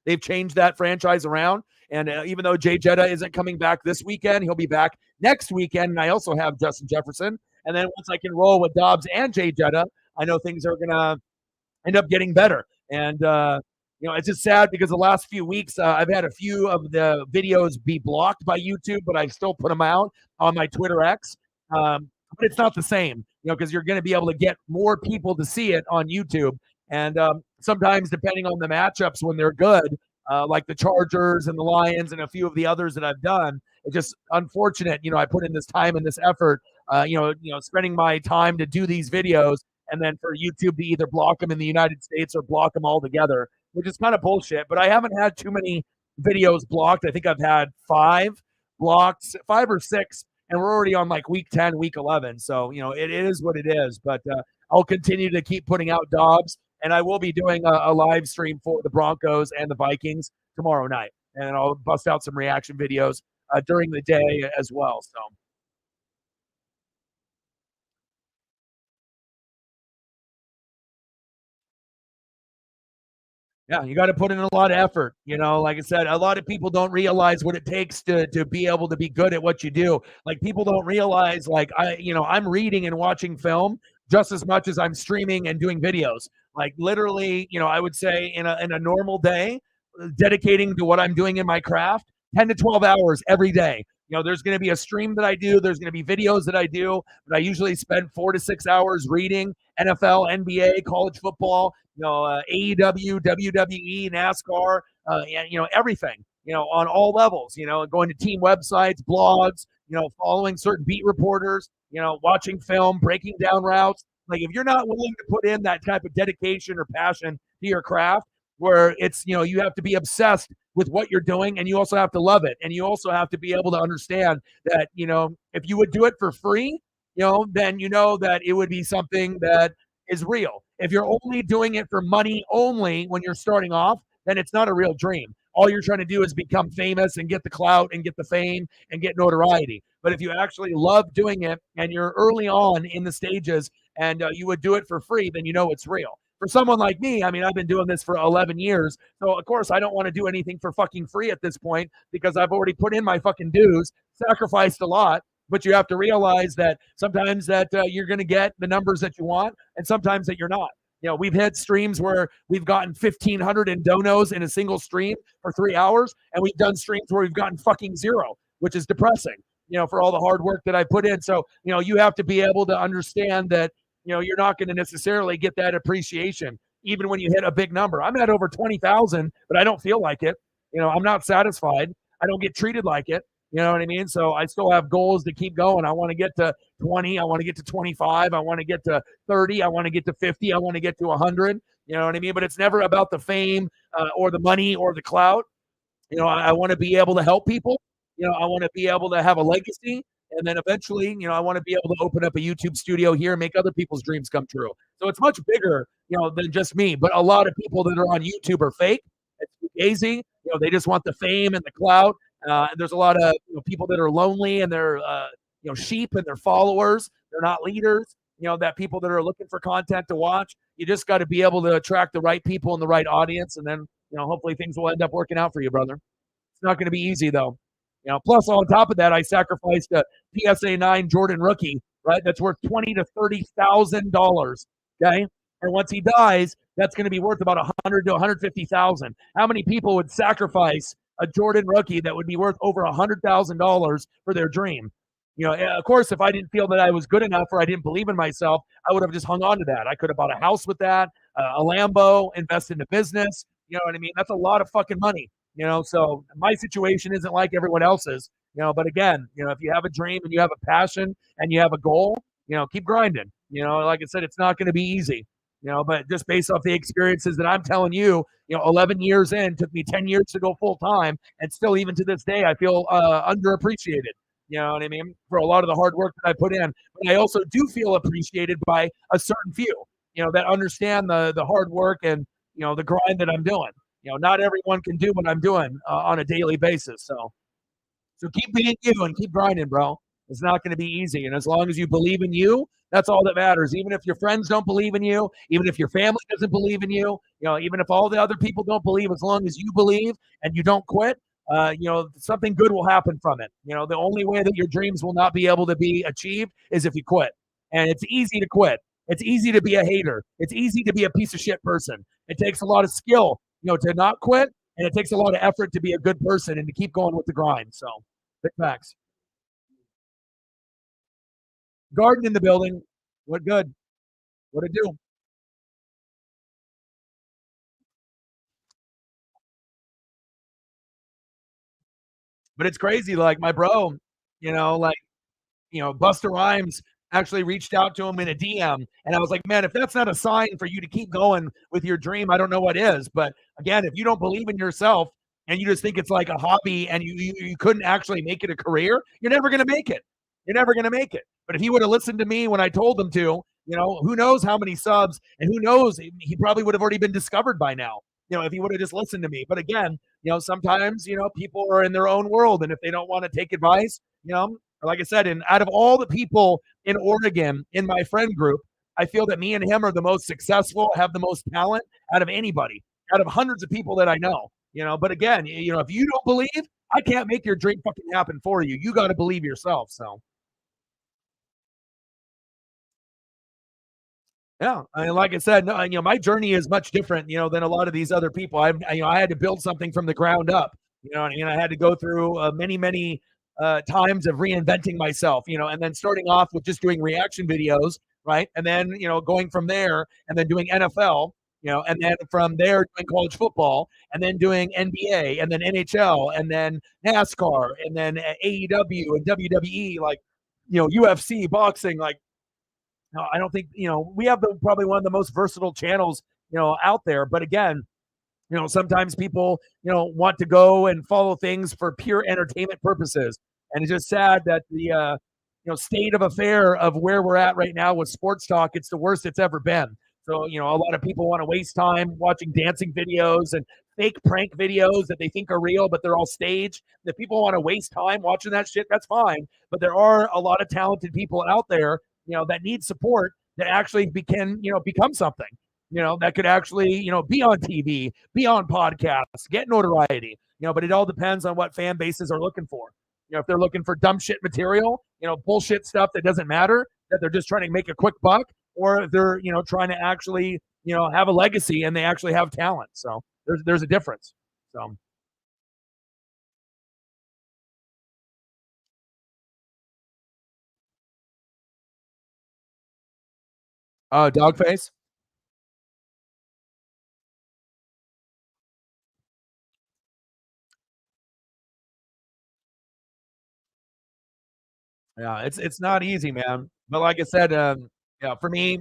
They've changed that franchise around. And even though Jay Jetta isn't coming back this weekend, he'll be back next weekend. And I also have Justin Jefferson. And then once I can roll with Dobbs and Jay Jetta, I know things are going to end up getting better. And, it's just sad because the last few weeks, I've had a few of the videos be blocked by YouTube, but I still put them out on my Twitter X. But it's not the same, because you're going to be able to get more people to see it on YouTube. And sometimes, depending on the matchups, when they're good, like the Chargers and the Lions and a few of the others that I've done, it's just unfortunate. I put in this time and this effort, spending my time to do these videos, and then for YouTube to either block them in the United States or block them altogether, which is kind of bullshit. But I haven't had too many videos blocked. I think I've had five blocks, five or six, and we're already on like week 10, week 11. So, it is what it is. But I'll continue to keep putting out Dobbs, and I will be doing a live stream for the Broncos and the Vikings tomorrow night. And I'll bust out some reaction videos during the day as well. So, yeah, you got to put in a lot of effort. Like I said, a lot of people don't realize what it takes to be able to be good at what you do. Like people don't realize, like I'm reading and watching film just as much as I'm streaming and doing videos. Like literally, I would say in a normal day, dedicating to what I'm doing in my craft, 10 to 12 hours every day. There's going to be a stream that I do. There's going to be videos that I do, but I usually spend 4 to 6 hours reading NFL, NBA, college football, AEW, WWE, NASCAR, and everything, on all levels, going to team websites, blogs, following certain beat reporters, watching film, breaking down routes. Like if you're not willing to put in that type of dedication or passion to your craft, where it's, you have to be obsessed with what you're doing and you also have to love it. And you also have to be able to understand that, if you would do it for free, then that it would be something that is real. If you're only doing it for money only when you're starting off, then it's not a real dream. All you're trying to do is become famous and get the clout and get the fame and get notoriety. But if you actually love doing it and you're early on in the stages and you would do it for free, then it's real. For someone like me, I mean, I've been doing this for 11 years. So, of course, I don't want to do anything for fucking free at this point because I've already put in my fucking dues, sacrificed a lot, but you have to realize that sometimes that you're going to get the numbers that you want and sometimes that you're not. We've had streams where we've gotten 1,500 in donos in a single stream for 3 hours, and we've done streams where we've gotten fucking zero, which is depressing, for all the hard work that I put in. So, you have to be able to understand that, you're not going to necessarily get that appreciation even when you hit a big number. I'm at over 20,000, but I don't feel like it. I'm not satisfied. I don't get treated like it. You know what I mean? So I still have goals to keep going. I want to get to 20. I want to get to 25. I want to get to 30. I want to get to 50. I want to get to 100. You know what I mean? But it's never about the fame or the money or the clout. I want to be able to help people. I want to be able to have a legacy. And then eventually, I want to be able to open up a YouTube studio here and make other people's dreams come true. So it's much bigger, than just me. But a lot of people that are on YouTube are fake. It's fugazi. They just want the fame and the clout. There's a lot of people that are lonely and they're sheep and they're followers. They're not leaders. That people that are looking for content to watch. You just got to be able to attract the right people and the right audience, and then hopefully things will end up working out for you, brother. It's not going to be easy though. Plus on top of that, I sacrificed a PSA 9 Jordan rookie, right? That's worth $20,000 to $30,000. Okay. And once he dies, that's going to be worth about 100 to 150,000. How many people would sacrifice a Jordan rookie that would be worth over $100,000 for their dream? Of course, if I didn't feel that I was good enough or I didn't believe in myself, I would have just hung on to that. I could have bought a house with that, a Lambo, invest in a business. You know what I mean? That's a lot of fucking money. So my situation isn't like everyone else's. But again, if you have a dream and you have a passion and you have a goal, keep grinding. Like I said, it's not going to be easy. But just based off the experiences that I'm telling you, 11 years in, took me 10 years to go full time, and still, even to this day, I feel underappreciated. You know what I mean? For a lot of the hard work that I put in, but I also do feel appreciated by a certain few, that understand the hard work and the grind that I'm doing. Not everyone can do what I'm doing on a daily basis. So keep being you and keep grinding, bro. It's not going to be easy. And as long as you believe in you, that's all that matters. Even if your friends don't believe in you, even if your family doesn't believe in you, even if all the other people don't believe, as long as you believe and you don't quit, something good will happen from it. The only way that your dreams will not be able to be achieved is if you quit. And it's easy to quit. It's easy to be a hater. It's easy to be a piece of shit person. It takes a lot of skill, to not quit, and it takes a lot of effort to be a good person and to keep going with the grind. So, big facts. Garden in the building. What good? What it do? But it's crazy. Like my bro, like Buster Rhymes actually reached out to him in a DM, and I was like, man, if that's not a sign for you to keep going with your dream, I don't know what is. But again, if you don't believe in yourself and you just think it's like a hobby and you couldn't actually make it a career, you're never going to make it. You're never going to make it. But if he would have listened to me when I told him to, who knows how many subs, and who knows, he probably would have already been discovered by now. If he would have just listened to me. But again, sometimes people are in their own world, and if they don't want to take advice, like I said, and out of all the people in Oregon in my friend group, I feel that me and him are the most successful, have the most talent out of anybody, out of hundreds of people that I know. But again, if you don't believe, I can't make your dream fucking happen for you. You got to believe yourself. So. Yeah, I mean, like I said, no, my journey is much different, than a lot of these other people. I had to build something from the ground up. I had to go through many, many times of reinventing myself. And then starting off with just doing reaction videos, right? And then going from there, and then doing NFL, and then from there doing college football, and then doing NBA, and then NHL, and then NASCAR, and then AEW and WWE, like UFC, boxing, like no, I don't think we have probably one of the most versatile channels out there. But again, sometimes people want to go and follow things for pure entertainment purposes, and it's just sad that the state of affair of where we're at right now with sports talk, it's the worst it's ever been. So a lot of people want to waste time watching dancing videos and fake prank videos that they think are real, but they're all staged. If people want to waste time watching that shit, that's fine. But there are a lot of talented people out there, that need support that actually can, become something, that could actually, be on TV, be on podcasts, get notoriety, but it all depends on what fan bases are looking for. If they're looking for dumb shit material, bullshit stuff that doesn't matter, that they're just trying to make a quick buck, or if they're, trying to actually, have a legacy and they actually have talent. So there's a difference. So, dog face. Yeah, it's not easy, man. But like I said, for me,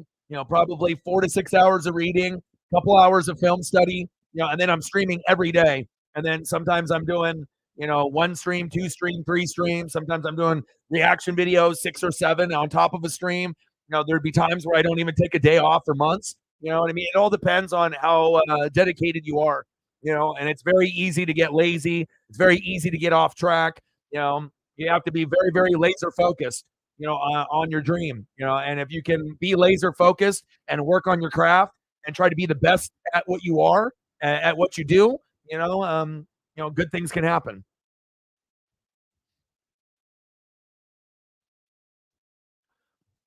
probably 4 to 6 hours of reading, couple hours of film study, and then I'm streaming every day. And then sometimes I'm doing, one stream, two stream, three streams. Sometimes I'm doing reaction videos, 6 or 7 on top of a stream. There'd be times where I don't even take a day off for months. You know what I mean? It all depends on how dedicated you are. And it's very easy to get lazy. It's very easy to get off track. You have to be very, very laser focused, on your dream, and if you can be laser focused and work on your craft and try to be the best at what you are, at what you do, good things can happen.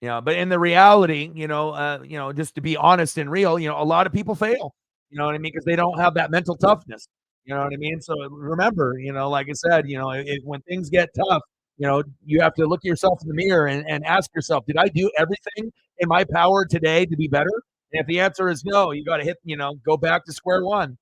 But in the reality, just to be honest and real, a lot of people fail. You know what I mean? Because they don't have that mental toughness. You know what I mean? So remember, like I said, when things get tough, you have to look yourself in the mirror and ask yourself, did I do everything in my power today to be better? And if the answer is no, you got to go back to square one.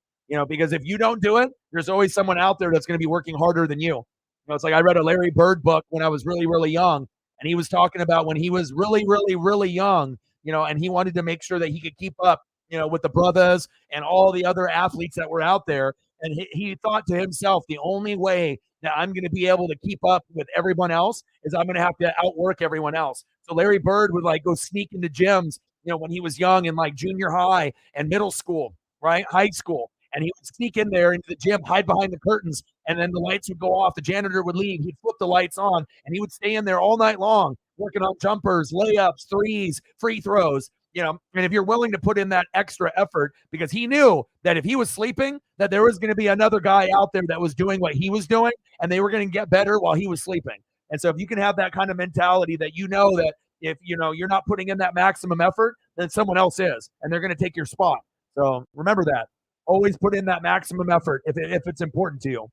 Because if you don't do it, there's always someone out there that's going to be working harder than you. It's like I read a Larry Bird book when I was really, really young, and he was talking about when he was really, really, really young, and he wanted to make sure that he could keep up, with the brothers and all the other athletes that were out there. And he thought to himself, the only way that I'm going to be able to keep up with everyone else is I'm going to have to outwork everyone else. So Larry Bird would like go sneak into gyms, when he was young in like junior high and middle school, right? High school. And he would sneak in there into the gym, hide behind the curtains, and then the lights would go off. The janitor would leave. He'd flip the lights on, and he would stay in there all night long, working on jumpers, layups, threes, free throws. And if you're willing to put in that extra effort, because he knew that if he was sleeping, that there was going to be another guy out there that was doing what he was doing, and they were going to get better while he was sleeping. And so if you can have that kind of mentality that that if you're not putting in that maximum effort, then someone else is, and they're going to take your spot. So remember that. Always put in that maximum effort if it's important to you.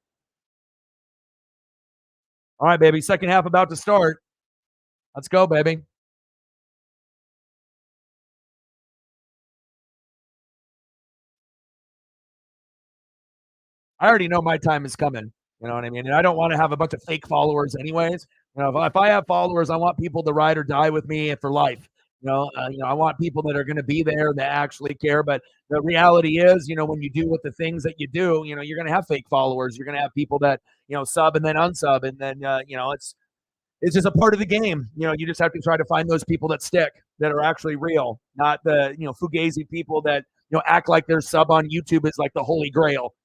All right, baby. Second half about to start. Let's go, baby. I already know my time is coming. You know what I mean? And I don't want to have a bunch of fake followers, anyways. If I have followers, I want people to ride or die with me for life. I want people that are going to be there that actually care. But the reality is, when you do with the things that you do, you're going to have fake followers. You're going to have people that sub and then unsub, and then it's just a part of the game. You just have to try to find those people that stick, that are actually real, not the fugazi people that act like their sub on YouTube is like the holy grail.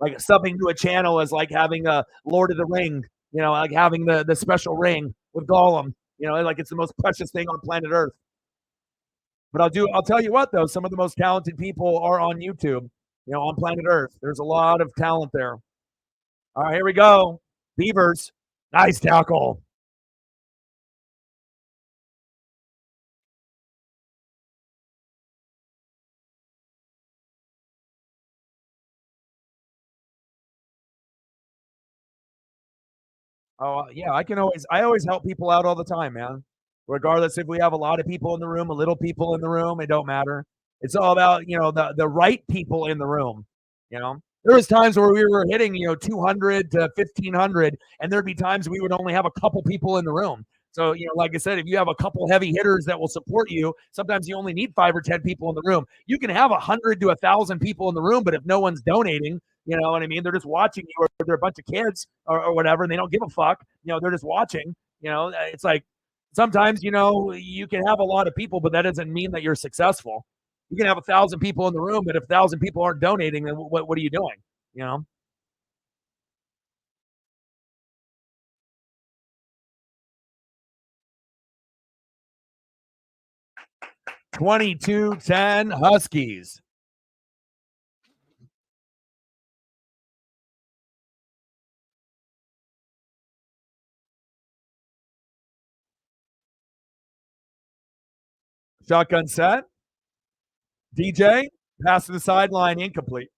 Like subbing to a channel is like having a Lord of the Ring. Like having the special ring with Gollum. Like it's the most precious thing on planet Earth. But I'll tell you what though, some of the most talented people are on YouTube. On planet Earth. There's a lot of talent there. All right, here we go. Beavers, nice tackle. Oh, yeah, I always help people out all the time, man. Regardless if we have a lot of people in the room, a little people in the room, it don't matter. It's all about, the right people in the room, you know. There was times where we were hitting, 200 to 1500, and there'd be times we would only have a couple people in the room. So, like I said, if you have a couple heavy hitters that will support you, sometimes you only need 5 or 10 people in the room. You can have 100 to 1,000 people in the room, but if no one's donating, you know what I mean? They're just watching you, or they're a bunch of kids or whatever, and they don't give a fuck. They're just watching. It's like sometimes, you can have a lot of people, but that doesn't mean that you're successful. You can have 1,000 people in the room, but if 1,000 people aren't donating, then what are you doing? You know? 22-10 Huskies. Shotgun set. DJ, pass to the sideline, incomplete.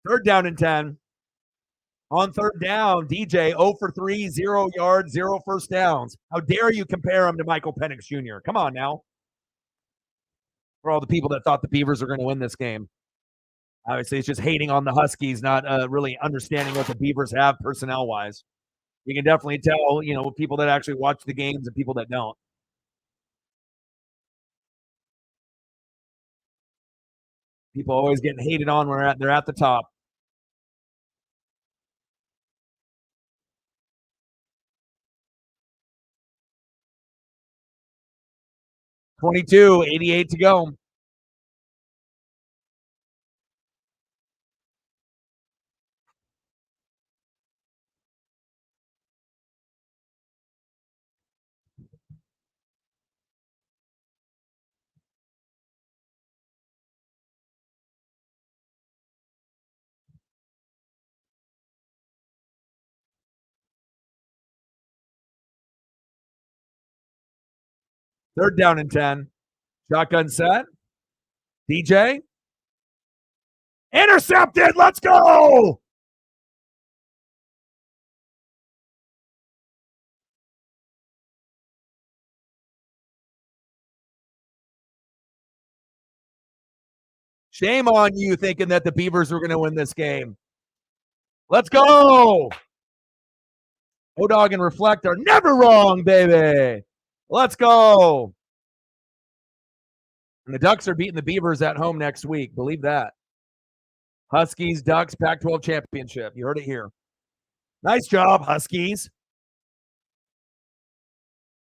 Third down and 10. On third down, DJ 0 for 3, 0 yards, 0 first downs. How dare you compare him to Michael Penix Jr.? Come on now. For all the people that thought the Beavers were going to win this game. Obviously, it's just hating on the Huskies, not really understanding what the Beavers have personnel-wise. You can definitely tell, people that actually watch the games and people that don't. People always getting hated on when they're at the top. 22, 88 to go. Third down and 10. Shotgun set. DJ. Intercepted. Let's go. Shame on you thinking that the Beavers were going to win this game. Let's go. O-Dog and Reflect are never wrong, baby. Let's go. And the Ducks are beating the Beavers at home next week. Believe that. Huskies, Ducks, Pac-12 championship. You heard it here. Nice job, Huskies.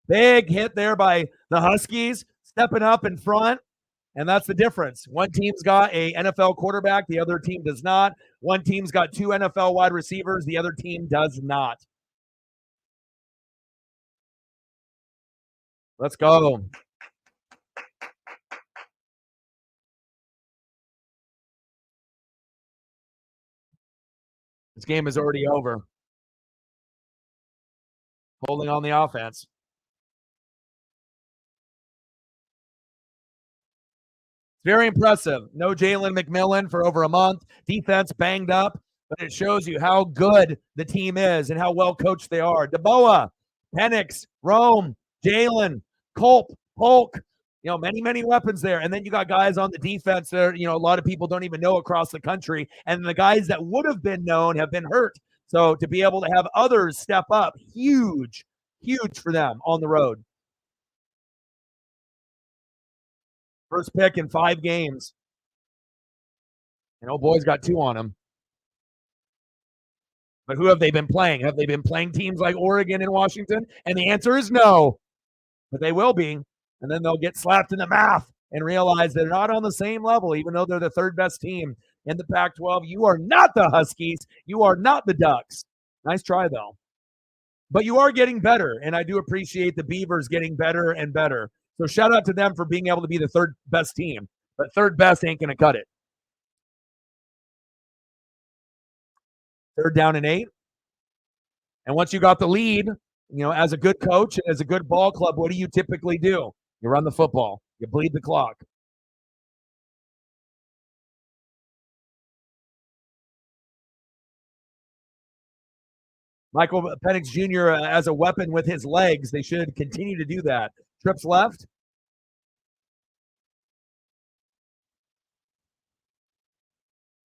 Big hit there by the Huskies, stepping up in front. And that's the difference. One team's got a NFL quarterback, the other team does not. One team's got 2 NFL wide receivers, the other team does not. Let's go. This game is already over. Holding on the offense. Very impressive. No Jalen McMillan for over a month. Defense banged up, but it shows you how good the team is and how well coached they are. DeBoa, Penix, Rome, Jalen, Culp, Polk, many, many weapons there. And then you got guys on the defense that, a lot of people don't even know across the country. And the guys that would have been known have been hurt. So to be able to have others step up, huge, huge for them on the road. First pick in 5 games. And old boy's got 2 on him. But who have they been playing? Have they been playing teams like Oregon and Washington? And the answer is no. But they will be. And then they'll get slapped in the mouth and realize they're not on the same level, even though they're the 3rd best team in the Pac-12. You are not the Huskies. You are not the Ducks. Nice try, though. But you are getting better, and I do appreciate the Beavers getting better and better. So shout out to them for being able to be the 3rd best team. But 3rd best ain't going to cut it. 3rd down and 8. And once you got the lead, as a good coach and as a good ball club, what do you typically do? You run the football. You bleed the clock. Michael Penix Jr. As a weapon with his legs. They should continue to do that. Trips left.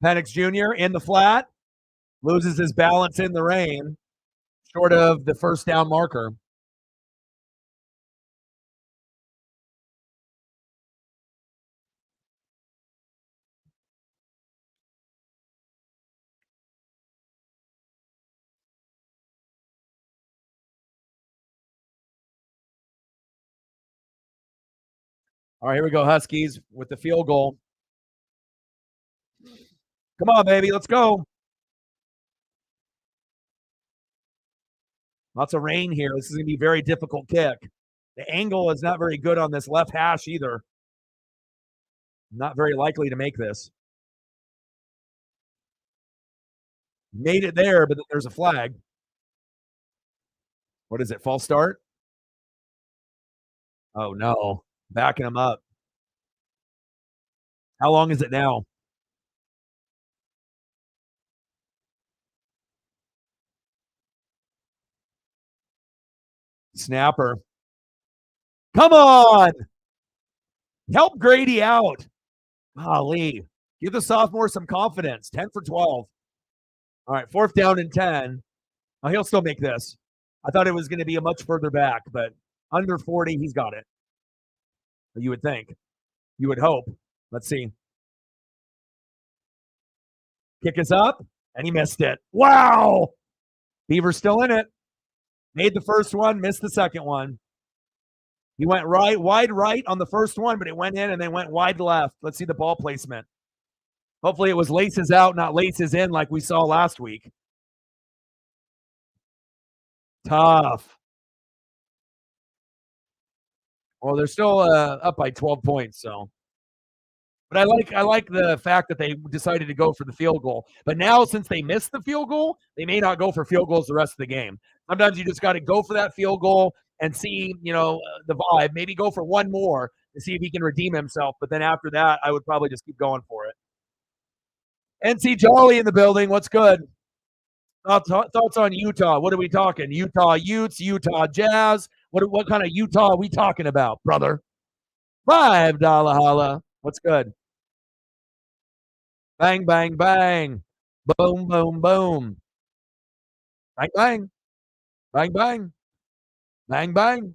Penix Jr. in the flat. Loses his balance in the rain. Short of the first down marker. All right, here we go, Huskies, with the field goal. Come on, baby, let's go. Lots of rain here. This is going to be a very difficult kick. The angle is not very good on this left hash either. Not very likely to make this. Made it there, but there's a flag. What is it, false start? Oh, no. Backing him up. How long is it now? Snapper. Come on. Help Grady out. Golly. Give the sophomore some confidence. 10 for 12. All right, 4th down and 10. Oh, he'll still make this. I thought it was going to be a much further back, but under 40, he's got it. You would think. You would hope. Let's see. Kick is up, and he missed it. Wow! Beavers still in it. Made the first one, missed the second one. He went wide right on the first one, but it went in and then went wide left. Let's see the ball placement. Hopefully it was laces out, not laces in like we saw last week. Tough. Well, they're still up by 12 points, so. But I like the fact that they decided to go for the field goal. But now, since they missed the field goal, they may not go for field goals the rest of the game. Sometimes you just got to go for that field goal and see, the vibe. Maybe go for one more to see if he can redeem himself. But then after that, I would probably just keep going for it. NC Jolly in the building. What's good? Thoughts on Utah? What are we talking? Utah Utes, Utah Jazz. What kind of Utah are we talking about, brother? $5 holla. What's good? Bang, bang, bang. Boom, boom, boom. Bang, bang. Bang, bang. Bang, bang.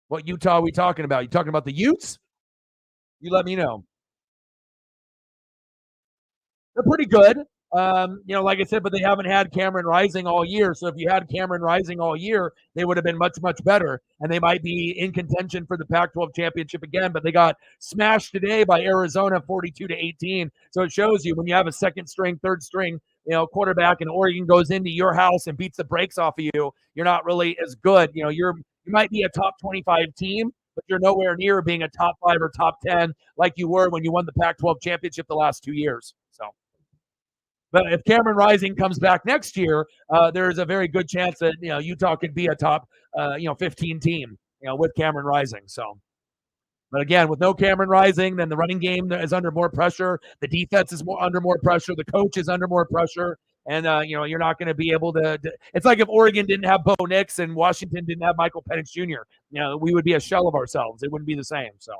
What Utah are we talking about? You talking about the Utes? You let me know. They're pretty good. Like I said, but they haven't had Cameron Rising all year. So if you had Cameron Rising all year, they would have been much, much better. And they might be in contention for the Pac-12 championship again. But they got smashed today by Arizona 42-18. So it shows you when you have a second string, third string, quarterback and Oregon goes into your house and beats the brakes off of you, you're not really as good. You might be a top 25 team, but you're nowhere near being a top 5 or top 10 like you were when you won the Pac-12 championship the last 2 years. So. But if Cameron Rising comes back next year, there's a very good chance that Utah could be a top 15 team with Cameron Rising. So But again, with no Cameron Rising, then the running game is under more pressure. The defense is under more pressure. The coach is under more pressure. And, you're not going to be able to. It's like if Oregon didn't have Bo Nix and Washington didn't have Michael Penix Jr., we would be a shell of ourselves. It wouldn't be the same. So.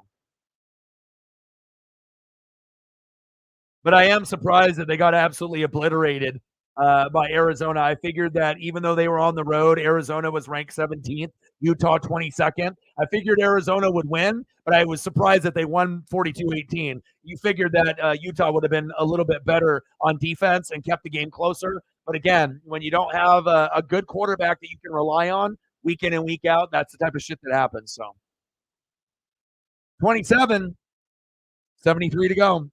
But I am surprised that they got absolutely obliterated by Arizona. I figured that even though they were on the road, Arizona was ranked 17th, Utah 22nd. I figured Arizona would win, but I was surprised that they won 42-18. You figured that Utah would have been a little bit better on defense and kept the game closer. But again, when you don't have a good quarterback that you can rely on week in and week out, that's the type of shit that happens. So 27, 73 to go.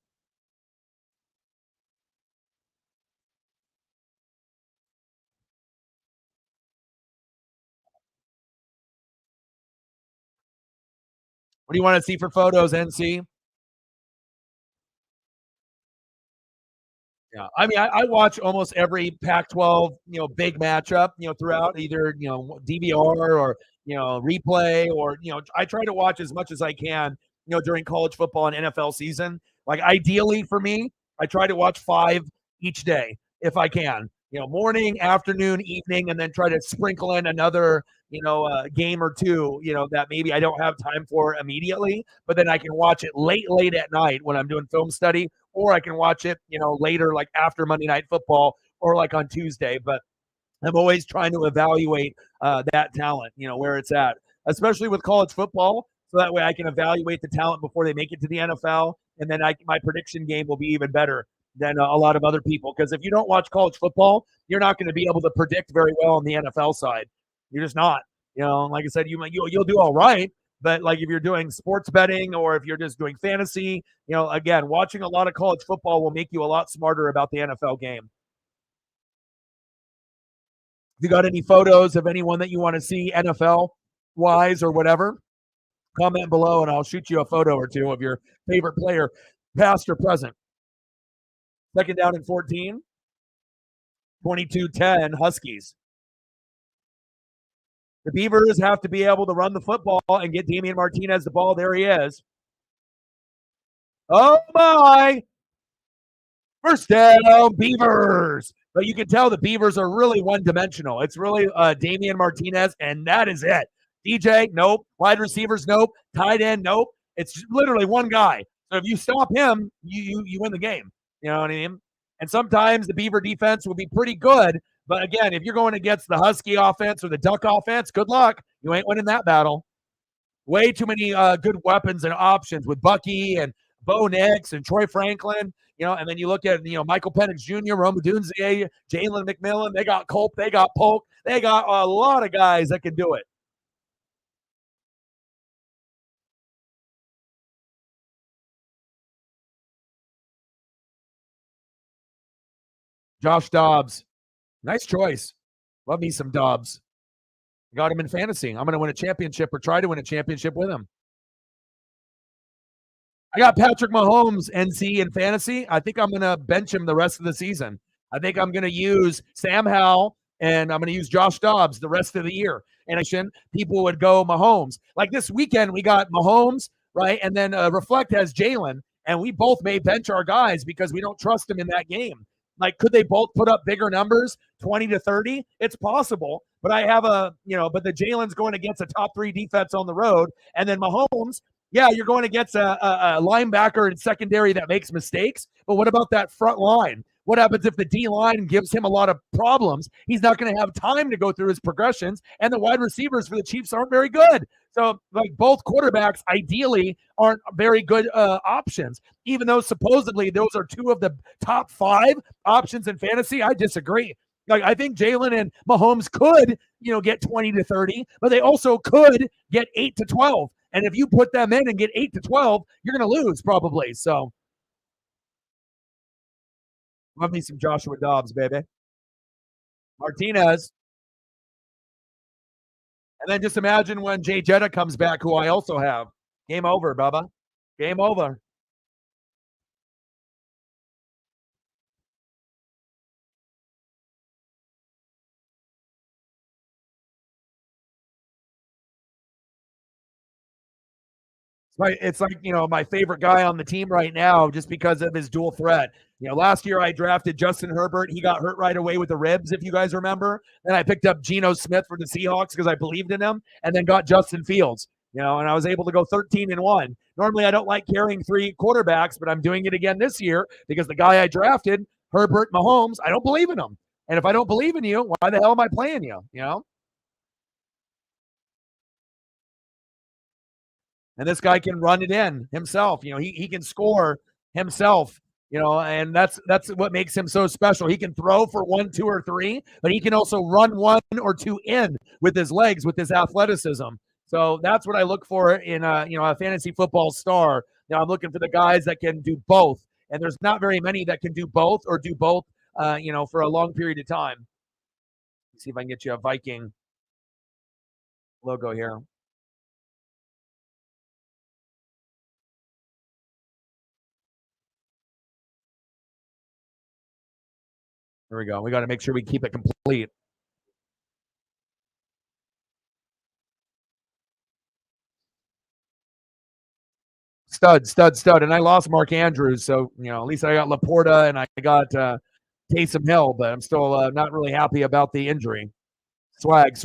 What do you want to see for photos, NC? Yeah, I mean, I watch almost every Pac-12, big matchup, throughout either DVR or replay or I try to watch as much as I can, during college football and NFL season. Like ideally for me, I try to watch 5 each day if I can. Morning, afternoon, evening, and then try to sprinkle in another game or two, that maybe I don't have time for immediately, but then I can watch it late at night when I'm doing film study, or I can watch it, later, like after Monday Night Football or like on Tuesday. But I'm always trying to evaluate that talent, where it's at, especially with college football. So that way I can evaluate the talent before they make it to the NFL. And then my prediction game will be even better than a lot of other people. Because if you don't watch college football, you're not going to be able to predict very well on the NFL side. You're just not. Like I said, you'll do all right. But like if you're doing sports betting or if you're just doing fantasy, again, watching a lot of college football will make you a lot smarter about the NFL game. If you got any photos of anyone that you want to see NFL wise or whatever, comment below and I'll shoot you a photo or two of your favorite player, past or present. Second down and 14, 22-10 Huskies. The Beavers have to be able to run the football and get Damian Martinez the ball. There he is. Oh my! First down, Beavers. But you can tell the Beavers are really one-dimensional. It's really Damian Martinez, and that is it. DJ, nope. Wide receivers, nope. Tight end, nope. It's literally one guy. So if you stop him, you win the game. You know what I mean? And sometimes the Beaver defense will be pretty good. But again, if you're going against the Husky offense or the Duck offense, good luck. You ain't winning that battle. Way too many good weapons and options with Bucky and Bo Nix and Troy Franklin. And then you look at Michael Penix Jr., Rome Odunze, Jalen McMillan. They got Culp, they got Polk, they got a lot of guys that can do it. Josh Dobbs, nice choice. Love me some Dobbs. Got him in fantasy. I'm going to win a championship or try to win a championship with him. I got Patrick Mahomes NC in fantasy. I think I'm going to bench him the rest of the season. I think I'm going to use Sam Howell and I'm going to use Josh Dobbs the rest of the year. And people would go Mahomes. Like this weekend, we got Mahomes, right? And then Reflect has Jalen. And we both may bench our guys because we don't trust them in that game. Like, could they both put up bigger numbers, 20 to 30? It's possible. But I have but the Jalen's going against a top 3 defense on the road. And then Mahomes, yeah, you're going against a linebacker in secondary that makes mistakes. But what about that front line? What happens if the D line gives him a lot of problems? He's not going to have time to go through his progressions, and the wide receivers for the Chiefs aren't very good. So, like, both quarterbacks ideally aren't very good options, even though supposedly those are 2 of the top 5 options in fantasy. I disagree. Like, I think Jalen and Mahomes could, get 20 to 30, but they also could get 8 to 12. And if you put them in and get 8 to 12, you're going to lose probably. So, love me some Joshua Dobbs, baby. Martinez. And then just imagine when Jay Jetta comes back, who I also have. Game over, Bubba. Game over. It's like, my favorite guy on the team right now just because of his dual threat. Last year I drafted Justin Herbert. He got hurt right away with the ribs, if you guys remember. Then I picked up Geno Smith for the Seahawks because I believed in him, and then got Justin Fields. And I was able to go 13-1. Normally I don't like carrying three quarterbacks, but I'm doing it again this year because the guy I drafted, Herbert Mahomes, I don't believe in him. And if I don't believe in you, why the hell am I playing you? And this guy can run it in himself. He can score himself. And that's what makes him so special. He can throw for 1, 2, or 3, but he can also run 1 or 2 in with his legs, with his athleticism. So that's what I look for in a fantasy football star. I'm looking for the guys that can do both, and there's not very many that can do both or do both. For a long period of time. Let's see if I can get you a Viking logo here. There we go. We got to make sure we keep it complete. Stud. And I lost Mark Andrews, so at least I got Laporta and I got Taysom Hill, but I'm still not really happy about the injury. Swag.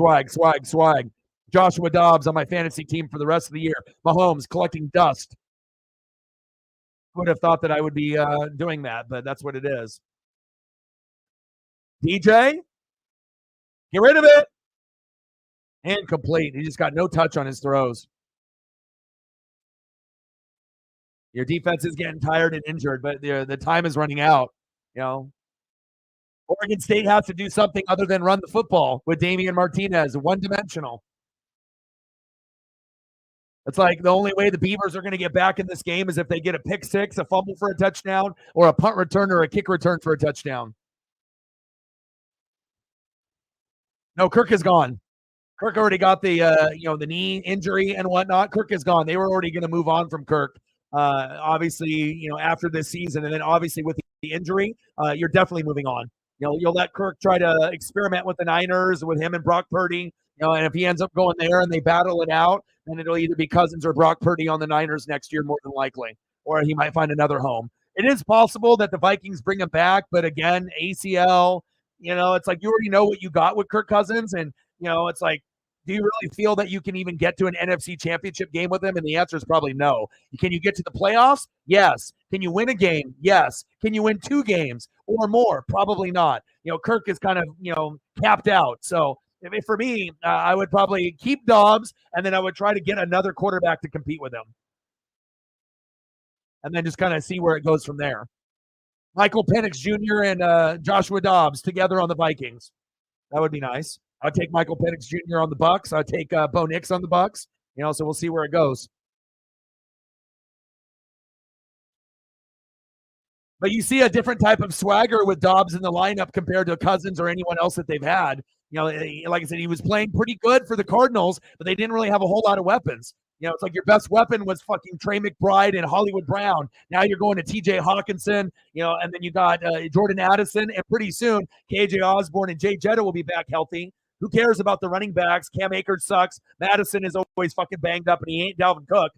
Joshua Dobbs on my fantasy team for the rest of the year. Mahomes collecting dust. Who would have thought that I would be doing that, but that's what it is. DJ, get rid of it. Incomplete. He just got no touch on his throws. Your defense is getting tired and injured, but the time is running out. Oregon State has to do something other than run the football with Damian Martinez, one-dimensional. It's like the only way the Beavers are going to get back in this game is if they get a pick six, a fumble for a touchdown, or a punt return or a kick return for a touchdown. No, Kirk is gone. Kirk already got the the knee injury and whatnot. Kirk is gone. They were already going to move on from Kirk. Obviously, after this season, and then obviously with the injury, you're definitely moving on. You'll let Kirk try to experiment with the Niners, with him and Brock Purdy. And if he ends up going there and they battle it out, then it'll either be Cousins or Brock Purdy on the Niners next year, more than likely, or he might find another home. It is possible that the Vikings bring him back, but again, ACL. It's like you already know what you got with Kirk Cousins, and it's like, do you really feel that you can even get to an NFC championship game with him? And the answer is probably no. Can you get to the playoffs? Yes. Can you win a game? Yes. Can you win 2 games or more? Probably not. Kirk is kind of, capped out. So for me, I would probably keep Dobbs, and then I would try to get another quarterback to compete with him. And then just kind of see where it goes from there. Michael Penix Jr. and Joshua Dobbs together on the Vikings. That would be nice. I'd take Michael Penix Jr. on the Bucks. I'd take Bo Nix on the Bucks. So we'll see where it goes. But you see a different type of swagger with Dobbs in the lineup compared to Cousins or anyone else that they've had. Like I said, he was playing pretty good for the Cardinals, but they didn't really have a whole lot of weapons. It's like your best weapon was fucking Trey McBride and Hollywood Brown. Now you're going to TJ Hawkinson, and then you got Jordan Addison, and pretty soon KJ Osborne and Jay Jetta will be back healthy. Who cares about the running backs? Cam Akers sucks. Madison is always fucking banged up, and he ain't Dalvin Cook.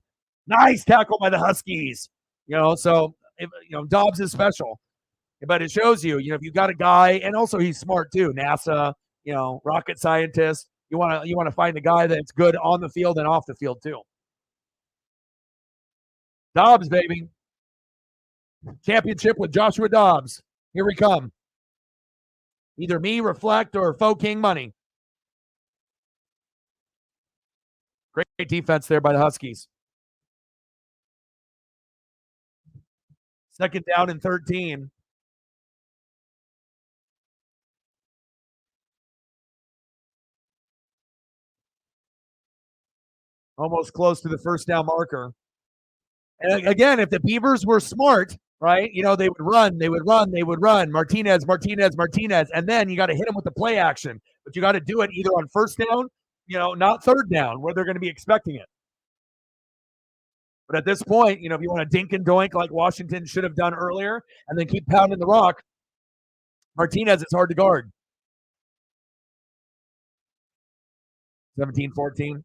Nice tackle by the Huskies. So Dobbs is special, but it shows you, if you got a guy, and also he's smart too. NASA, rocket scientist. You want to find a guy that's good on the field and off the field too. Dobbs, baby. Championship with Joshua Dobbs. Here we come. Either me, Reflect, or Faux King Money. Great defense there by the Huskies. 2nd down and 13. Almost close to the 1st down marker. And again, if the Beavers were smart, right, they would run. Martinez. And then you got to hit them with the play action. But you got to do it either on 1st down, not 3rd down, where they're going to be expecting it. But at this point, if you want to dink and doink like Washington should have done earlier and then keep pounding the rock, Martinez is hard to guard. 17-14.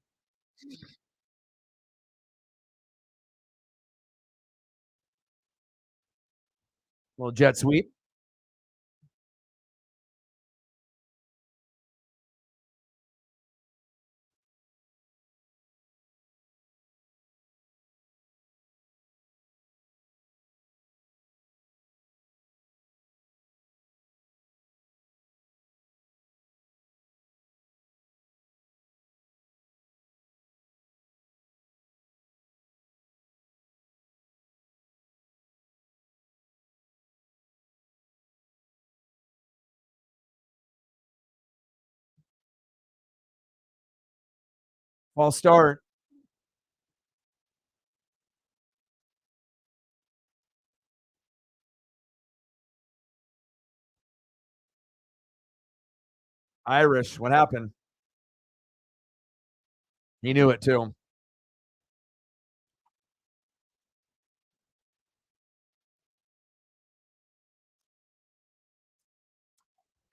Little jet sweep. False start. Irish. What happened? He knew it too.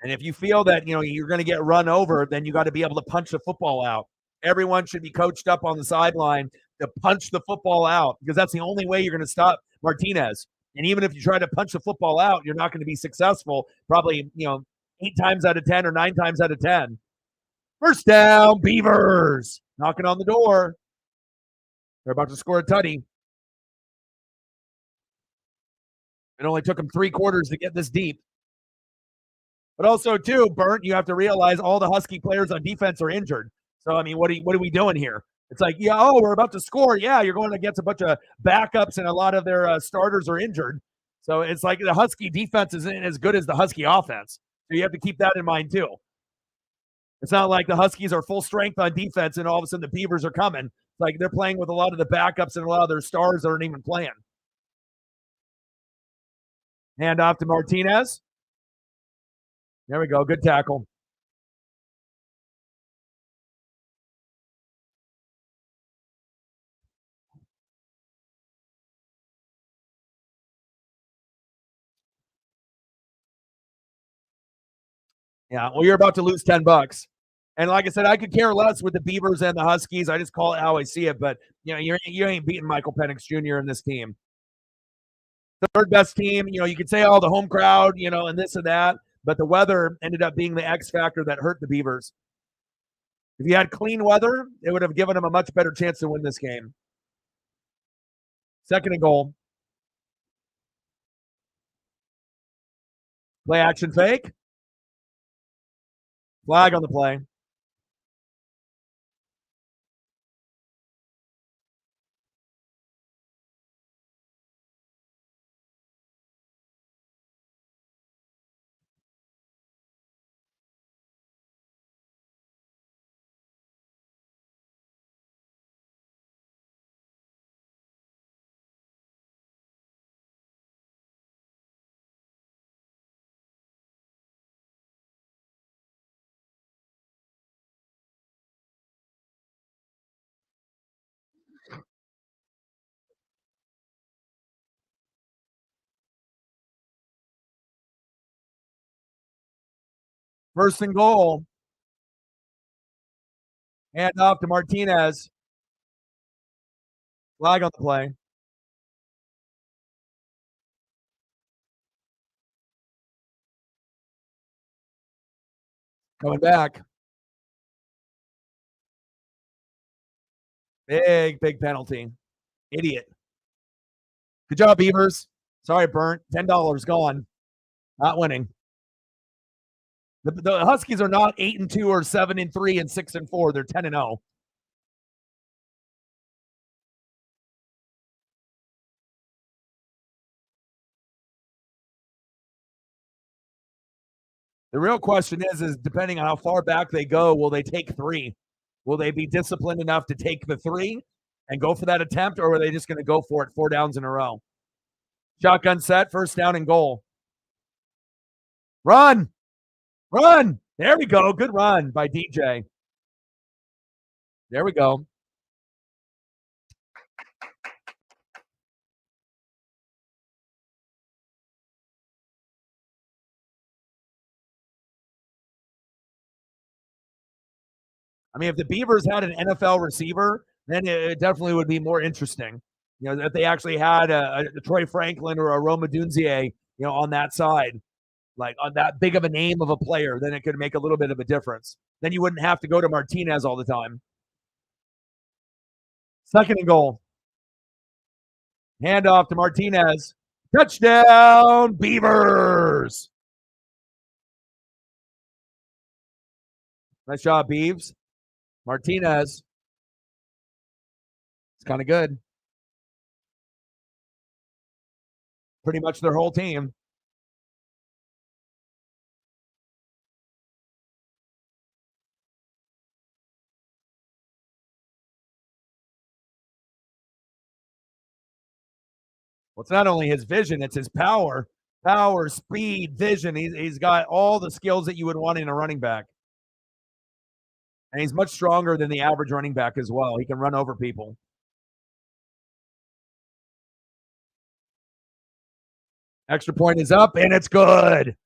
And if you feel that you're going to get run over, then you got to be able to punch the football out. Everyone should be coached up on the sideline to punch the football out because that's the only way you're going to stop Martinez. And even if you try to punch the football out, you're not going to be successful. Probably 8 times out of 10 or 9 times out of 10. First down, Beavers knocking on the door. They're about to score a tutty. It only took them 3 quarters to get this deep. But also, too, Burnt, you have to realize all the Husky players on defense are injured. So, I mean, what are we doing here? It's like, we're about to score. Yeah, you're going against a bunch of backups, and a lot of their starters are injured. So it's like the Husky defense isn't as good as the Husky offense. So you have to keep that in mind, too. It's not like the Huskies are full strength on defense, and all of a sudden the Beavers are coming. It's like they're playing with a lot of the backups and a lot of their stars that aren't even playing. Hand off to Martinez. There we go. Good tackle. Yeah, well, you're about to lose $10. And like I said, I could care less with the Beavers and the Huskies. I just call it how I see it. But you ain't beating Michael Penix Jr. in this team. The third best team. You could say, the home crowd, and this and that. But the weather ended up being the X factor that hurt the Beavers. If you had clean weather, it would have given them a much better chance to win this game. Second and goal. Play action fake. Flag on the play. First and goal. Hand off to Martinez. Flag on the play. Coming back. Big penalty. Idiot. Good job, Beavers. Sorry, Burnt. $10 gone. Not winning. The Huskies are not 8-2 or 7-3 and 6-4. They're 10-0. The real question is depending on how far back they go, will they take 3? Will they be disciplined enough to take the 3 and go for that attempt, or are they just going to go for it 4 downs in a row? Shotgun set, first down and goal. Run! There we go. Good run by DJ. There we go. I mean, if the Beavers had an NFL receiver, then it definitely would be more interesting. If they actually had a Troy Franklin or a Roma Dunzier on that side, like on that big of a name of a player, then it could make a little bit of a difference. Then you wouldn't have to go to Martinez all the time. Second and goal. Handoff to Martinez. Touchdown, Beavers. Nice job, Beavs. Martinez. It's kind of good. Pretty much their whole team. Well, it's not only his vision, it's his power. Power, speed, vision. He's got all the skills that you would want in a running back. And he's much stronger than the average running back as well. He can run over people. Extra point is up, and it's good.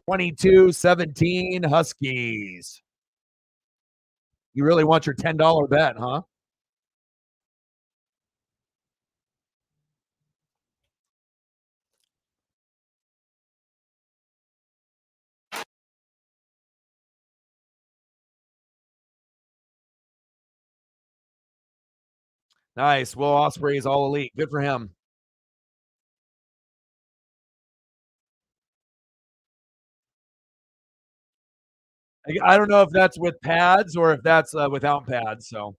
22-17 Huskies. You really want your $10 bet, huh? Nice. Will Ospreay is all elite. Good for him. I don't know if that's with pads or if that's without pads. So,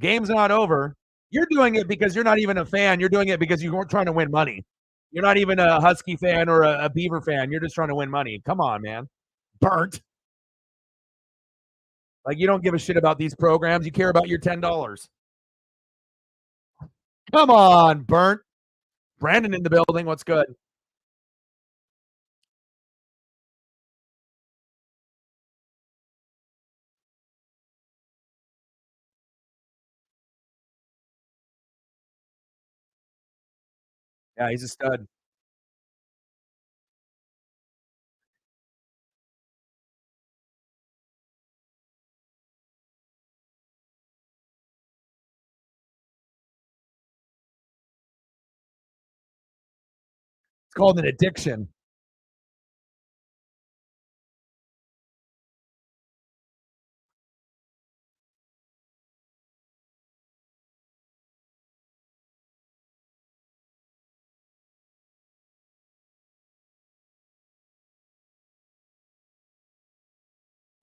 game's not over. You're doing it because you're not even a fan. You're doing it because you weren't trying to win money. You're not even a Husky fan or a Beaver fan. You're just trying to win money. Come on, man. Burnt. Like, you don't give a shit about these programs. You care about your $10. Come on, Burnt. Brandon in the building. What's good? Yeah, he's a stud. It's called an addiction.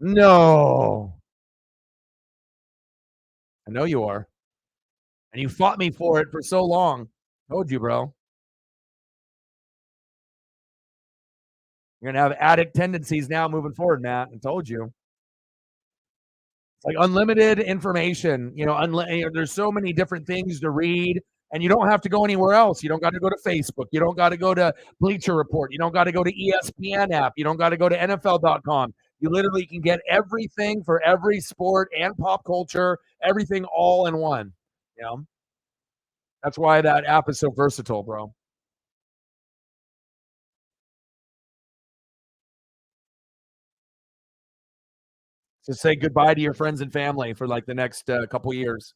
No. I know you are. And you fought me for it for so long. Told you, bro. You're going to have addict tendencies now moving forward, Matt. I told you. It's like unlimited information. There's so many different things to read, and you don't have to go anywhere else. You don't got to go to Facebook. You don't got to go to Bleacher Report. You don't got to go to ESPN app. You don't got to go to NFL.com. You literally can get everything for every sport and pop culture, everything all in one. That's why that app is so versatile, bro. So say goodbye to your friends and family for like the next couple years.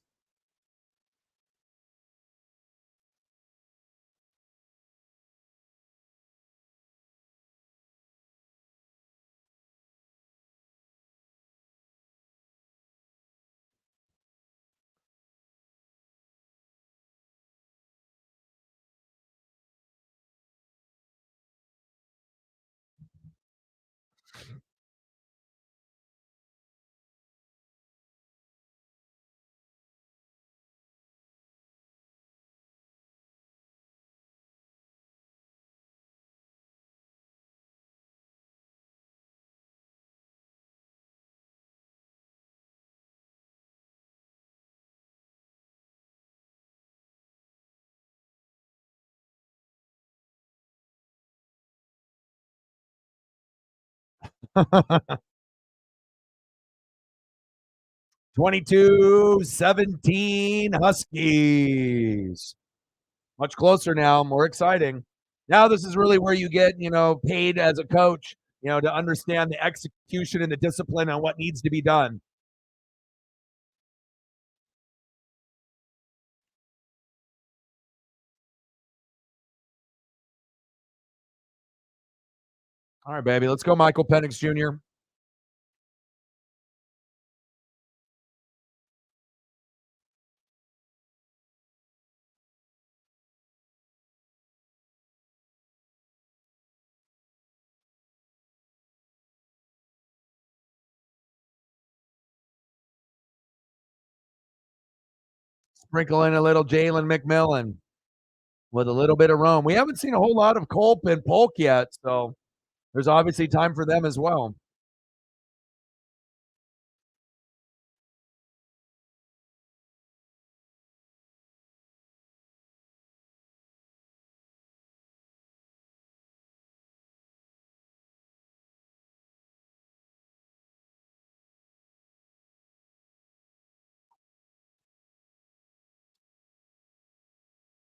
Twenty-two 17 Huskies. Much closer now, more exciting. Now this is really where you get, paid as a coach, to understand the execution and the discipline and what needs to be done. All right, baby. Let's go, Michael Penix Jr. Sprinkle in a little Jalen McMillan with a little bit of Rome. We haven't seen a whole lot of Culp and Polk yet, so there's obviously time for them as well.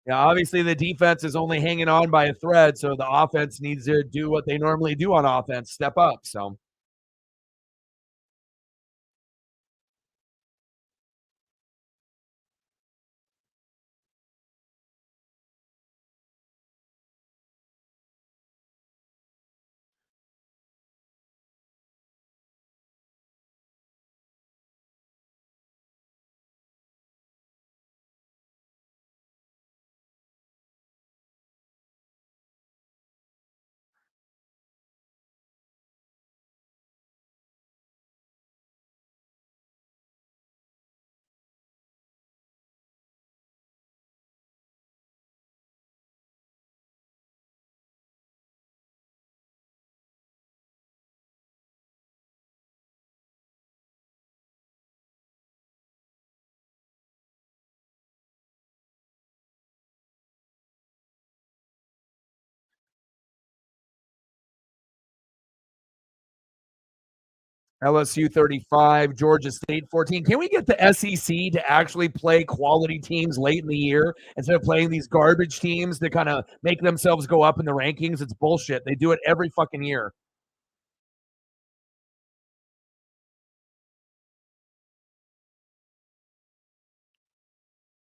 Yeah, obviously the defense is only hanging on by a thread, so the offense needs to do what they normally do on offense, step up. So LSU 35, Georgia State 14. Can we get the SEC to actually play quality teams late in the year instead of playing these garbage teams to kind of make themselves go up in the rankings? It's bullshit. They do it every fucking year.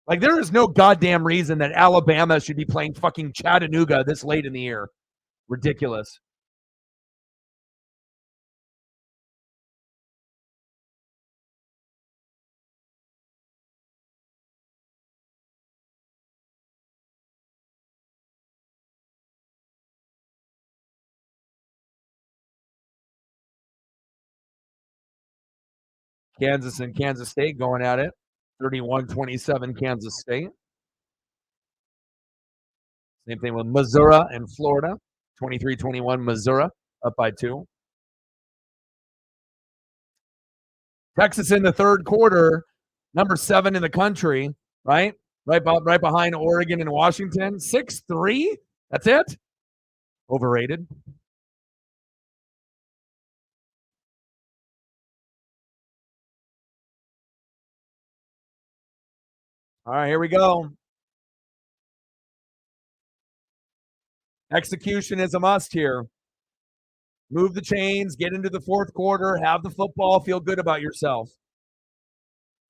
Like, there is no goddamn reason that Alabama should be playing fucking Chattanooga this late in the year. Ridiculous. Kansas and Kansas State going at it. 31-27 Kansas State. Same thing with Missouri and Florida. 23-21 Missouri, up by 2. Texas in the third quarter, number 7 in the country, right? Right behind Oregon and Washington. 6-3. That's it? Overrated. All right, here we go. Execution is a must here. Move the chains, get into the fourth quarter, have the football, feel good about yourself.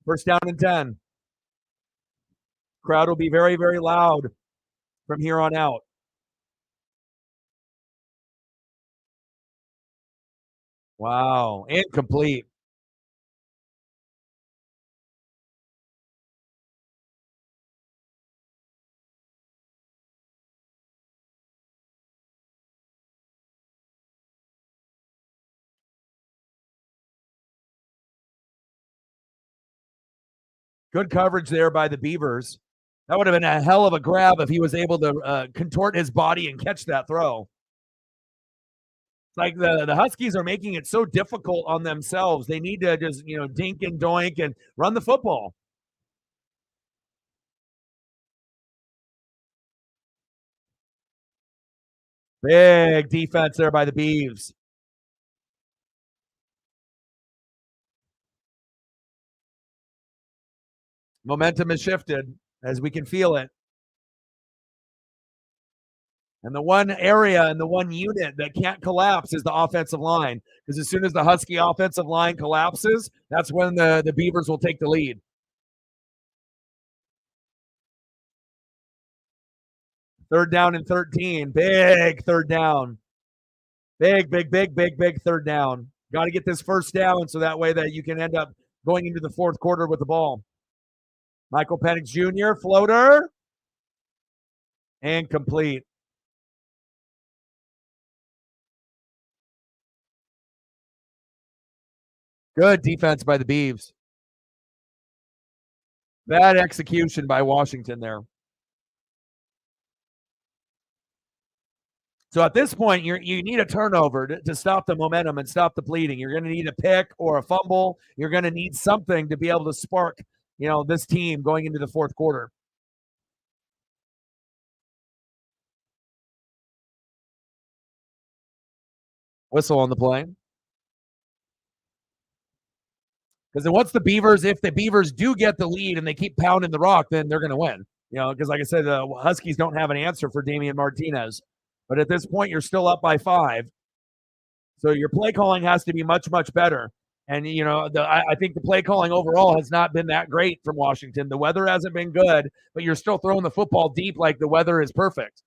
First down and 10. Crowd will be very, very loud from here on out. Wow. Incomplete. Good coverage there by the Beavers. That would have been a hell of a grab if he was able to contort his body and catch that throw. It's like the Huskies are making it so difficult on themselves. They need to just, dink and doink and run the football. Big defense there by the Beavs. Momentum has shifted as we can feel it. And the one area and the one unit that can't collapse is the offensive line. Because as soon as the Husky offensive line collapses, that's when the Beavers will take the lead. Third down and 13. Big third down. Big third down. Got to get this first down so that way that you can end up going into the fourth quarter with the ball. Michael Penix Jr., floater, and complete. Good defense by the Beavs. Bad execution by Washington there. So at this point, you need a turnover to stop the momentum and stop the bleeding. You're going to need a pick or a fumble. You're going to need something to be able to spark, this team going into the fourth quarter. Whistle on the play. Because once if the Beavers do get the lead and they keep pounding the rock, then they're going to win. Because like I said, the Huskies don't have an answer for Damian Martinez. But at this point, you're still up by 5. So your play calling has to be much, much better. And, I think the play calling overall has not been that great from Washington. The weather hasn't been good, but you're still throwing the football deep like the weather is perfect.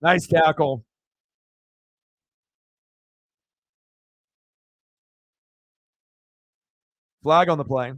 Nice tackle. Flag on the play.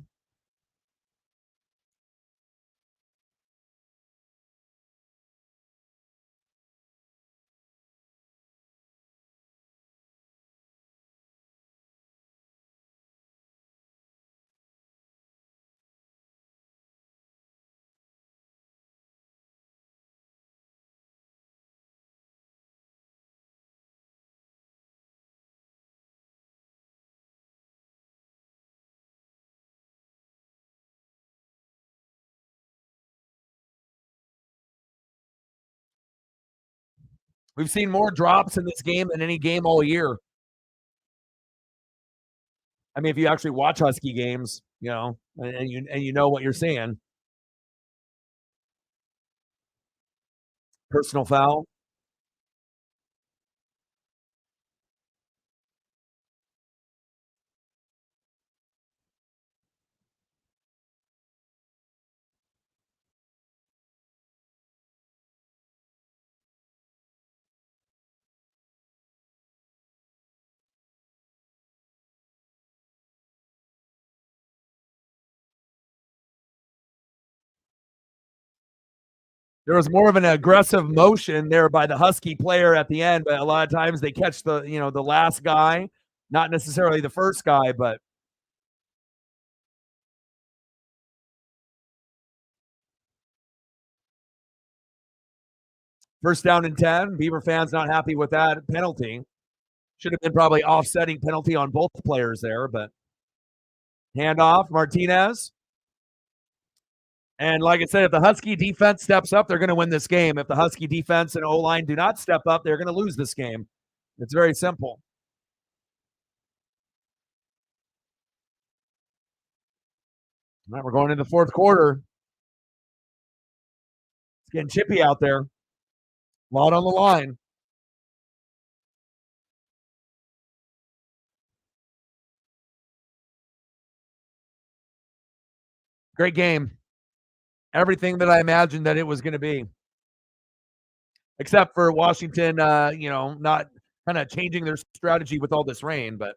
We've seen more drops in this game than any game all year. I mean, if you actually watch Husky games, and you know what you're seeing. Personal foul. There was more of an aggressive motion there by the Husky player at the end, but a lot of times they catch the last guy, not necessarily the first guy, but first down and 10. Beaver fans not happy with that penalty. Should have been probably offsetting penalty on both players there, but handoff, Martinez. And like I said, if the Husky defense steps up, they're going to win this game. If the Husky defense and O-line do not step up, they're going to lose this game. It's very simple. All right, we're going into the fourth quarter. It's getting chippy out there. A lot on the line. Great game. Everything that I imagined that it was going to be. Except for Washington, not kind of changing their strategy with all this rain, but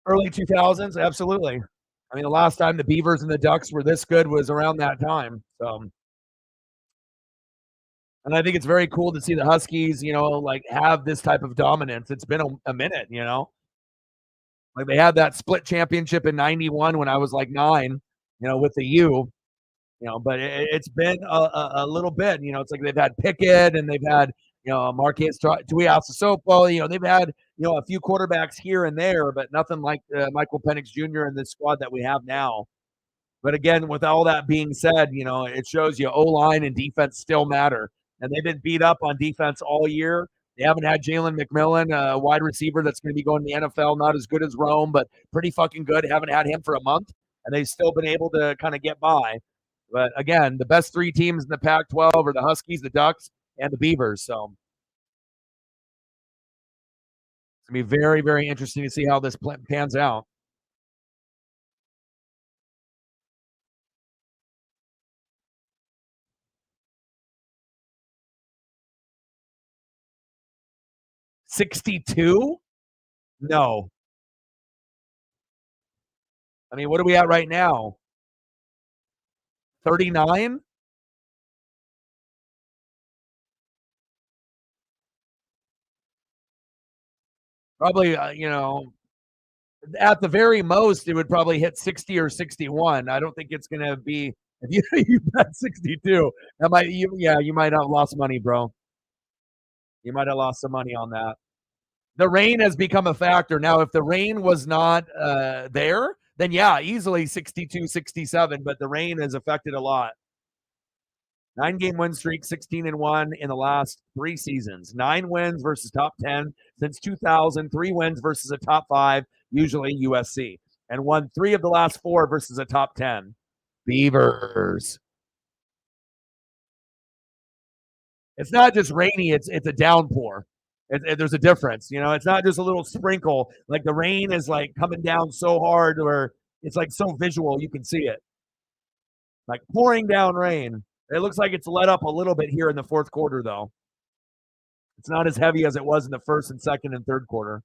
Early 2000s, absolutely. I mean, the last time the Beavers and the Ducks were this good was around that time. So, and I think it's very cool to see the Huskies, like have this type of dominance. It's been a minute. Like they had that split championship in '91 when I was like 9, with the U. But it's been a little bit. It's like they've had Pickett and they've had Marquez Tuiasosopo. They've had a few quarterbacks here and there, but nothing like Michael Penix Jr. and the squad that we have now. But again, with all that being said, it shows you O-line and defense still matter. And they've been beat up on defense all year. They haven't had Jalen McMillan, a wide receiver that's going to be going to the NFL, not as good as Rome, but pretty fucking good. Haven't had him for a month, and they've still been able to kind of get by. But again, the best 3 teams in the Pac-12 are the Huskies, the Ducks, and the Beavers. So it's going to be very, very interesting to see how this pans out. $62? No. I mean, what are we at right now? 39? Probably, at the very most, it would probably hit 60 or 61. I don't think it's going to be, if you bet 62, you might have lost money, bro. You might have lost some money on that. The rain has become a factor. Now, if the rain was not there, then yeah, easily 62, 67, but the rain has affected a lot. 9-game win streak, 16-1 in the last 3 seasons. 9 wins versus top 10 since 2000. 3 wins versus a top 5, usually USC, and won 3 of the last 4 versus a top 10. Beavers. It's not just rainy; it's a downpour. There's a difference, It's not just a little sprinkle. Like the rain is like coming down so hard, where it's like so visual, you can see it, like pouring down rain. It looks like it's let up a little bit here in the 4th quarter, though. It's not as heavy as it was in the 1st and 2nd and 3rd quarter.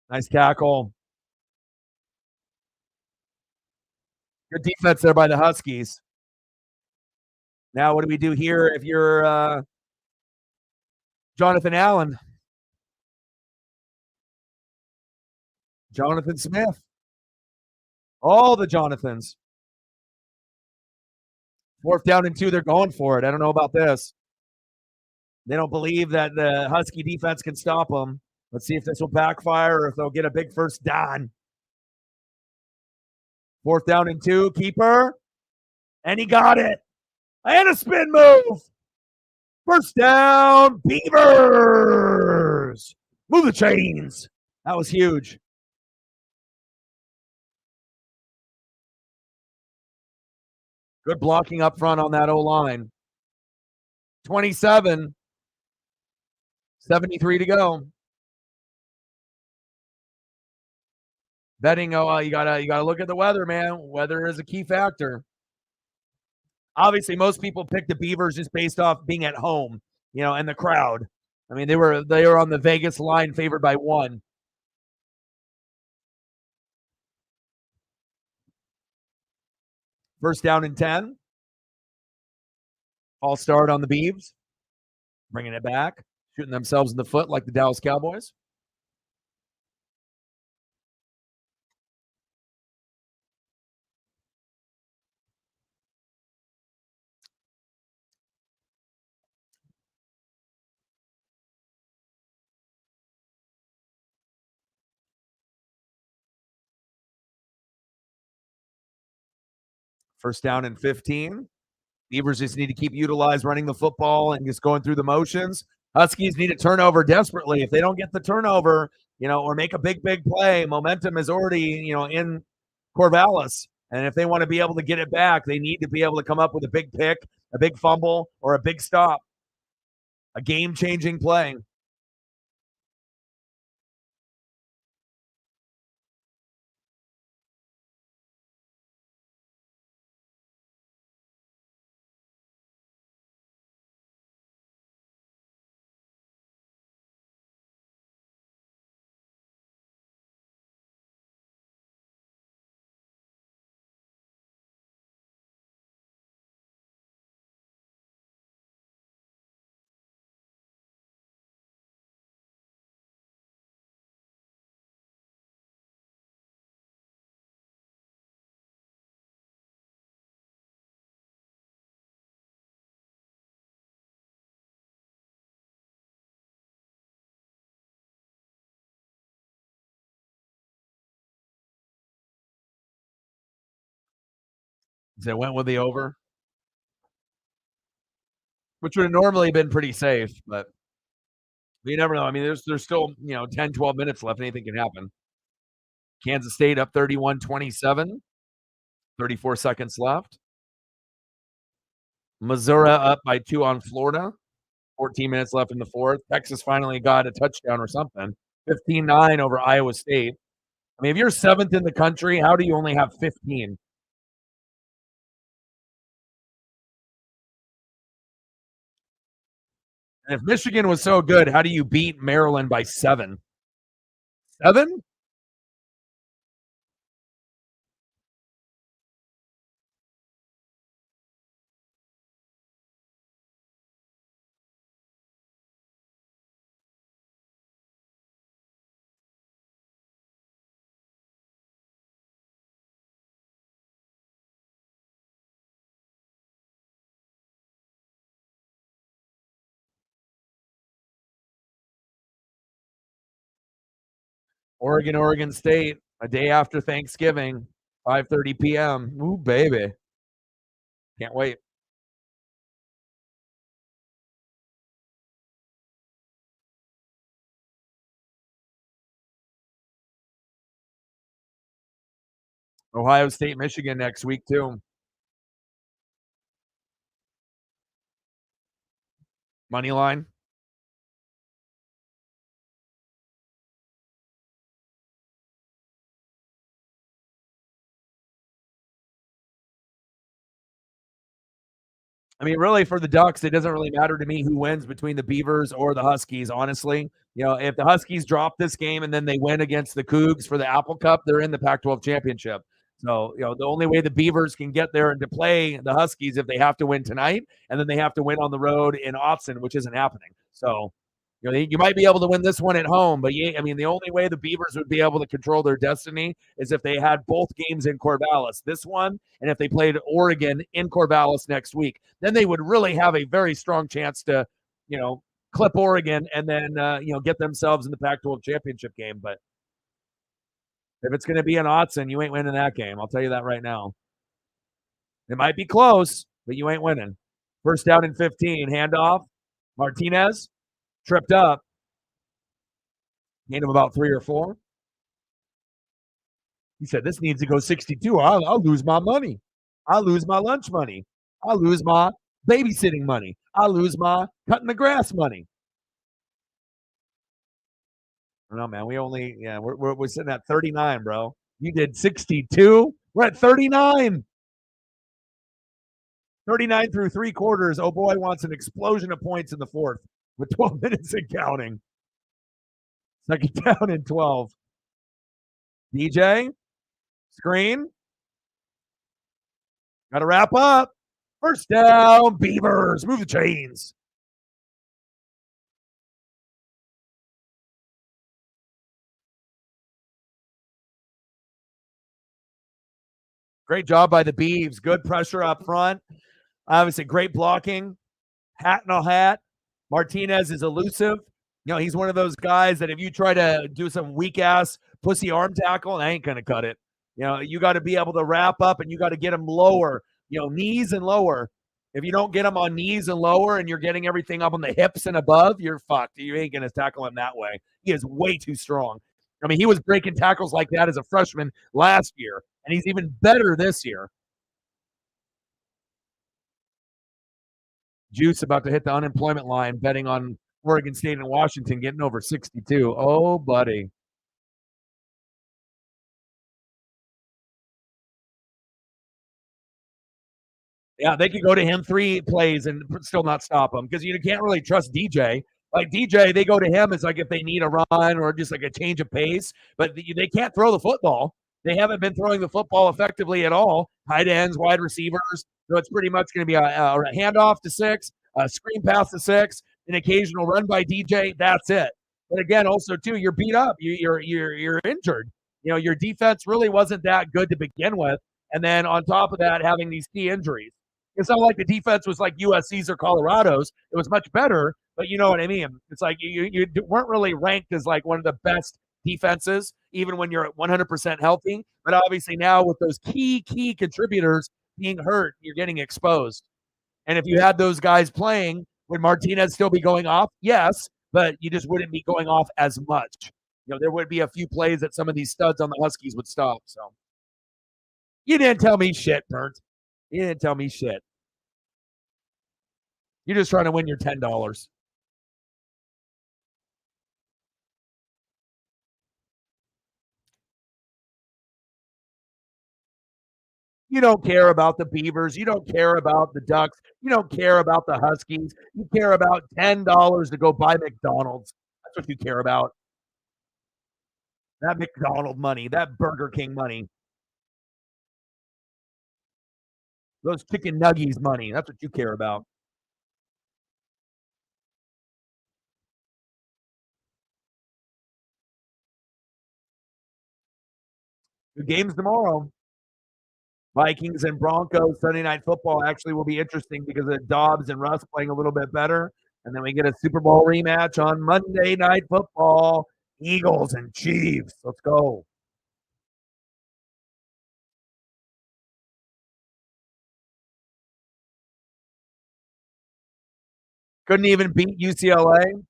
Nice tackle. Good defense there by the Huskies. Now, what do we do here if you're Jonathan Allen? Jonathan Smith. All the Jonathans. 4th down and 2, they're going for it. I don't know about this. They don't believe that the Husky defense can stop them. Let's see if this will backfire or if they'll get a big first down. 4th down and 2, keeper. And he got it. And a spin move. First down, Beavers. Move the chains. That was huge. Good blocking up front on that O-line. 27. 73 to go. Betting, you gotta look at the weather, man. Weather is a key factor. Obviously, most people pick the Beavers just based off being at home, and the crowd. I mean, they were on the Vegas line, favored by 1. First down and 10. False start on the Beavs. Bringing it back, shooting themselves in the foot like the Dallas Cowboys. First down and 15. Beavers just need to keep running the football and just going through the motions. Huskies need a turnover desperately. If they don't get the turnover, or make a big play, momentum is already, in Corvallis. And if they want to be able to get it back, they need to be able to come up with a big pick, a big fumble, or a big stop, a game-changing play. They went with the over, which would have normally been pretty safe, but you never know. I mean, there's still, 10, 12 minutes left. Anything can happen. Kansas State up 31-27, 34 seconds left. Missouri up by 2 on Florida, 14 minutes left in the fourth. Texas finally got a touchdown or something, 15-9 over Iowa State. I mean, if you're seventh in the country, how do you only have 15? And if Michigan was so good, how do you beat Maryland by 7? 7? Oregon State, a day after Thanksgiving, 5:30 p.m. Ooh, baby. Can't wait. Ohio State, Michigan next week, too. Money line. I mean, really, for the Ducks, it doesn't really matter to me who wins between the Beavers or the Huskies, honestly. If the Huskies drop this game and then they win against the Cougs for the Apple Cup, they're in the Pac-12 championship. So, the only way the Beavers can get there and to play the Huskies if they have to win tonight, and then they have to win on the road in Austin, which isn't happening. So, you might be able to win this one at home, but I mean, the only way the Beavers would be able to control their destiny is if they had both games in Corvallis, this one, and if they played Oregon in Corvallis next week. Then they would really have a very strong chance to, clip Oregon and then, get themselves in the Pac-12 championship game. But if it's going to be in Autzen, you ain't winning that game. I'll tell you that right now. It might be close, but you ain't winning. First down and 15, handoff. Martinez tripped up. Gained him about 3 or 4. He said, this needs to go 62. I'll lose my money. I'll lose my lunch money. I'll lose my babysitting money. I'll lose my cutting the grass money. No, man, we're sitting at 39, bro. You did 62. We're at 39. 39 through 3 quarters. Oh, boy wants an explosion of points in the fourth with 12 minutes and counting. Second down and 12. DJ, screen. Got to wrap up. First down, Beavers. Move the chains. Great job by the Beavs. Good pressure up front. Obviously, great blocking. Hat in a hat. Martinez is elusive. He's one of those guys that if you try to do some weak-ass pussy arm tackle, that ain't going to cut it. You got to be able to wrap up, and you got to get him lower, knees and lower. If you don't get him on knees and lower and you're getting everything up on the hips and above, you're fucked. You ain't going to tackle him that way. He is way too strong. I mean, he was breaking tackles like that as a freshman last year, and he's even better this year. Juice about to hit the unemployment line, betting on Oregon State and Washington getting over 62. Oh, buddy. Yeah, they could go to him 3 plays and still not stop him because you can't really trust DJ. Like DJ, they go to him as like if they need a run or just like a change of pace, but they can't throw the football. They haven't been throwing the football effectively at all. Tight ends, wide receivers. So it's pretty much going to be a handoff to 6, a screen pass to 6, an occasional run by DJ. That's it. But again, also too, you're beat up. You're injured. You know, your defense really wasn't that good to begin with, and then on top of that, having these key injuries. It's not like the defense was like USC's or Colorado's. It was much better, but you know what I mean. It's like you weren't really ranked as like one of the best defenses, even when you're at 100% healthy. But obviously now with those key contributors being hurt, you're getting exposed. And if you had those guys playing, would Martinez still be going off? Yes, but you just wouldn't be going off as much. You know, there would be a few plays that some of these studs on the Huskies would stop. So you didn't tell me shit, Burnt. You didn't tell me shit. You're just trying to win your $10. You don't care about the Beavers. You don't care about the Ducks. You don't care about the Huskies. You care about $10 to go buy McDonald's. That's what you care about. That McDonald money, that Burger King money, those chicken nuggies money. That's what you care about. The games tomorrow. Vikings and Broncos Sunday Night Football actually will be interesting because of Dobbs and Russ playing a little bit better. And then we get a Super Bowl rematch on Monday Night Football. Eagles and Chiefs. Let's go. Couldn't even beat UCLA.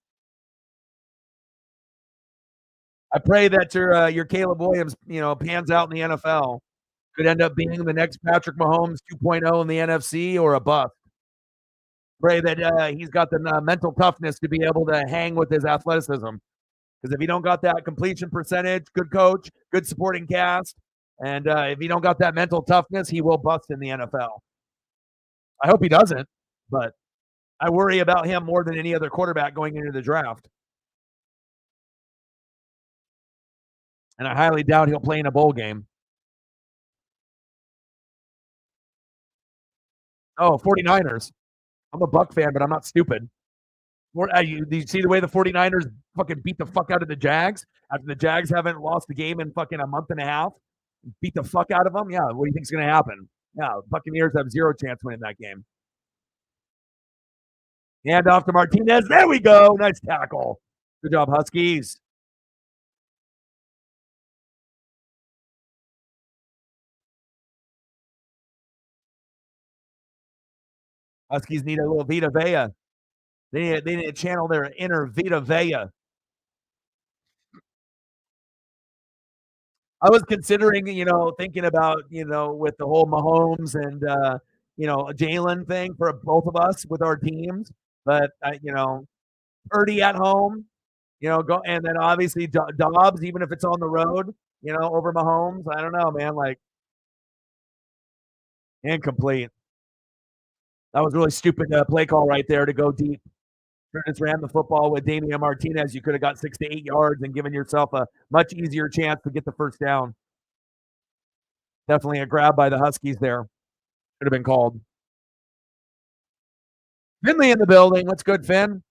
I pray that your Caleb Williams, pans out in the NFL. Could end up being the next Patrick Mahomes 2.0 in the NFC or a bust. Pray that he's got the mental toughness to be able to hang with his athleticism. Because if you don't got that completion percentage, good coach, good supporting cast, and if you don't got that mental toughness, he will bust in the NFL. I hope he doesn't, but I worry about him more than any other quarterback going into the draft. And I highly doubt he'll play in a bowl game. Oh, 49ers. I'm a Buck fan, but I'm not stupid. Do you see the way the 49ers fucking beat the fuck out of the Jags after the Jags haven't lost the game in fucking a month and a half? Beat the fuck out of them? Yeah, what do you think's going to happen? Yeah, Buccaneers have 0 chance winning that game. Hand off to Martinez. There we go. Nice tackle. Good job, Huskies. Huskies need a little Vita Vea. They need to channel their inner Vita Vea. I was considering, thinking about, with the whole Mahomes and, Jalen thing for both of us with our teams. But, Purdy at home, go and then obviously Dobbs, even if it's on the road, over Mahomes. I don't know, man. Like, incomplete. That was really stupid play call right there to go deep. Just ran the football with Damian Martinez. You could have got 6 to 8 yards and given yourself a much easier chance to get the first down. Definitely a grab by the Huskies there. Should have been called. Finley in the building. What's good, Finn?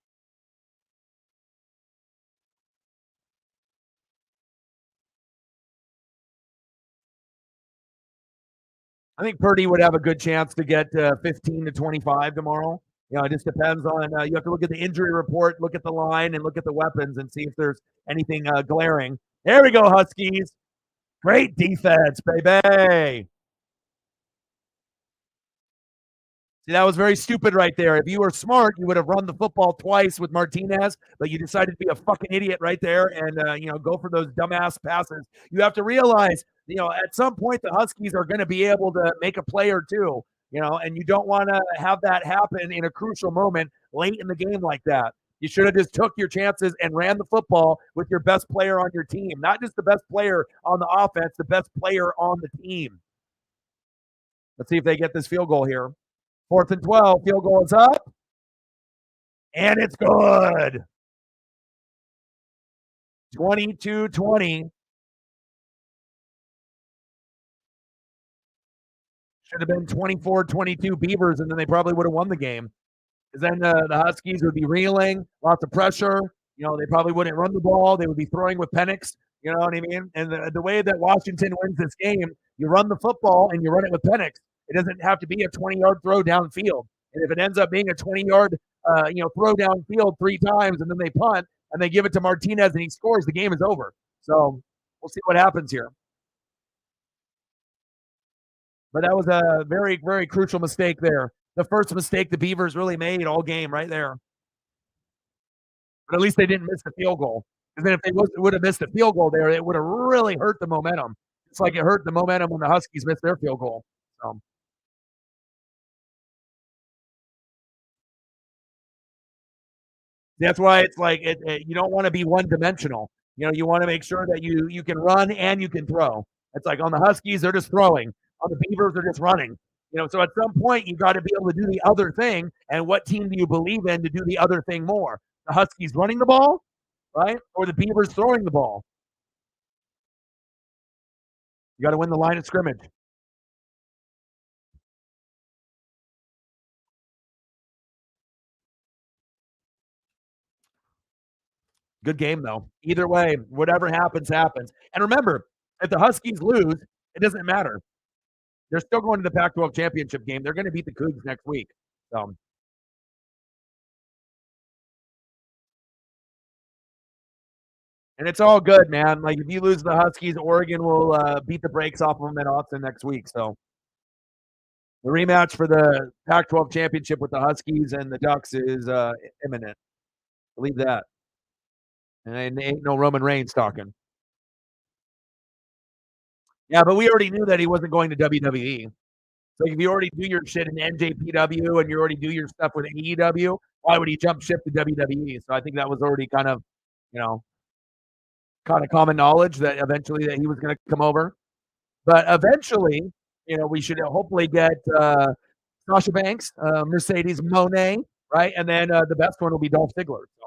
I think Purdy would have a good chance to get 15 to 25 tomorrow. It just depends on you have to look at the injury report, look at the line, and look at the weapons and see if there's anything glaring. There we go, Huskies. Great defense, baby. See, that was very stupid right there. If you were smart, you would have run the football twice with Martinez, but you decided to be a fucking idiot right there and go for those dumbass passes. You have to realize, at some point the Huskies are going to be able to make a play or two, and you don't want to have that happen in a crucial moment late in the game like that. You should have just took your chances and ran the football with your best player on your team, not just the best player on the offense, the best player on the team. Let's see if they get this field goal here. 4th and 12, field goal is up, and it's good. 22-20. Should have been 24-22 Beavers, and then they probably would have won the game. Because then the Huskies would be reeling, lots of pressure. They probably wouldn't run the ball. They would be throwing with Penix. You know what I mean? And the way that Washington wins this game, you run the football and you run it with Penix. It doesn't have to be a 20-yard throw downfield. And if it ends up being a 20-yard, throw downfield 3 times and then they punt and they give it to Martinez and he scores, the game is over. So we'll see what happens here. But that was a very, very crucial mistake there. The first mistake the Beavers really made all game right there. But at least they didn't miss the field goal. Because then if they would have missed the field goal there, it would have really hurt the momentum. It's like it hurt the momentum when the Huskies missed their field goal. So. That's why it's like you don't want to be one-dimensional. You want to make sure that you can run and you can throw. It's like on the Huskies, they're just throwing. On the Beavers, they're just running. So at some point, you got to be able to do the other thing. And what team do you believe in to do the other thing more? The Huskies running the ball, right? Or the Beavers throwing the ball? You got to win the line of scrimmage. Good game, though. Either way, whatever happens, happens. And remember, if the Huskies lose, it doesn't matter. They're still going to the Pac-12 championship game. They're going to beat the Cougs next week. So. And it's all good, man. Like, if you lose the Huskies, Oregon will beat the brakes off of them at Austin next week. So the rematch for the Pac-12 championship with the Huskies and the Ducks is imminent. Believe that. And ain't no Roman Reigns talking. Yeah, but we already knew that he wasn't going to WWE. So if you already do your shit in NJPW and you already do your stuff with AEW, why would he jump ship to WWE? So I think that was already kind of common knowledge that eventually that he was going to come over. But eventually, we should hopefully get Sasha Banks, Mercedes Moné, right? And then the best one will be Dolph Ziggler. So.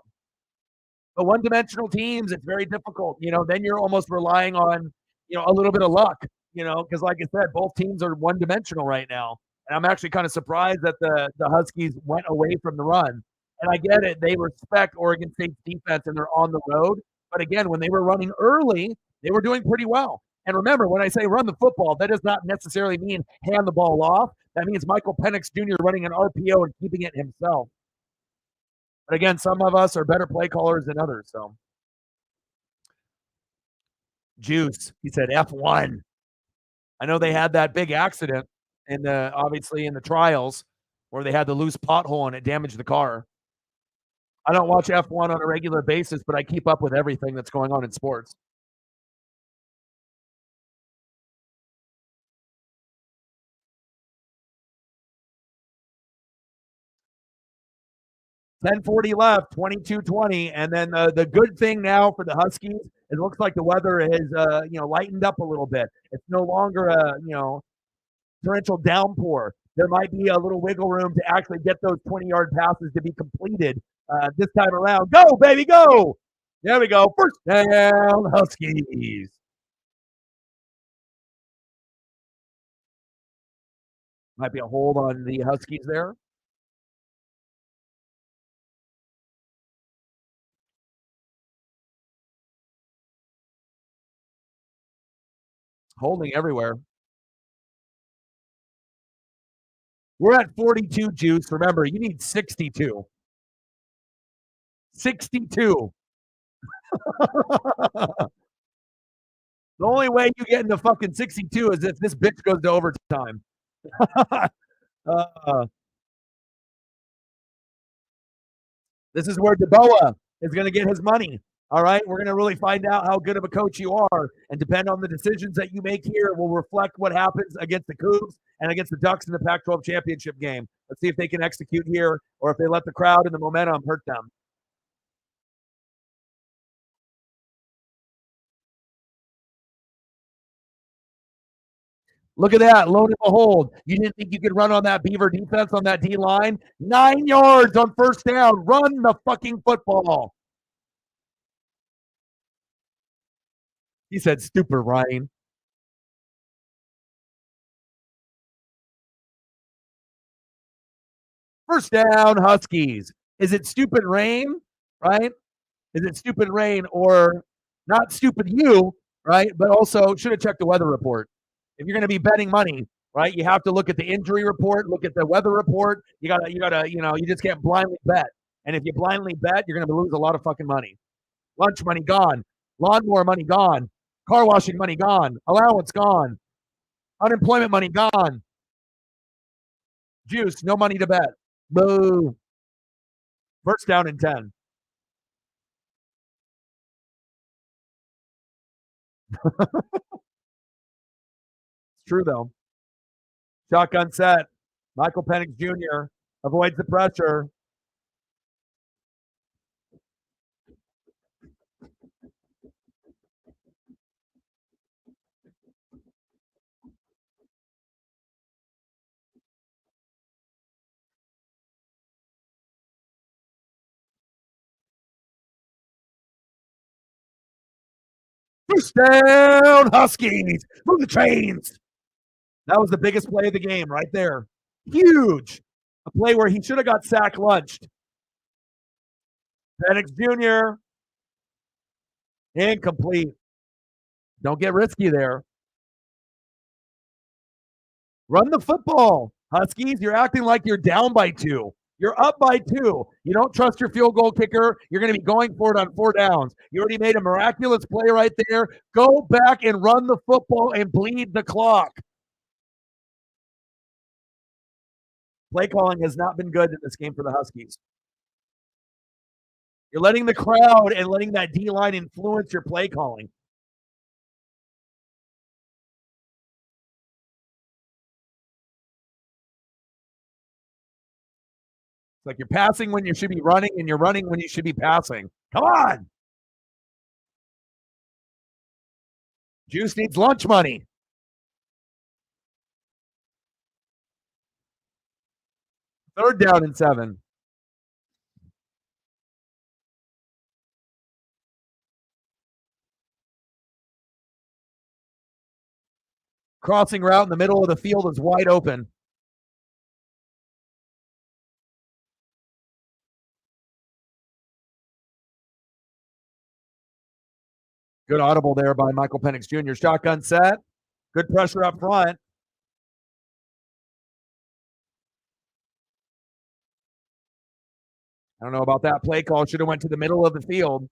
But one-dimensional teams, it's very difficult. Then you're almost relying on, a little bit of luck, because like I said, both teams are one-dimensional right now. And I'm actually kind of surprised that the Huskies went away from the run. And I get it. They respect Oregon State's defense and they're on the road. But again, when they were running early, they were doing pretty well. And remember, when I say run the football, that does not necessarily mean hand the ball off. That means Michael Penix Jr. running an RPO and keeping it himself. But again, some of us are better play callers than others. So, Juice, he said F1. I know they had that big accident obviously in the trials where they had the loose pothole and it damaged the car. I don't watch F1 on a regular basis, but I keep up with everything that's going on in sports. $10:40 left, 22-20, and then the good thing now for the Huskies, it looks like the weather has lightened up a little bit. It's no longer a torrential downpour. There might be a little wiggle room to actually get those 20-yard passes to be completed this time around. Go, baby, go! There we go. First down, Huskies. Might be a hold on the Huskies there. Holding everywhere. We're at 42, Juice. Remember, you need 62. 62. The only way you get into fucking 62 is if this bitch goes to overtime. This is where DeBoa is going to get his money. All right. We're going to really find out how good of a coach you are. And depend on the decisions that you make here will reflect what happens against the Cougs and against the Ducks in the Pac 12 championship game. Let's see if they can execute here or if they let the crowd and the momentum hurt them. Look at that. Lo and behold, you didn't think you could run on that Beaver defense on that D line? 9 yards on first down. Run the fucking football. He said, stupid, Ryan. First down, Huskies. Is it stupid rain? Right? Is it stupid rain or not stupid you? Right? But also should have checked the weather report. If you're going to be betting money, right, you have to look at the injury report, look at the weather report. You gotta, you just can't blindly bet. And if you blindly bet, you're going to lose a lot of fucking money. Lunch money gone. Lawnmower money gone. Car washing money gone. Allowance gone. Unemployment money gone. Juice, no money to bet. Boo. First down and 10. It's true, though. Shotgun set. Michael Penix Jr. avoids the pressure. First down, Huskies. Move the chains. That was the biggest play of the game right there. Huge. A play where he should have got sack lunched. Penix Jr. Incomplete. Don't get risky there. Run the football. Huskies, you're acting like you're down by 2. You're up by 2. You don't trust your field goal kicker. You're going to be going for it on 4 downs. You already made a miraculous play right there. Go back and run the football and bleed the clock. Play calling has not been good in this game for the Huskies. You're letting the crowd and letting that D-line influence your play calling. It's like you're passing when you should be running and you're running when you should be passing. Come on. Juice needs lunch money. Third down and 7. Crossing route in the middle of the field is wide open. Good audible there by Michael Penix Jr. Shotgun set. Good pressure up front. I don't know about that play call. Should have went to the middle of the field.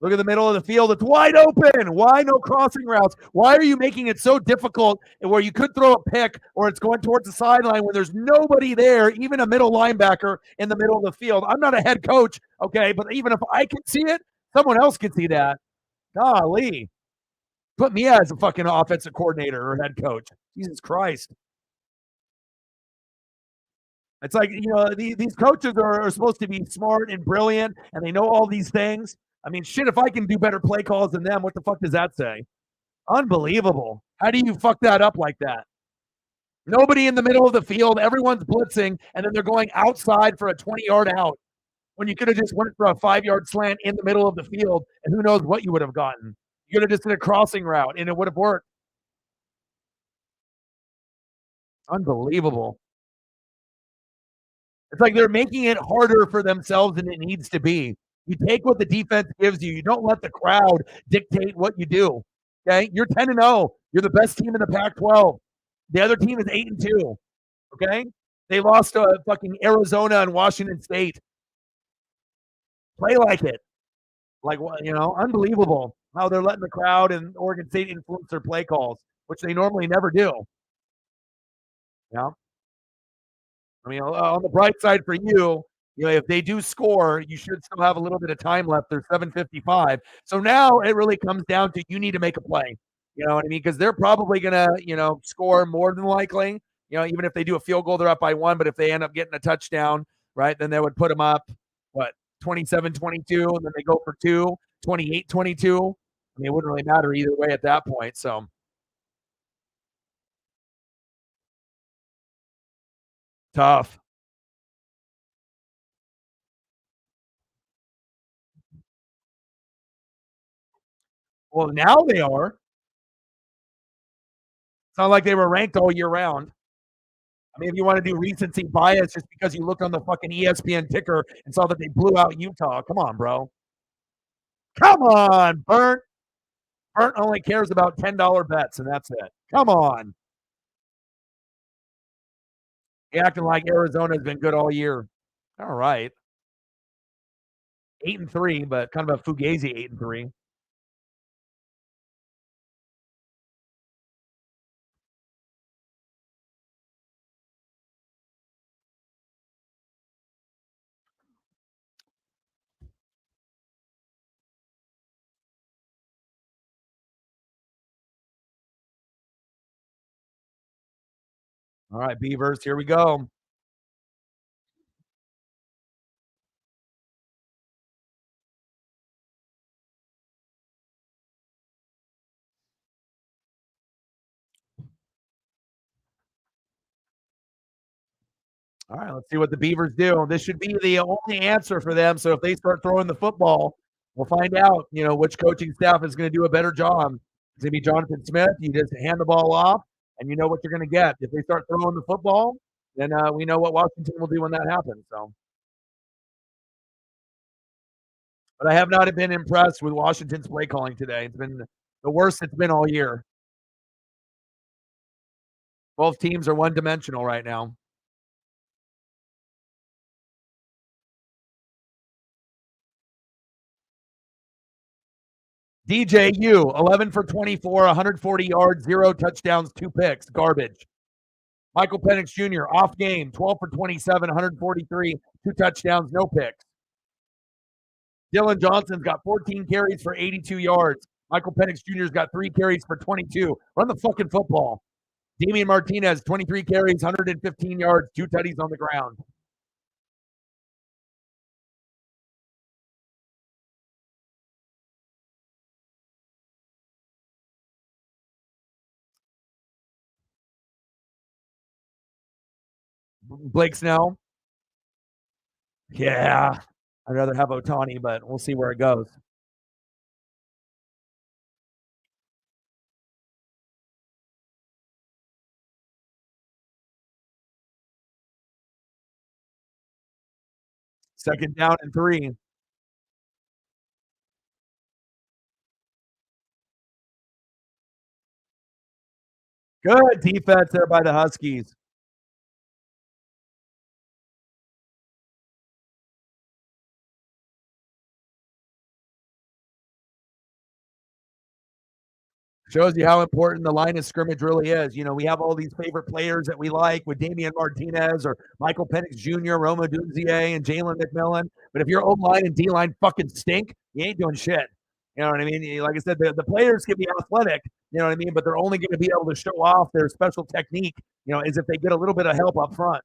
Look at the middle of the field. It's wide open. Why no crossing routes? Why are you making it so difficult where you could throw a pick or it's going towards the sideline when there's nobody there, even a middle linebacker in the middle of the field? I'm not a head coach, okay, but even if I can see it, someone else can see that. Golly. Put me as a fucking offensive coordinator or head coach. Jesus Christ. It's like, these coaches are supposed to be smart and brilliant, and they know all these things. I mean, shit, if I can do better play calls than them, what the fuck does that say? Unbelievable. How do you fuck that up like that? Nobody in the middle of the field, everyone's blitzing, and then they're going outside for a 20-yard out when you could have just went for a 5-yard slant in the middle of the field, and who knows what you would have gotten. You could have just did a crossing route, and it would have worked. Unbelievable. It's like they're making it harder for themselves than it needs to be. You take what the defense gives you. You don't let the crowd dictate what you do. Okay, you're 10-0. You're the best team in the Pac-12. The other team is 8-2. Okay, they lost to fucking Arizona and Washington State. Play like it. Like, unbelievable how they're letting the crowd and Oregon State influence their play calls, which they normally never do. Yeah. I mean, on the bright side for you, if they do score, you should still have a little bit of time left. There's 7:55. So now it really comes down to you need to make a play. You know what I mean? Because they're probably going to, score more than likely. Even if they do a field goal, they're up by one. But if they end up getting a touchdown, right, then they would put them up, what, 27-22, and then they go for two, 28-22. I mean, it wouldn't really matter either way at that point. So tough. Well, now they are. It's not like they were ranked all year round. I mean, if you want to do recency bias just because you looked on the fucking ESPN ticker and saw that they blew out Utah, come on, bro. Come on, Burnt. Burnt only cares about $10 bets, and that's it. Come on. He acting like Arizona's been good all year. All right. 8-3, but kind of a fugazi 8-3. All right, Beavers, here we go. All right, let's see what the Beavers do. This should be the only answer for them. So if they start throwing the football, we'll find out, which coaching staff is going to do a better job. It's going to be Jonathan Smith. You just hand the ball off, and you know what you're going to get. If they start throwing the football, then we know what Washington will do when that happens. So, but I have not been impressed with Washington's play calling today. It's been the worst it's been all year. Both teams are one-dimensional right now. DJU, 11 for 24, 140 yards, 0 touchdowns, 2 picks. Garbage. Michael Penix Jr., off game, 12 for 27, 143, 2 touchdowns, no picks. Dylan Johnson's got 14 carries for 82 yards. Michael Penix Jr.'s got 3 carries for 22. Run the fucking football. Damian Martinez, 23 carries, 115 yards, 2 tutties on the ground. Blake Snell. Yeah. I'd rather have Otani, but we'll see where it goes. Second down and 3. Good defense there by the Huskies. Shows you how important the line of scrimmage really is. We have all these favorite players that we like with Damian Martinez or Michael Penix Jr., Roma Dunzier, and Jalen McMillan. But if your O-line and D-line fucking stink, you ain't doing shit. You know what I mean? Like I said, the players can be athletic, you know what I mean? But they're only going to be able to show off their special technique, is if they get a little bit of help up front.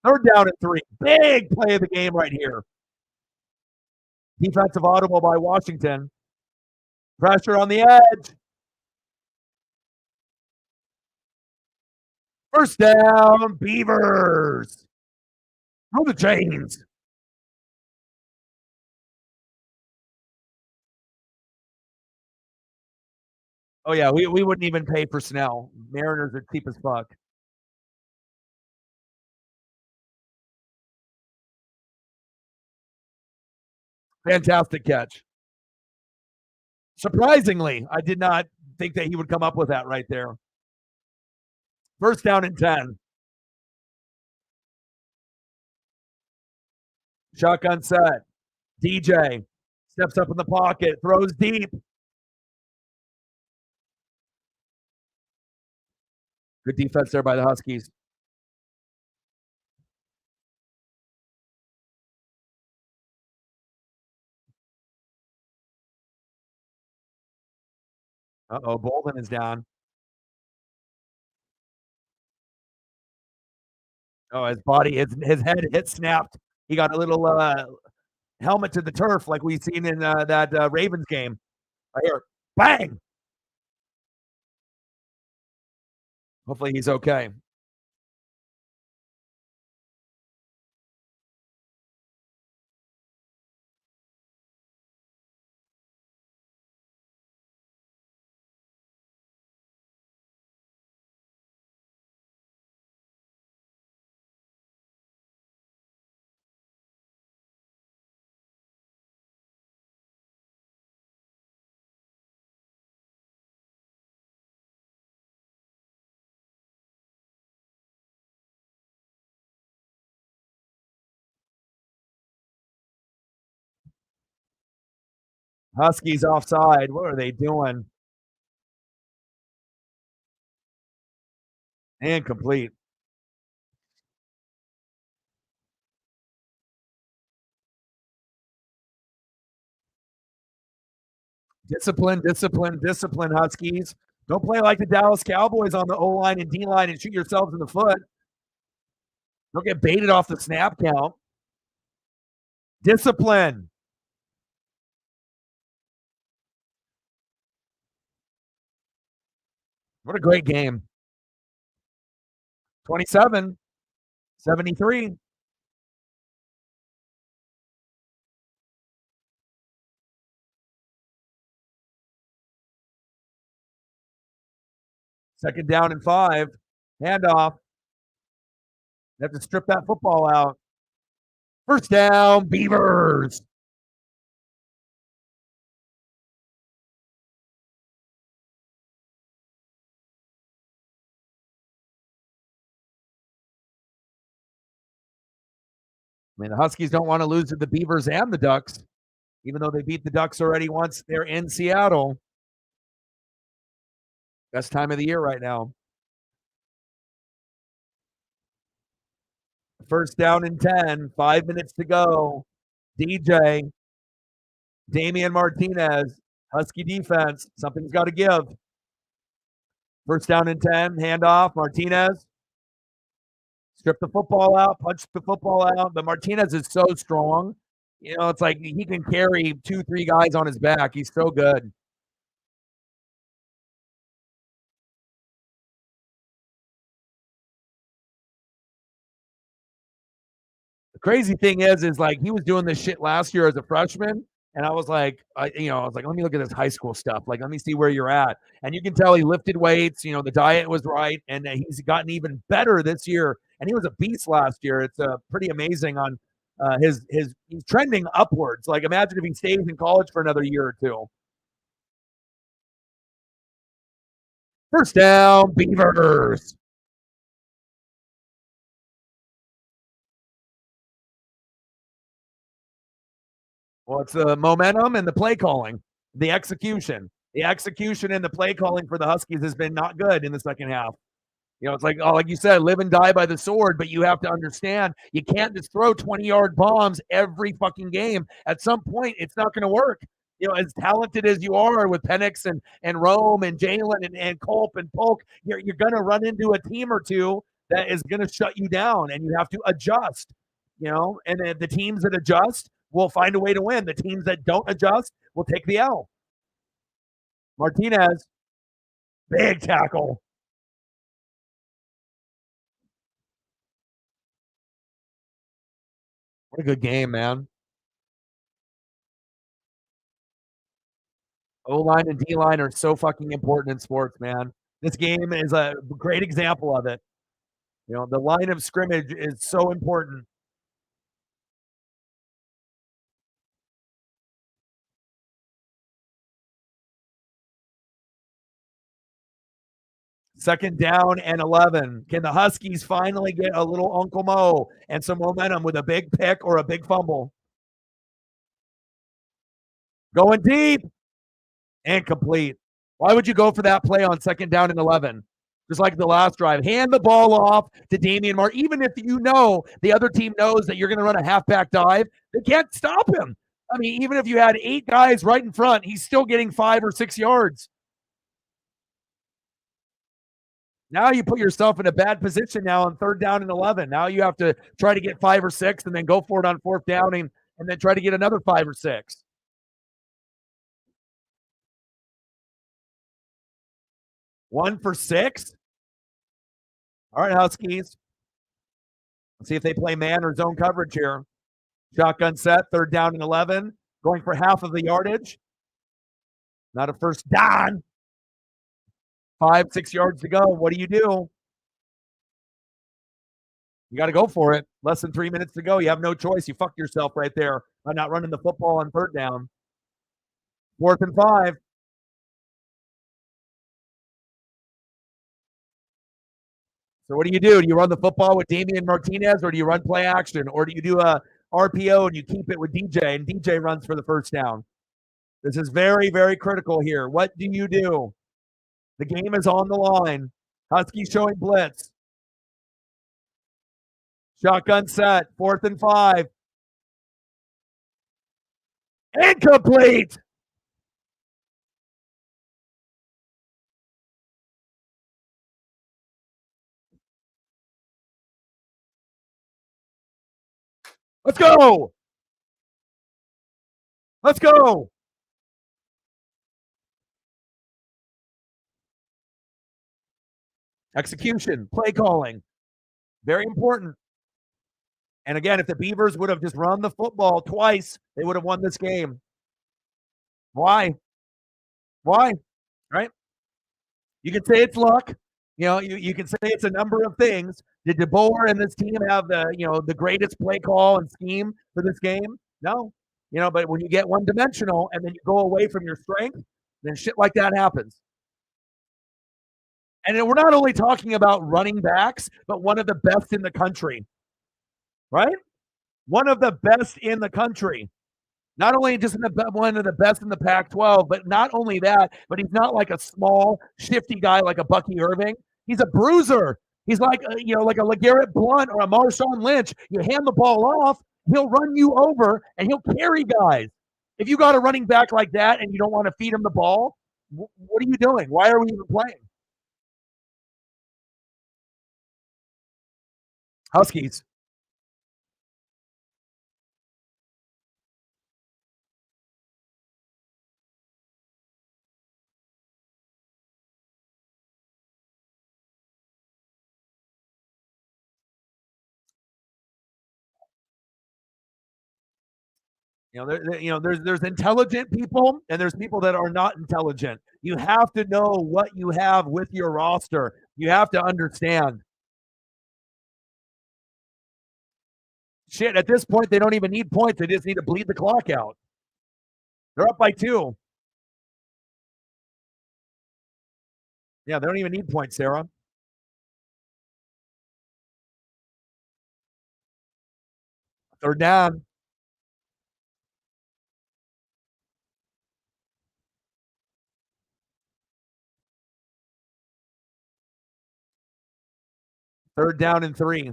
Third down and 3. Big play of the game right here. Defensive audible by Washington. Pressure on the edge. First down, Beavers. Throw the chains. Oh, yeah, we wouldn't even pay for Snell. Mariners are cheap as fuck. Fantastic catch. Surprisingly, I did not think that he would come up with that right there. First down and 10. Shotgun set. DJ steps up in the pocket, throws deep. Good defense there by the Huskies. Uh-oh, Bolden is down. Oh, his body, his head hit snapped. He got a little helmet to the turf like we've seen in that Ravens game. Right here. Bang! Hopefully he's okay. Huskies offside. What are they doing? Incomplete. Discipline, discipline, discipline, Huskies. Don't play like the Dallas Cowboys on the O-line and D-line and shoot yourselves in the foot. Don't get baited off the snap count. Discipline. What a great game. 27, 73. Second down and 5. Handoff. They have to strip that football out. First down, Beavers. I mean, the Huskies don't want to lose to the Beavers and the Ducks, even though they beat the Ducks already once. They're in Seattle. Best time of the year right now. First down and 10, 5 minutes to go. DJ, Damian Martinez, Husky defense. Something's got to give. First down and 10, handoff. Martinez. Strip the football out, punch the football out. But Martinez is so strong. You know, it's like he can carry 2-3 guys on his back. He's so good. The crazy thing is like he was doing this shit last year as a freshman, and I was like, I was like, let me look at this high school stuff. Like, let me see where you're at. And you can tell he lifted weights. You know, the diet was right, and he's gotten even better this year. And he was a beast last year. It's pretty amazing on his he's trending upwards. Like, imagine if he stays in college for another year or two. First down, Beavers. Well, it's the momentum and the play calling, the execution. The execution and the play calling for the Huskies has been not good in the second half. You know, it's like, oh, like you said, live and die by the sword, but you have to understand you can't just throw 20-yard bombs every fucking game. At some point, it's not going to work. You know, as talented as you are with Penix and Rome and Jalen and Culp and Polk, you're going to run into a team or two that is going to shut you down, and you have to adjust. You know, and the teams that adjust will find a way to win. The teams that don't adjust will take the L. Martinez, big tackle. What a good game, man. O-line and D-line are so fucking important in sports, man. This game is a great example of it. You know, the line of scrimmage is so important. Second down and 11. Can the Huskies finally get a little Uncle Mo and some momentum with a big pick or a big fumble? Going deep. Incomplete. Why would you go for that play on second down and 11? Just like the last drive. Hand the ball off to Damian Mark. Even if you know the other team knows that you're going to run a halfback dive, they can't stop him. I mean, even if you had 8 guys right in front, he's still getting 5 or 6 yards. Now you put yourself in a bad position now on 3rd down and 11. Now you have to try to get 5 or 6 and then go for it on 4th down and then try to get another 5 or 6. One for 6. All right, Huskies. Let's see if they play man or zone coverage here. Shotgun set, 3rd down and 11. Going for half of the yardage. Not a first down. 5, 6 yards to go. What do? You got to go for it. Less than 3 minutes to go. You have no choice. You fucked yourself right there by not running the football on 3rd down. 4th and 5. So what do? Do you run the football with Damian Martinez, or do you run play action, or do you do a RPO and you keep it with DJ and DJ runs for the first down? This is very, very critical here. What do you do? The game is on the line. Huskies showing blitz. Shotgun set. 4th and 5. Incomplete. Let's go. Let's go. Execution, play calling, very important. And again, if the Beavers would have just run the football twice, they would have won this game. Why? Why? Right? You can say it's luck. You can say it's a number of things. Did DeBoer and this team have the greatest play call and scheme for this game? No. But when you get one-dimensional and then you go away from your strength, then shit like that happens. And we're not only talking about running backs, but one of the best in the country, right? One of the best in the country. Not only just one of the best in the Pac-12, but not only that, but he's not like a small, shifty guy like a Bucky Irving. He's a bruiser. He's like a LeGarrette Blount or a Marshawn Lynch. You hand the ball off, he'll run you over, and he'll carry guys. If you got a running back like that and you don't want to feed him the ball, what are you doing? Why are we even playing? Huskies. There's intelligent people and there's people that are not intelligent. You have to know what you have with your roster. You have to understand. Shit, at this point, they don't even need points. They just need to bleed the clock out. They're up by 2. Yeah, they don't even need points, Sarah. Third down. Third down and 3.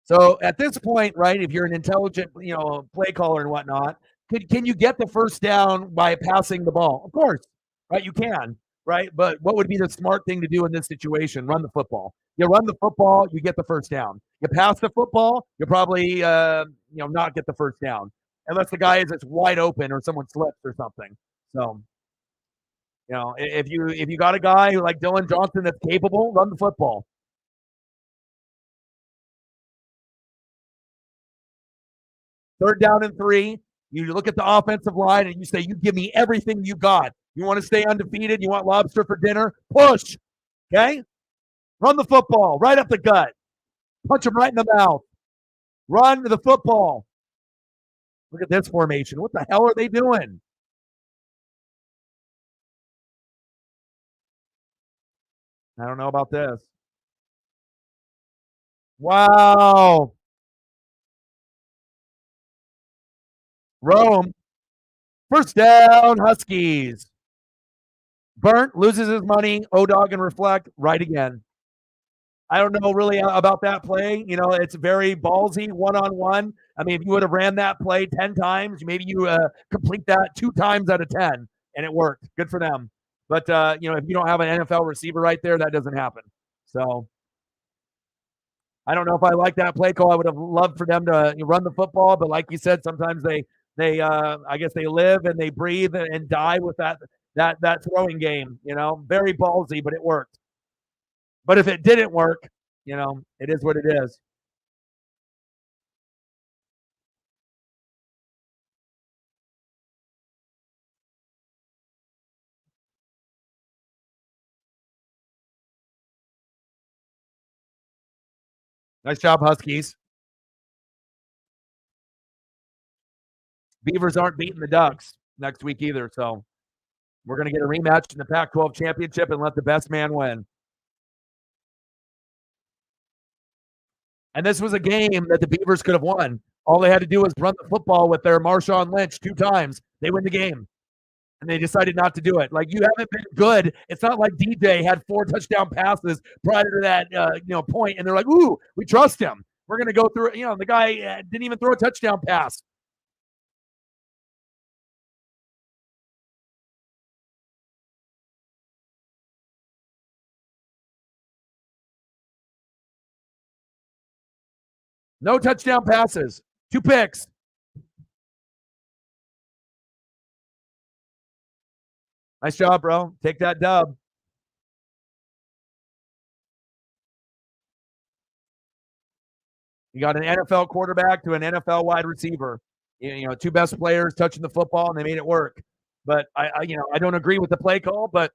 So at this point, right, if you're an intelligent, play caller and whatnot, can you get the first down by passing the ball? Of course, right? You can, right? But what would be the smart thing to do in this situation? Run the football. You run the football, you get the first down. You pass the football, you'll probably, not get the first down unless the guy is just wide open or someone slips or something. So, if you got a guy like Dylan Johnson that's capable, run the football. Third down and 3. You look at the offensive line and you say, you give me everything you got. You want to stay undefeated? You want lobster for dinner? Push. Okay? Run the football right up the gut. Punch him right in the mouth. Run the football. Look at this formation. What the hell are they doing? I don't know about this. Wow. Rome. First down, Huskies. Burnt loses his money. O-Dog and Reflect right again. I don't know really about that play. It's very ballsy, one-on-one. I mean, if you would have ran that play 10 times, maybe you complete that 2 times out of 10, and it worked. Good for them. But if you don't have an NFL receiver right there, that doesn't happen. So I don't know if I like that play call. I would have loved for them to run the football, but like you said, sometimes they I guess they live and they breathe and die with that throwing game. Very ballsy, but it worked. But if it didn't work, it is what it is. Nice job, Huskies. Beavers aren't beating the Ducks next week either, so we're going to get a rematch in the Pac-12 championship and let the best man win. And this was a game that the Beavers could have won. All they had to do was run the football with their Marshawn Lynch 2 times. They win the game. And they decided not to do it. Like, you haven't been good. It's not like DJ had 4 touchdown passes prior to that point, and they're like, ooh, we trust him. We're going to go through it. The guy didn't even throw a touchdown pass. No touchdown passes. 2 picks. Nice job, bro. Take that dub. You got an NFL quarterback to an NFL wide receiver. 2 best players touching the football, and they made it work. But I don't agree with the play call, but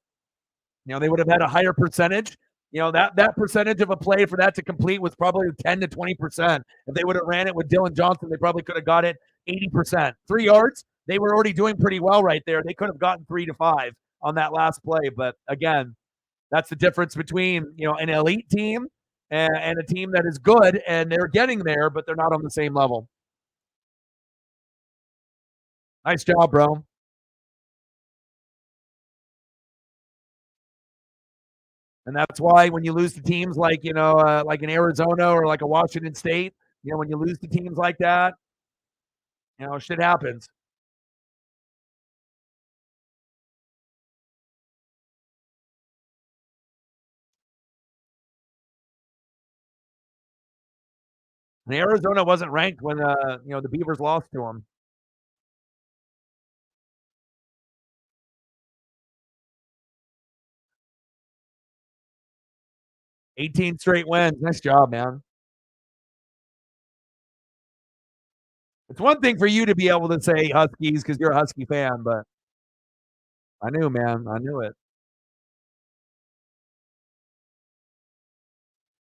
they would have had a higher percentage. That percentage of a play for that to complete was probably 10 to 20%. If they would have ran it with Dylan Johnson, they probably could have got it 80%. 3 yards, they were already doing pretty well right there. They could have gotten 3 to 5 on that last play. But again, that's the difference between an elite team and a team that is good, and they're getting there, but they're not on the same level. Nice job, bro. And that's why when you lose to teams like like in Arizona or like a Washington State, when you lose to teams like that, shit happens. And Arizona wasn't ranked when the Beavers lost to them. 18 straight wins. Nice job, man. It's one thing for you to be able to say Huskies because you're a Husky fan, but I knew, man. I knew it.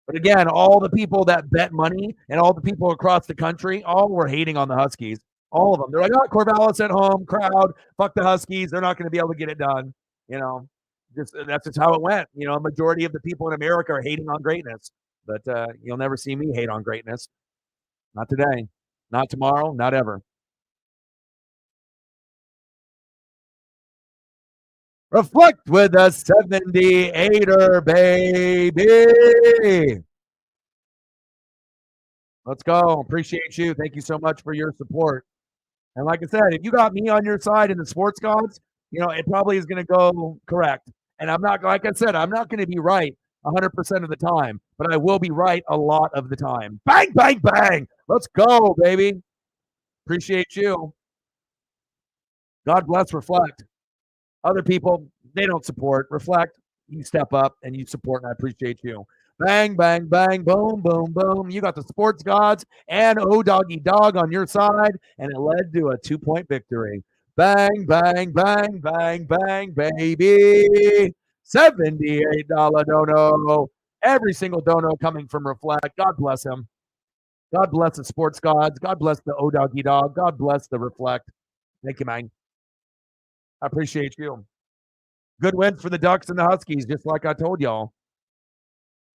But again, all the people that bet money and all the people across the country, all were hating on the Huskies. All of them. They're like, oh, Corvallis at home, crowd, fuck the Huskies. They're not going to be able to get it done. That's just how it went. A majority of the people in America are hating on greatness. But you'll never see me hate on greatness. Not today. Not tomorrow. Not ever. Reflect with a 78er, baby. Let's go. Appreciate you. Thank you so much for your support. And like I said, if you got me on your side in the sports gods, it probably is going to go correct. And I'm not, like I said, I'm not going to be right 100% of the time, but I will be right a lot of the time. Bang, bang, bang. Let's go, baby. Appreciate you. God bless Reflect. Other people, they don't support. Reflect, you step up and you support, and I appreciate you. Bang, bang, bang, boom, boom, boom. You got the sports gods and O Doggy Dog on your side, and it led to a 2-point victory. Bang, bang, bang, bang, bang, baby. $78 dono. Every single dono coming from Reflect. God bless him. God bless the sports gods. God bless the O Doggy Dog. God bless the Reflect. Thank you, man. I appreciate you. Good win for the Ducks and the Huskies, just like I told y'all.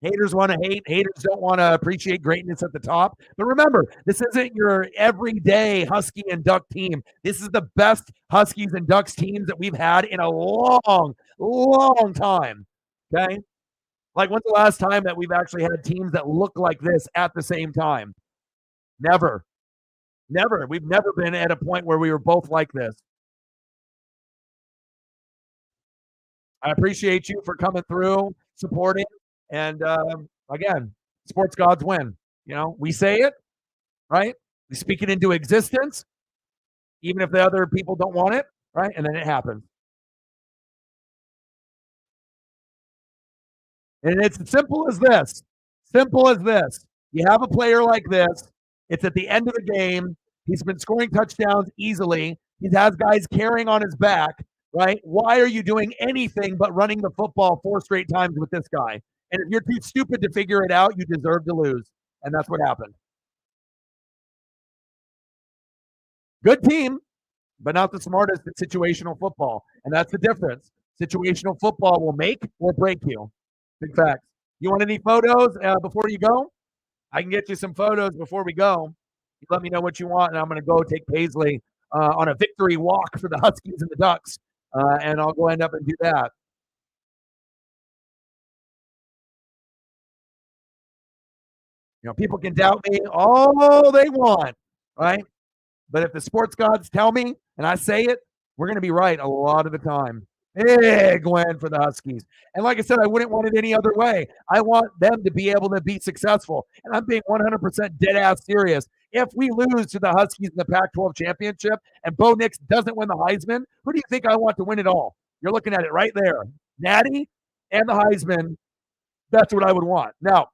Haters want to hate. Haters don't want to appreciate greatness at the top. But remember, this isn't your everyday Husky and Duck team. This is the best Huskies and Ducks teams that we've had in a long, long time. Okay? Like, when's the last time that we've actually had teams that look like this at the same time? Never. Never. We've never been at a point where we were both like this. I appreciate you for coming through, supporting, and again, sports gods win. We say it, right? We speak it into existence, even if the other people don't want it, right? And then it happens. And it's simple as this. Simple as this. You have a player like this. It's at the end of the game. He's been scoring touchdowns easily. He has guys carrying on his back, right? Why are you doing anything but running the football 4 straight times with this guy? And if you're too stupid to figure it out, you deserve to lose. And that's what happened. Good team, but not the smartest at situational football. And that's the difference. Situational football will make or break you. Big facts. You want any photos before you go? I can get you some photos before we go. You let me know what you want, and I'm going to go take Paisley on a victory walk for the Huskies and the Ducks, and I'll go end up and do that. People can doubt me all they want, right? But if the sports gods tell me and I say it, we're going to be right a lot of the time. Big win for the Huskies. And like I said, I wouldn't want it any other way. I want them to be able to be successful. And I'm being 100% dead ass serious. If we lose to the Huskies in the Pac 12 championship and Bo Nix doesn't win the Heisman, who do you think I want to win it all? You're looking at it right there. Natty and the Heisman. That's what I would want. Now,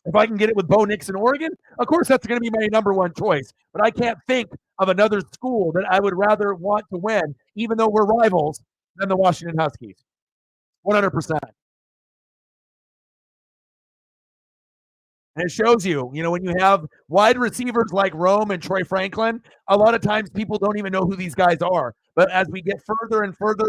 if I can get it with Bo Nix in Oregon, of course that's going to be my number one choice. But I can't think of another school that I would rather want to win, even though we're rivals, than the Washington Huskies. 100%. And it shows you, when you have wide receivers like Rome and Troy Franklin, a lot of times people don't even know who these guys are. But as we get further and further,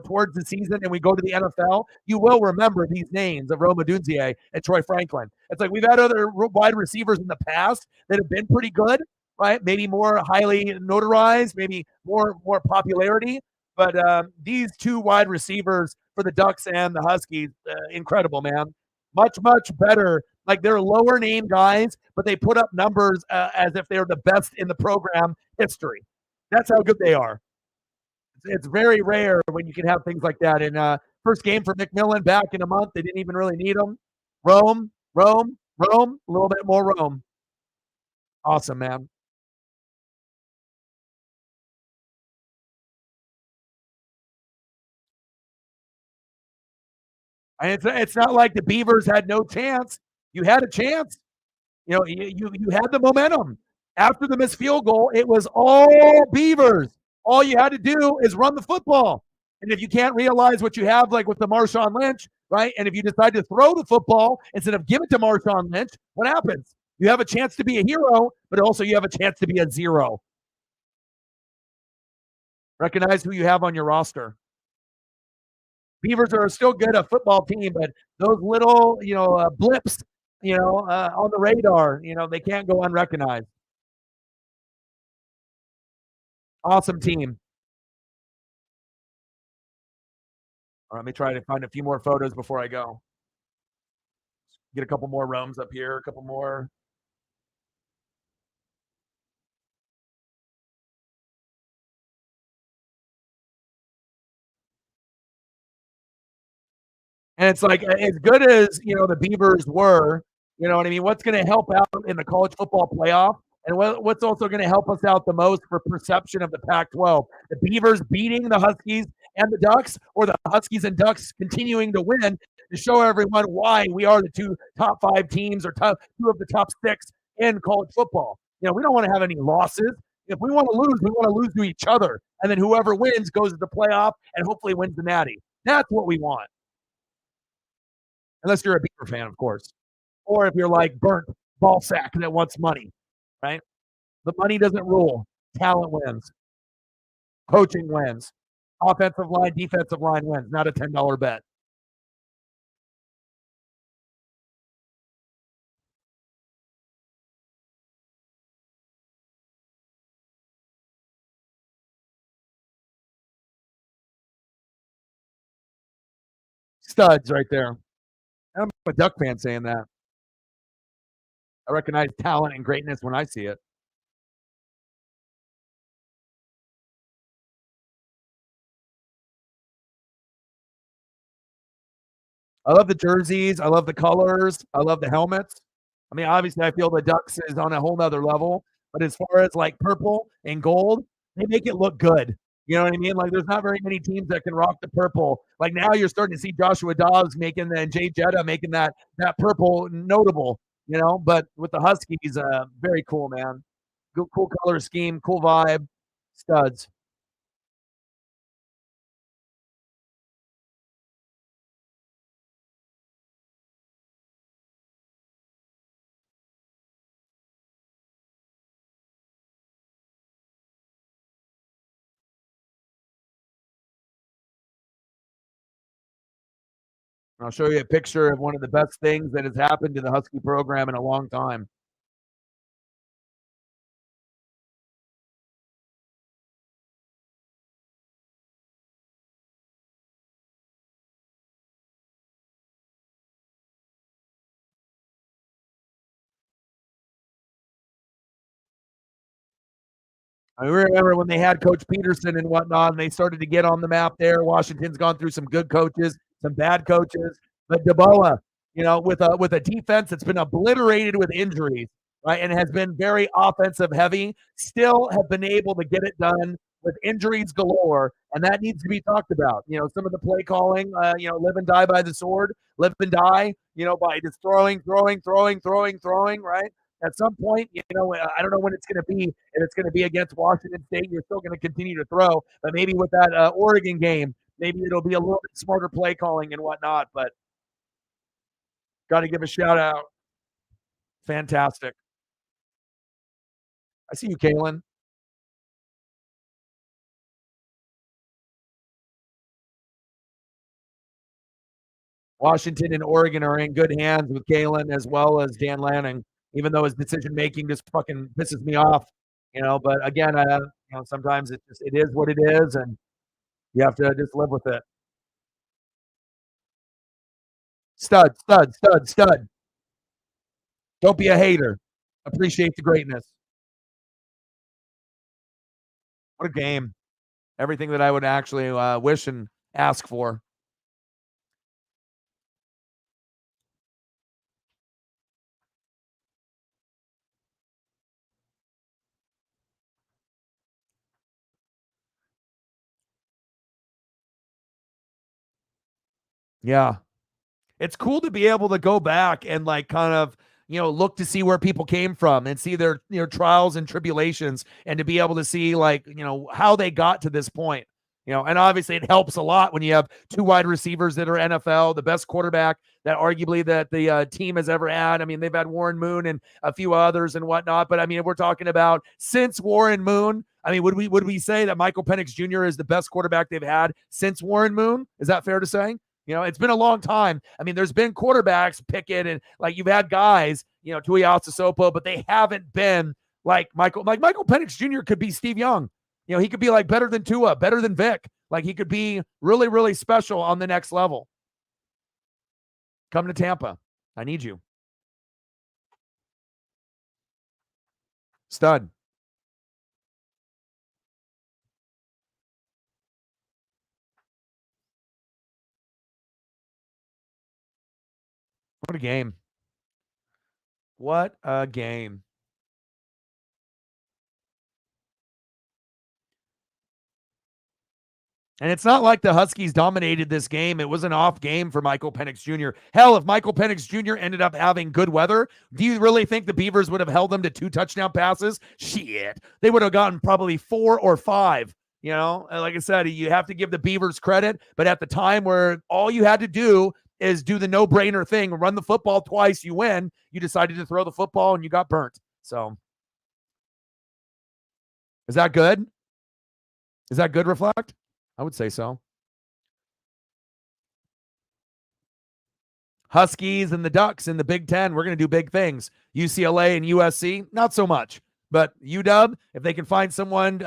towards the season and we go to the NFL, you will remember these names of Rome Odunze and Troy Franklin. It's like we've had other wide receivers in the past that have been pretty good, right? Maybe more highly notarized, maybe more popularity. But these two wide receivers for the Ducks and the Huskies, incredible, man. Much, much better. Like they're lower name guys, but they put up numbers as if they're the best in the program history. That's how good they are. It's very rare when you can have things like that. And first game for McMillan back in a month. They didn't even really need him. Rome, a little bit more Rome. Awesome, man. And it's not like the Beavers had no chance. You had a chance. You had the momentum. After the missed field goal, it was all Beavers. All you had to do is run the football. And if you can't realize what you have, like with the Marshawn Lynch, right? And if you decide to throw the football instead of give it to Marshawn Lynch, what happens? You have a chance to be a hero, but also you have a chance to be a zero. Recognize who you have on your roster. Beavers are still good a football team, but those little, blips, on the radar, they can't go unrecognized. Awesome team. All right, let me try to find a few more photos before I go. Get a couple more Romes up here, a couple more. And it's like as good as the Beavers were, you know what I mean? What's going to help out in the college football playoff? And what's also going to help us out the most for perception of the Pac-12? The Beavers beating the Huskies and the Ducks, or the Huskies and Ducks continuing to win to show everyone why we are the two top 5 teams or two of the top 6 in college football. We don't want to have any losses. If we want to lose, we want to lose to each other. And then whoever wins goes to the playoff and hopefully wins the Natty. That's what we want. Unless you're a Beaver fan, of course. Or if you're like burnt ball sack that wants money, right? The money doesn't rule. Talent wins. Coaching wins. Offensive line, defensive line wins. Not a $10 bet. Studs right there. I'm a Duck fan saying that. I recognize talent and greatness when I see it. I love the jerseys. I love the colors. I love the helmets. I mean, obviously, I feel the Ducks is on a whole nother level. But as far as like purple and gold, they make it look good. You know what I mean? Like, there's not very many teams that can rock the purple. Like now, you're starting to see Joshua Dobbs making and Jay Jetta making that purple notable. You know, but with the Huskies, very cool, man. Cool color scheme, cool vibe, studs. I'll show you a picture of one of the best things that has happened to the Husky program in a long time. I remember when they had Coach Peterson and whatnot, and they started to get on the map there. Washington's gone through some good coaches, some bad coaches, but DeBoa, with a defense that's been obliterated with injuries, right, and has been very offensive heavy, still have been able to get it done with injuries galore, and that needs to be talked about. Some of the play calling, live and die by the sword, live and die, by just throwing, right? At some point, I don't know when it's going to be. If it's going to be against Washington State, you're still going to continue to throw. But maybe with that Oregon game, maybe it'll be a little bit smarter play calling and whatnot. But got to give a shout out. Fantastic. I see you, Kalen. Washington and Oregon are in good hands with Kalen as well as Dan Lanning, even though his decision making just fucking pisses me off. But again, sometimes it is what it is, and you have to just live with it. Stud, stud, stud, stud. Don't be a hater. Appreciate the greatness. What a game. Everything that I would actually wish and ask for. Yeah. It's cool to be able to go back and like kind of look to see where people came from and see their trials and tribulations, and to be able to see like how they got to this point. And obviously it helps a lot when you have two wide receivers that are NFL, the best quarterback that arguably that the team has ever had. I mean, they've had Warren Moon and a few others and whatnot, but I mean, if we're talking about since Warren Moon, I mean, would we say that Michael Penix Jr. is the best quarterback they've had since Warren Moon? Is that fair to say? It's been a long time. I mean, there's been quarterbacks, Pickett, and like you've had guys, Tuiasa Sopo, but they haven't been like Michael. Like Michael Penix Jr. could be Steve Young. He could be like better than Tua, better than Vic. Like he could be really, really special on the next level. Come to Tampa. I need you. Stud. What a game. What a game. And it's not like the Huskies dominated this game. It was an off game for Michael Penix Jr. Hell, if Michael Penix Jr. ended up having good weather, do you really think the Beavers would have held them to 2 touchdown passes? Shit. They would have gotten probably 4 or 5. Like I said, you have to give the Beavers credit. But at the time where all you had to do is do the no-brainer thing, run the football twice, you win, you decided to throw the football and you got burnt. So is that good? Is that good, Reflect? I would say so. Huskies and the Ducks in the Big Ten, we're going to do big things. UCLA and USC, not so much. But UW, if they can find someone,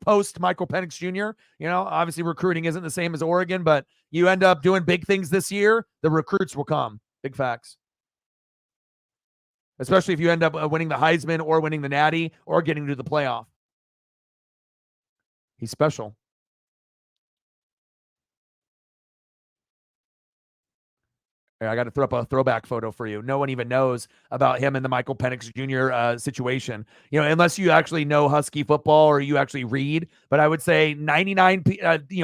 post Michael Penix Jr., obviously recruiting isn't the same as Oregon, but you end up doing big things this year, the recruits will come. Big facts. Especially if you end up winning the Heisman or winning the Natty or getting to the playoff. He's special. I got to throw up a throwback photo for you. No one even knows about him and the Michael Penix Jr. Situation, unless you actually know Husky football or you actually read. But I would say 99,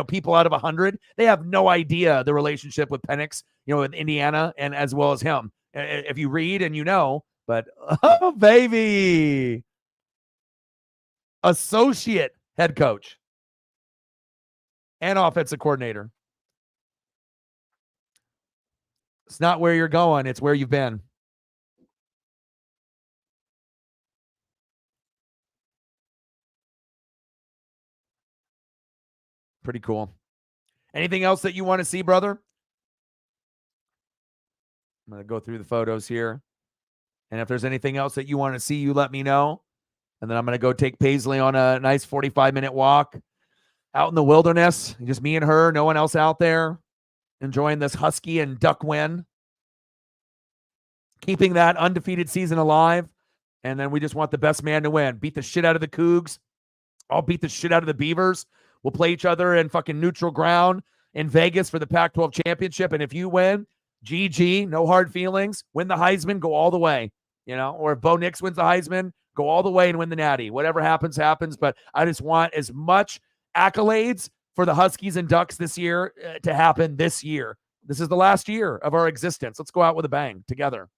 people out of 100, they have no idea the relationship with Penix, with Indiana, and as well as him. If you read and but oh baby, associate head coach and offensive coordinator. It's not where you're going. It's where you've been. Pretty cool. Anything else that you want to see, brother? I'm going to go through the photos here. And if there's anything else that you want to see, you let me know. And then I'm going to go take Paisley on a nice 45-minute walk out in the wilderness. Just me and her, no one else out there, enjoying this Husky and Duck win, keeping that undefeated season alive. And then we just want the best man to win. Beat the shit out of the Cougs. I'll beat the shit out of the Beavers. We'll play each other in fucking neutral ground in Vegas for the Pac-12 championship. And if you win, GG, no hard feelings. Win the Heisman, go all the way. Or if Bo Nix wins the Heisman, go all the way and win the Natty. Whatever happens, happens. But I just want as much accolades for the Huskies and Ducks this year to happen this year. This is the last year of our existence. Let's go out with a bang together.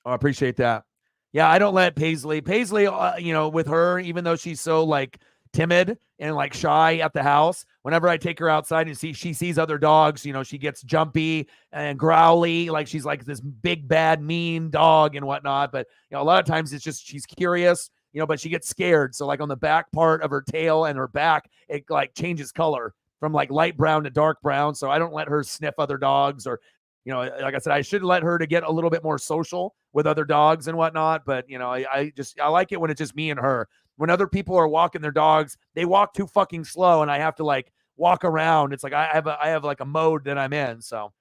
Oh, I appreciate that. Yeah, I don't let Paisley, with her, even though she's so timid and shy at the house, whenever I take her outside and she sees other dogs, she gets jumpy and growly, she's like this big, bad, mean dog and whatnot. But, a lot of times it's just, she's curious, but she gets scared. So on the back part of her tail and her back, it changes color from light brown to dark brown. So I don't let her sniff other dogs or, like I said, I should let her to get a little bit more social with other dogs and whatnot. But, I like it when it's just me and her. When other people are walking their dogs, they walk too fucking slow and I have to walk around. It's I have a mode that I'm in. So,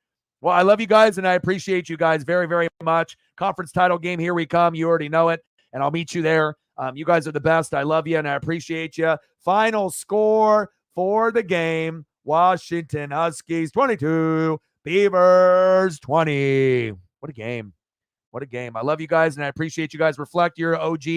well, I love you guys and I appreciate you guys very, very much. Conference title game, here we come. You already know it. And I'll meet you there. You guys are the best. I love you and I appreciate you. Final score for the game: Washington Huskies 22, Beavers 20. What a game. What a game. I love you guys, and I appreciate you guys. Reflect, you're OG.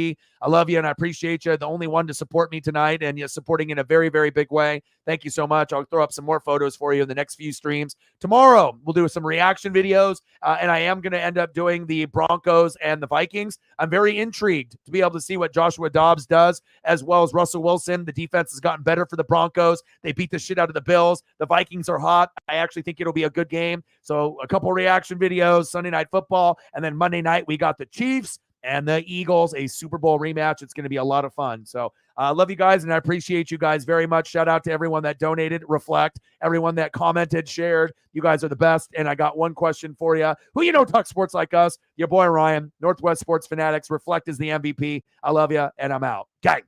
I love you, and I appreciate you. The only one to support me tonight, and you're supporting in a very, very big way. Thank you so much. I'll throw up some more photos for you in the next few streams. Tomorrow, we'll do some reaction videos, and I am going to end up doing the Broncos and the Vikings. I'm very intrigued to be able to see what Joshua Dobbs does, as well as Russell Wilson. The defense has gotten better for the Broncos. They beat the shit out of the Bills. The Vikings are hot. I actually think it'll be a good game. So a couple reaction videos, Sunday Night Football, and then Monday night, we got the Chiefs and the Eagles, a Super Bowl rematch. It's going to be a lot of fun. So I love you guys, and I appreciate you guys very much. Shout out to everyone that donated, Reflect, everyone that commented, shared. You guys are the best. And I got one question for you. Who talk sports like us? Your boy Ryan, Northwest Sports Fanatics. Reflect is the MVP. I love you, and I'm out. Gang.